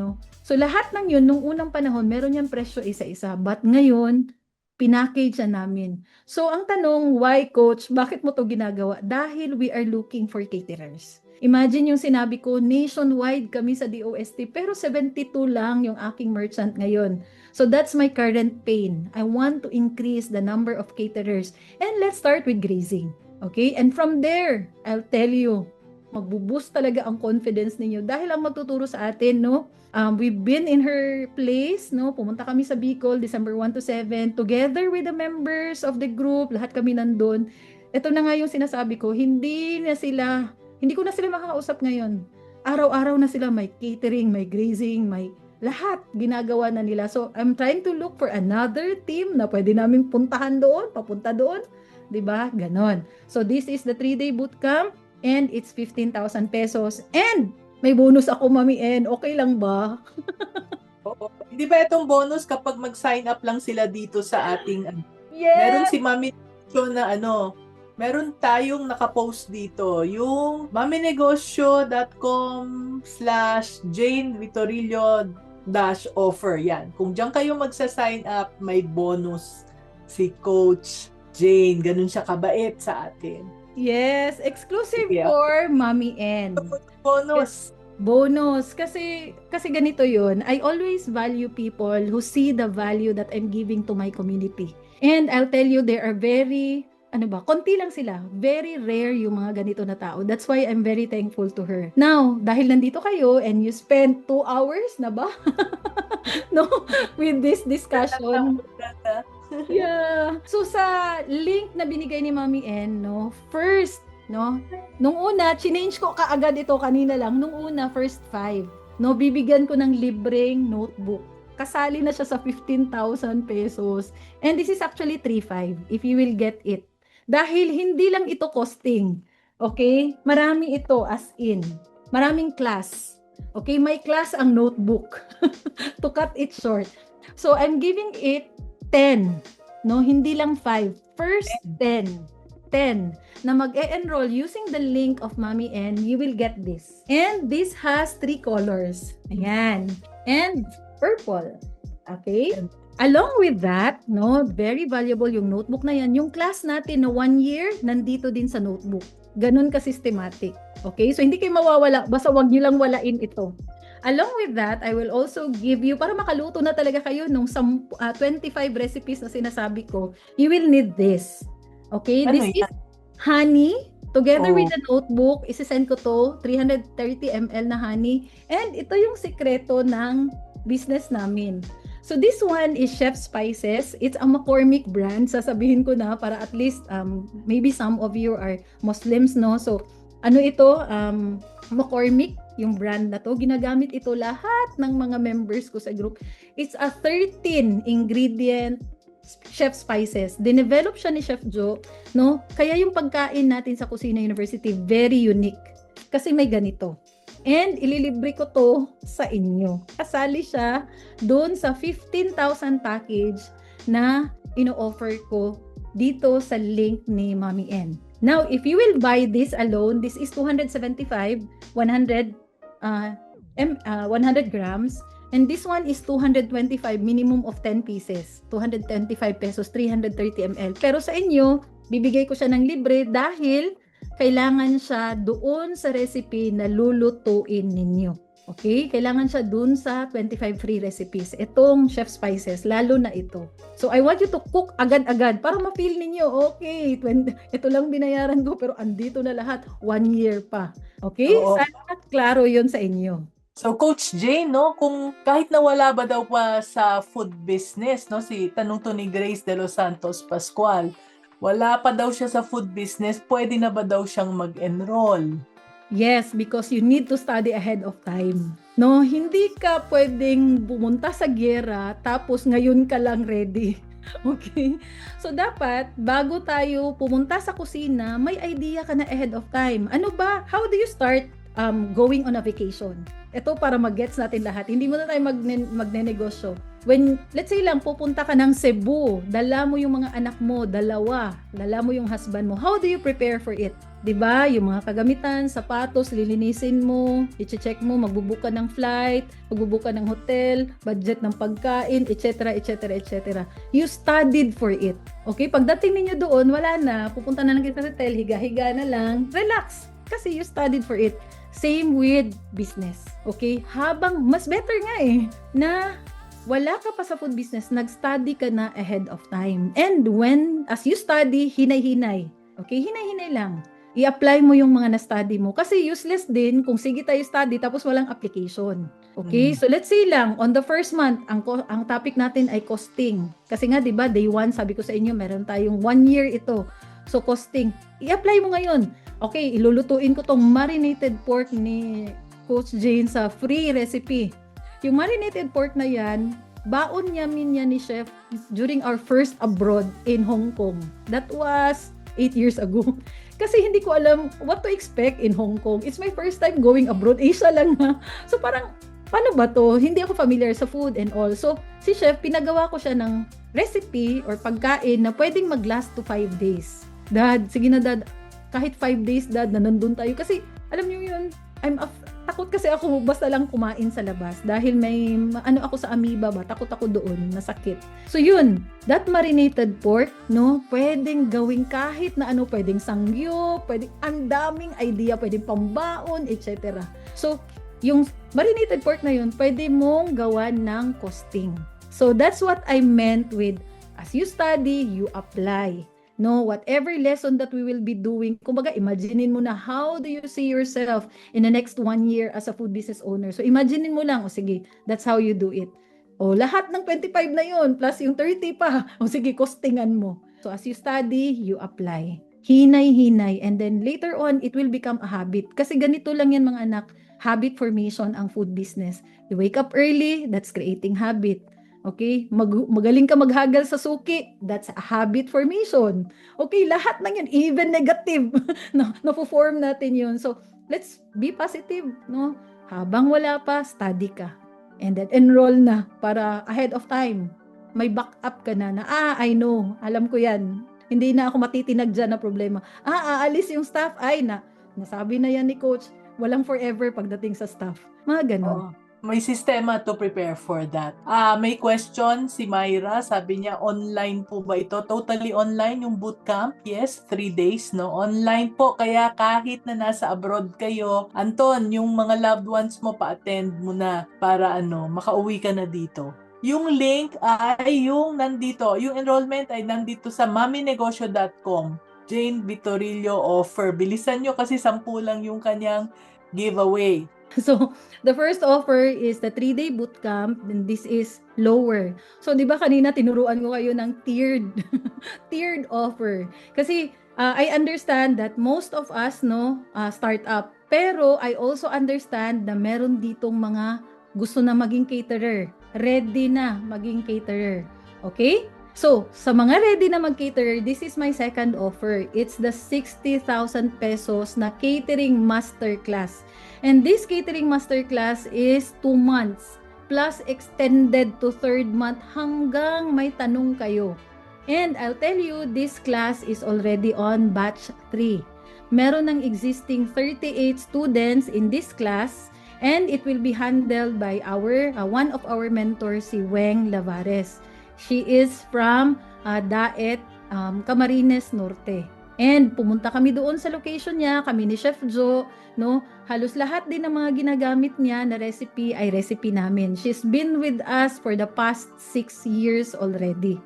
So, lahat ng yun, nung unang panahon, meron yan presyo isa-isa. But ngayon, pinackage na namin. So, ang tanong, why coach? Bakit mo to ginagawa? Dahil we are looking for caterers. Imagine yung sinabi ko, nationwide kami sa DOST, pero 72 lang yung aking merchant ngayon. So that's my current pain. I want to increase the number of caterers. And let's start with grazing. Okay? And from there, I'll tell you, magbuboost talaga ang confidence ninyo dahil ang magtuturo sa atin, we've been in her place, pumunta kami sa Bicol, December 1 to 7, together with the members of the group, lahat kami nandun. Ito na nga yung sinasabi ko, hindi ko na sila makakausap ngayon. Araw-araw na sila may catering, may grazing, may lahat ginagawa na nila. So, I'm trying to look for another team na pwede naming puntahan doon, papunta doon. 'Di ba? Ganon. So, this is the 3-day bootcamp and it's 15,000 pesos. And may bonus ako, Mami N. Okay lang ba? Oo. Hindi ba itong bonus kapag mag-sign up lang sila dito sa ating Yes! Meron si Mami na meron tayong nakapost dito, yung maminegosyo.com/Jane Vitorillo-offer. Yan. Kung diyan kayo magsa-sign up, may bonus si Coach Jane. Ganun siya kabait sa atin. Yes, exclusive Yeah. for Mami N. Bonus. Bonus. Kasi ganito yun. I always value people who see the value that I'm giving to my community. And I'll tell you, they are very, konti lang sila. Very rare yung mga ganito na tao. That's why I'm very thankful to her. Now, dahil nandito kayo and you spent 2 hours na ba? With this discussion. Yeah. So, sa link na binigay ni Mami N, first, nung una, chinange ko kaagad ito kanina lang. Nung una, first 5. Bibigyan ko ng libreng notebook. Kasali na siya sa 15,000 pesos. And this is actually 3,500 if you will get it. Dahil hindi lang ito costing. Okay? Marami ito as in. Maraming class. Okay? May class ang notebook. To cut it short. So, I'm giving it 10. Hindi lang 5. First 10 na mag-e-enroll using the link of Mami N, you will get this. And this has 3 colors. Ayan. And purple. Okay? Along with that, very valuable yung notebook na yan. Yung class natin na 1 year, nandito din sa notebook. Ganun ka-systematic. Okay? So, hindi kayo mawawala. Basta wag nyo lang walain ito. Along with that, I will also give you, para makaluto na talaga kayo nung 25 recipes na sinasabi ko, you will need this. Okay? This is honey. Together with the notebook, isisend ko to, 330 ml na honey. And ito yung sikreto ng business namin. So this one is Chef Spices. It's a McCormick brand. Sasabihin ko na para at least maybe some of you are Muslims, no? So ano ito? McCormick, yung brand na to. Ginagamit ito lahat ng mga members ko sa group. It's a 13 ingredient Chef Spices. Dinevelop siya ni Chef Joe, no? Kaya yung pagkain natin sa Kusina University very unique. Kasi may ganito. And ililibre ko to sa inyo. Kasali siya doon sa 15,000 package na ino-offer ko dito sa link ni Mommy N. Now, if you will buy this alone, this is 275, 100 grams. And this one is 225, minimum of 10 pieces. 225 pesos, 330 ml. Pero sa inyo, bibigay ko siya ng libre dahil kailangan siya doon sa recipe na lulutuin ninyo. Okay? Kailangan siya doon sa 25 free recipes. Itong Chef Spices, lalo na ito. So, I want you to cook agad-agad para ma-feel ninyo, okay, ito lang binayaran ko pero andito na lahat, 1 year pa. Okay? Oo. Sana klaro yun sa inyo. So Coach Jane, no, kung kahit nawala ba daw pa sa food business, no, tanong to ni Grace de los Santos Pascual, wala pa daw siya sa food business, pwede na ba daw siyang mag-enroll? Yes, because you need to study ahead of time. No, hindi ka pwedeng pumunta sa giyera tapos ngayon ka lang ready. Okay? So dapat bago tayo pumunta sa kusina, may idea ka na ahead of time. Ano ba? How do you start going on a vacation? Ito para mag-gets natin lahat. Hindi mo na tayo magne-negosyo. When, let's say lang, pupunta ka ng Cebu, dala mo yung mga anak mo, dalawa, dala mo yung husband mo. How do you prepare for it? 'Di ba? Yung mga kagamitan, sapatos, lilinisin mo, i-check mo, magbubook ka ng flight, magbubook ka ng hotel, budget ng pagkain, etc., etc., etc. You studied for it. Okay? Pagdating ninyo doon, wala na, pupunta na lang kayo sa hotel, higa-higa na lang, relax. Kasi you studied for it. Same with business. Okay? Habang, mas better nga na wala ka pa sa food business, nag-study ka na ahead of time. And as you study, hinay-hinay. Okay? Hinay-hinay lang. I-apply mo yung mga na-study mo. Kasi useless din kung sige tayo study tapos walang application. Okay? So let's say lang, on the first month, ang topic natin ay costing. Kasi nga, di ba, day 1, sabi ko sa inyo, meron tayong 1 year ito. So costing. I-apply mo ngayon. Okay, ilulutuin ko tong marinated pork ni Coach Jane sa free recipe. Yung marinated pork na yan, baon namin yan ni Chef during our first abroad in Hong Kong. That was 8 years ago. Kasi hindi ko alam what to expect in Hong Kong. It's my first time going abroad. Asia lang ha. So parang, paano ba to? Hindi ako familiar sa food and all. So, si Chef, pinagawa ko siya ng recipe or pagkain na pwedeng mag-last to 5 days. Dad, sige na dad, kahit 5 days dad na nandun tayo. Kasi, alam niyo yun, takot kasi ako basta lang kumain sa labas dahil may ako sa amoeba ba, takot ako doon, nasakit. So yun, that marinated pork, no, pwedeng gawing kahit na ano, pwedeng sangyo, pwedeng ang daming idea, pwedeng pambaon, etc. So, yung marinated pork na yun, pwede mong gawan ng costing. So that's what I meant with as you study, you apply. No, whatever lesson that we will be doing, kumbaga, imaginein mo na how do you see yourself in the next 1 year as a food business owner. So, imaginein mo lang, o sige, that's how you do it. O, lahat ng 25 na yun, plus yung 30 pa, o sige, costingan mo. So, as you study, you apply. Hinay-hinay, and then later on, it will become a habit. Kasi ganito lang yan mga anak, habit formation ang food business. You wake up early, that's creating habit. Okay? Magaling ka maghagal sa suki. That's a habit formation. Okay? Lahat ng yun, even negative, na-form natin yun. So, let's be positive. No? Habang wala pa, study ka. And then, enroll na para ahead of time. May backup ka na I know. Alam ko yan. Hindi na ako matitinag dyan na problema. Aalis yung staff. Nasabi na yan ni Coach. Walang forever pagdating sa staff. Mga ganon. May sistema to prepare for that. May question si Myra, sabi niya online po ba ito? Totally online yung bootcamp? Yes, 3 days, no? Online po, kaya kahit na nasa abroad kayo, Anton, yung mga loved ones mo pa-attend mo na para makauwi ka na dito. Yung link ay yung nandito, yung enrollment ay nandito sa maminegosyo.com. Jane Vitorillo offer. Bilisan nyo kasi 10 lang yung kanyang giveaway. So, the first offer is the 3-day bootcamp, and this is lower. So, di ba kanina tinuruan ko kayo ng tiered, tiered offer. Kasi, I understand that most of us, no, start up. Pero, I also understand na meron ditong mga gusto na maging caterer. Ready na maging caterer. Okay? So, sa mga ready na mag-caterer, this is my second offer. It's the 60,000 pesos na catering masterclass. And this catering masterclass is 2 months plus extended to 3rd month hanggang may tanong kayo. And I'll tell you, this class is already on batch 3. Meron ng existing 38 students in this class, and it will be handled by one of our mentors, si Weng Lavares. She is from Daet, Camarines Norte. And pumunta kami doon sa location niya, kami ni Chef Joe, no? Halos lahat din ng mga ginagamit niya na recipe ay recipe namin. She's been with us for the past 6 years already.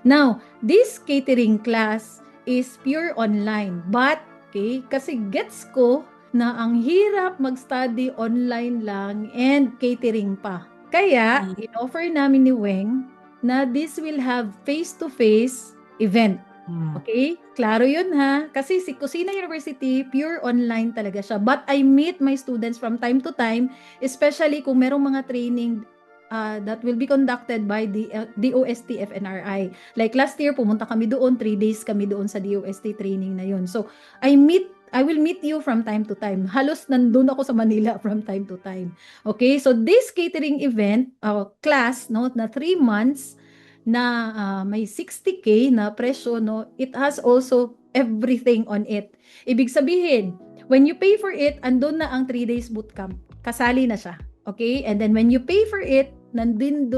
Now, this catering class is pure online, but okay, kasi gets ko na ang hirap mag-study online lang and catering pa. Kaya, in-offer namin ni Weng na this will have face-to-face event. Okay? Klaro yun ha. Kasi si Kusina University, pure online talaga siya. But I meet my students from time to time, especially kung merong mga training that will be conducted by the DOST FNRI. Like last year, pumunta kami doon, 3 days kami doon sa DOST training na yun. So, I will meet you from time to time. Halos nandun ako sa Manila from time to time. Okay? So, this catering event, class, no, na 3 months, na may 60K na presyo, no, it has also everything on it. Ibig sabihin, when you pay for it, andun na ang 3 days bootcamp. Kasali na siya. Okay? And then when you pay for it, nandun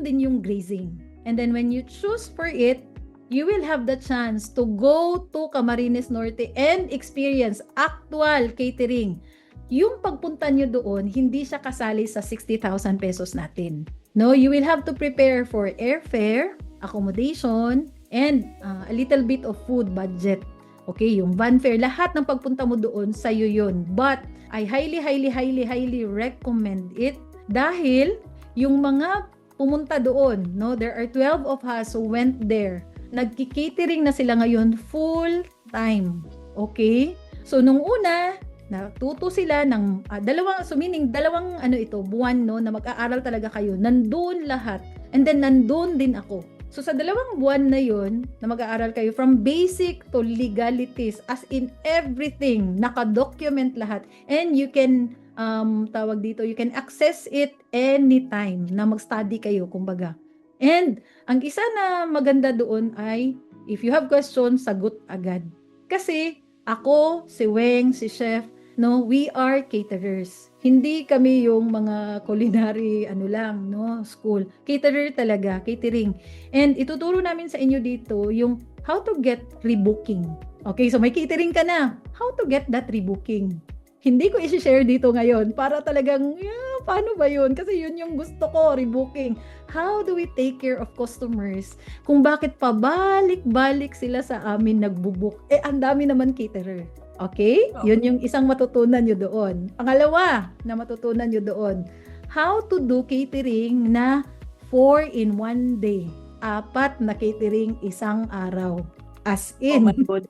din yung grazing. And then when you choose for it, you will have the chance to go to Camarines Norte and experience actual catering. Yung pagpunta nyo doon, hindi siya kasali sa 60,000 pesos natin. No, you will have to prepare for airfare, accommodation, and a little bit of food budget. Okay, yung van fare, lahat ng pagpunta mo doon, sa'yo yun. But, I highly recommend it dahil yung mga pumunta doon, no, there are 12 of us who went there. Nagki-catering na sila ngayon full time. Okay? So, nung una, natuto sila ng dalawang buwan, no, na mag-aaral talaga kayo. Nandun lahat. And then nandun din ako. So sa 2 buwan na yon na mag-aaral kayo from basic to legalities, as in everything, naka-document lahat. And you can you can access it anytime na mag-study kayo, kumbaga. And ang isa na maganda doon ay if you have questions, sagot agad. Kasi ako, si Weng, si Chef, no, we are caterers. Hindi kami yung mga culinary school. Caterer talaga, catering. And ituturo namin sa inyo dito yung how to get rebooking. Okay, so may catering ka na. How to get that rebooking? Hindi ko i-share dito ngayon para talagang, paano ba yun? Kasi yun yung gusto ko, rebooking. How do we take care of customers? Kung bakit pabalik-balik sila sa amin nagbubook? Ang dami naman caterer. Okay? Yun yung isang matutunan nyo doon. Pangalawa na matutunan nyo doon, how to do catering na 4 in 1 day. 4 na catering isang araw. As in. Oh my God.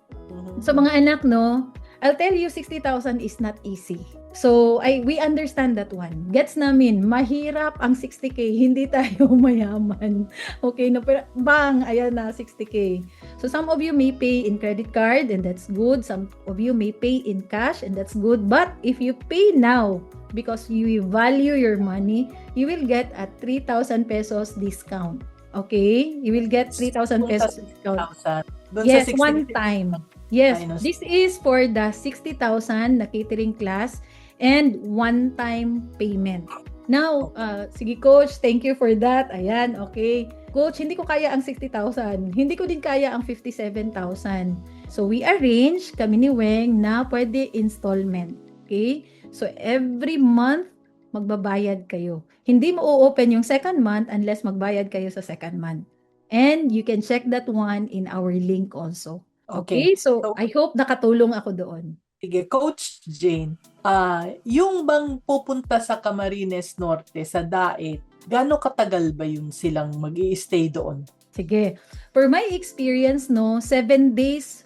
So mga anak, no, I'll tell you, 60,000 is not easy. So, we understand that one. Gets namin, mahirap ang 60K, hindi tayo mayaman. Okay, no, pero bang, ayan na, 60K. So, some of you may pay in credit card, and that's good. Some of you may pay in cash, and that's good. But, if you pay now, because you value your money, you will get a 3,000 pesos discount. Okay? You will get 3,000 pesos discount. Yes, one time. Yes, this is for the 60,000 na catering class and one-time payment. Now, sige Coach, thank you for that. Ayan, okay. Coach, hindi ko kaya ang 60,000. Hindi ko din kaya ang 57,000. So, we arrange, kami ni Weng, na pwede installment. Okay? So, every month, magbabayad kayo. Hindi mo o-open yung second month unless magbayad kayo sa second month. And you can check that one in our link also. Okay, so I hope nakatulong ako doon. Sige, Coach Jane, yung bang pupunta sa Camarines Norte, sa Daet, gaano katagal ba yun silang mag-i-stay doon? Sige. For my experience, no, 7 days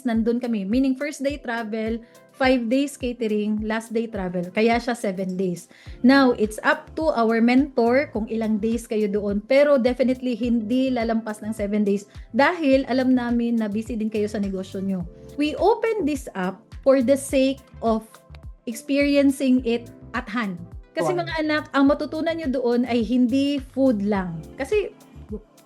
nandun kami. Meaning, first day travel, 5 days catering, last day travel. Kaya siya 7 days. Now, it's up to our mentor kung ilang days kayo doon. Pero definitely, hindi lalampas ng 7 days. Dahil alam namin na busy din kayo sa negosyo nyo. We open this up for the sake of experiencing it at hand. Kasi Wow. mga anak, ang matutunan nyo doon ay hindi food lang. Kasi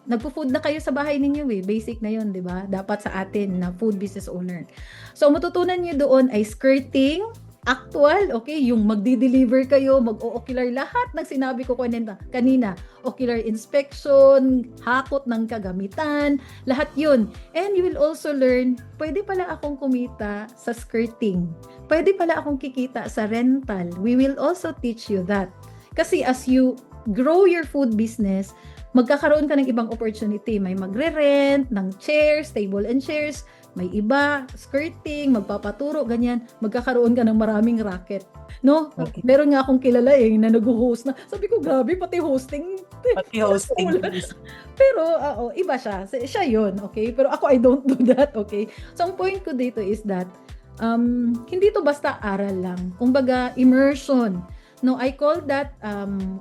nagpo-food na kayo sa bahay ninyo basic na yon, di ba? Dapat sa atin na food business owner. So, matutunan nyo doon ay skirting, actual, okay, yung magdi-deliver kayo, mag-o-ocular, lahat ng sinabi ko kanina, ocular inspection, hakot ng kagamitan, lahat yun. And you will also learn, pwede pala akong kumita sa skirting. Pwede pala akong kikita sa rental. We will also teach you that. Kasi as you grow your food business, magkakaroon ka ng ibang opportunity. May magre-rent ng chairs, table and chairs, may iba, skirting, magpapaturo, ganyan. Magkakaroon ka ng maraming racket. No? Okay. Meron nga akong kilala na nag-host na. Sabi ko, grabe, pati hosting. Pati hosting. Pero, iba siya. Siya yun, okay? Pero ako, I don't do that, okay? So, ang point ko dito is that, hindi to basta aral lang. Kumbaga, immersion. No, I call that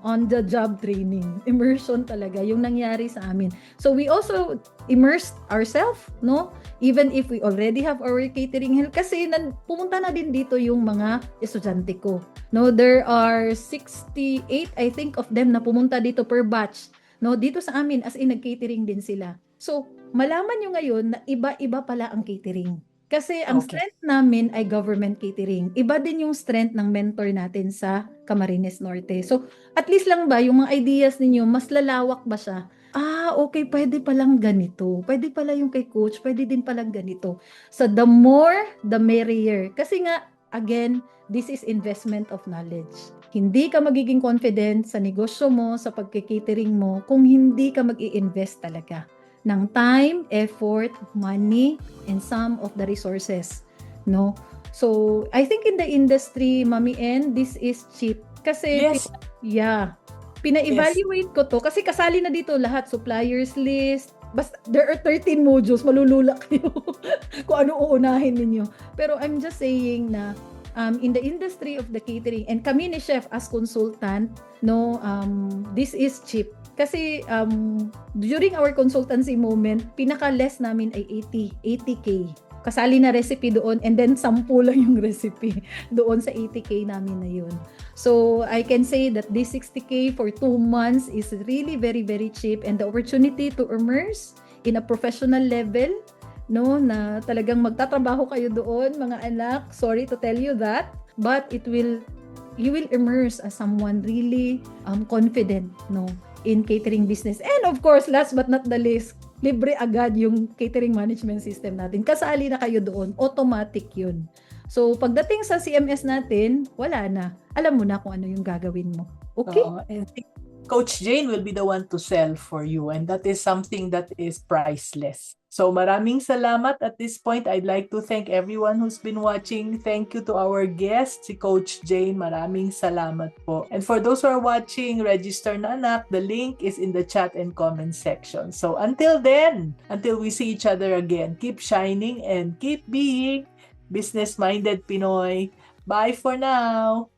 on-the-job training. Immersion talaga, yung nangyari sa amin. So, we also immersed ourselves, no? Even if we already have our catering help. Kasi pumunta na din dito yung mga estudyante ko. No, there are 68, I think, of them na pumunta dito per batch. No, dito sa amin, as in, nag-catering din sila. So, malaman nyo ngayon na iba-iba pala ang catering. Kasi ang Okay. strength namin ay government catering. Iba din yung strength ng mentor natin sa Camarines Norte. So, at least lang ba, yung mga ideas ninyo, mas lalawak ba siya? Okay, pwede palang ganito. Pwede pala yung kay coach, pwede din palang ganito. So, the more, the merrier. Kasi nga, again, this is investment of knowledge. Hindi ka magiging confident sa negosyo mo, sa pagkikatering mo, kung hindi ka mag-i-invest talaga ng time, effort, money, and some of the resources, no? So, I think in the industry, Mami N, this is cheap. Kasi, Yes. pina-evaluate ko to, kasi kasali na dito lahat, suppliers list, basta, there are 13 modules, malulula kayo kung ano uunahin ninyo. Pero I'm just saying na, in the industry of the catering, and kami ni Chef as consultant, no, this is cheap. Kasi during our consultancy moment, pinaka-less namin ay 80K. Kasali na recipe doon, and then 10 lang yung recipe doon sa 80K namin na yun. So, I can say that this 60K for 2 months is really very, very cheap, and the opportunity to immerse in a professional level, no, na talagang magtatrabaho kayo doon, mga anak, sorry to tell you that, but you will immerse as someone really confident, no, in catering business. And of course, last but not the least, libre agad yung catering management system natin. Kasali na kayo doon, automatic yun. So, pagdating sa CMS natin, wala na. Alam mo na kung ano yung gagawin mo. Okay? And Coach Jane will be the one to sell for you, and that is something that is priceless. So maraming salamat. At this point, I'd like to thank everyone who's been watching. Thank you to our guest, si Coach Jane. Maraming salamat po. And for those who are watching, register na anak. The link is in the chat and comment section. So until then, until we see each other again, keep shining and keep being business-minded Pinoy. Bye for now!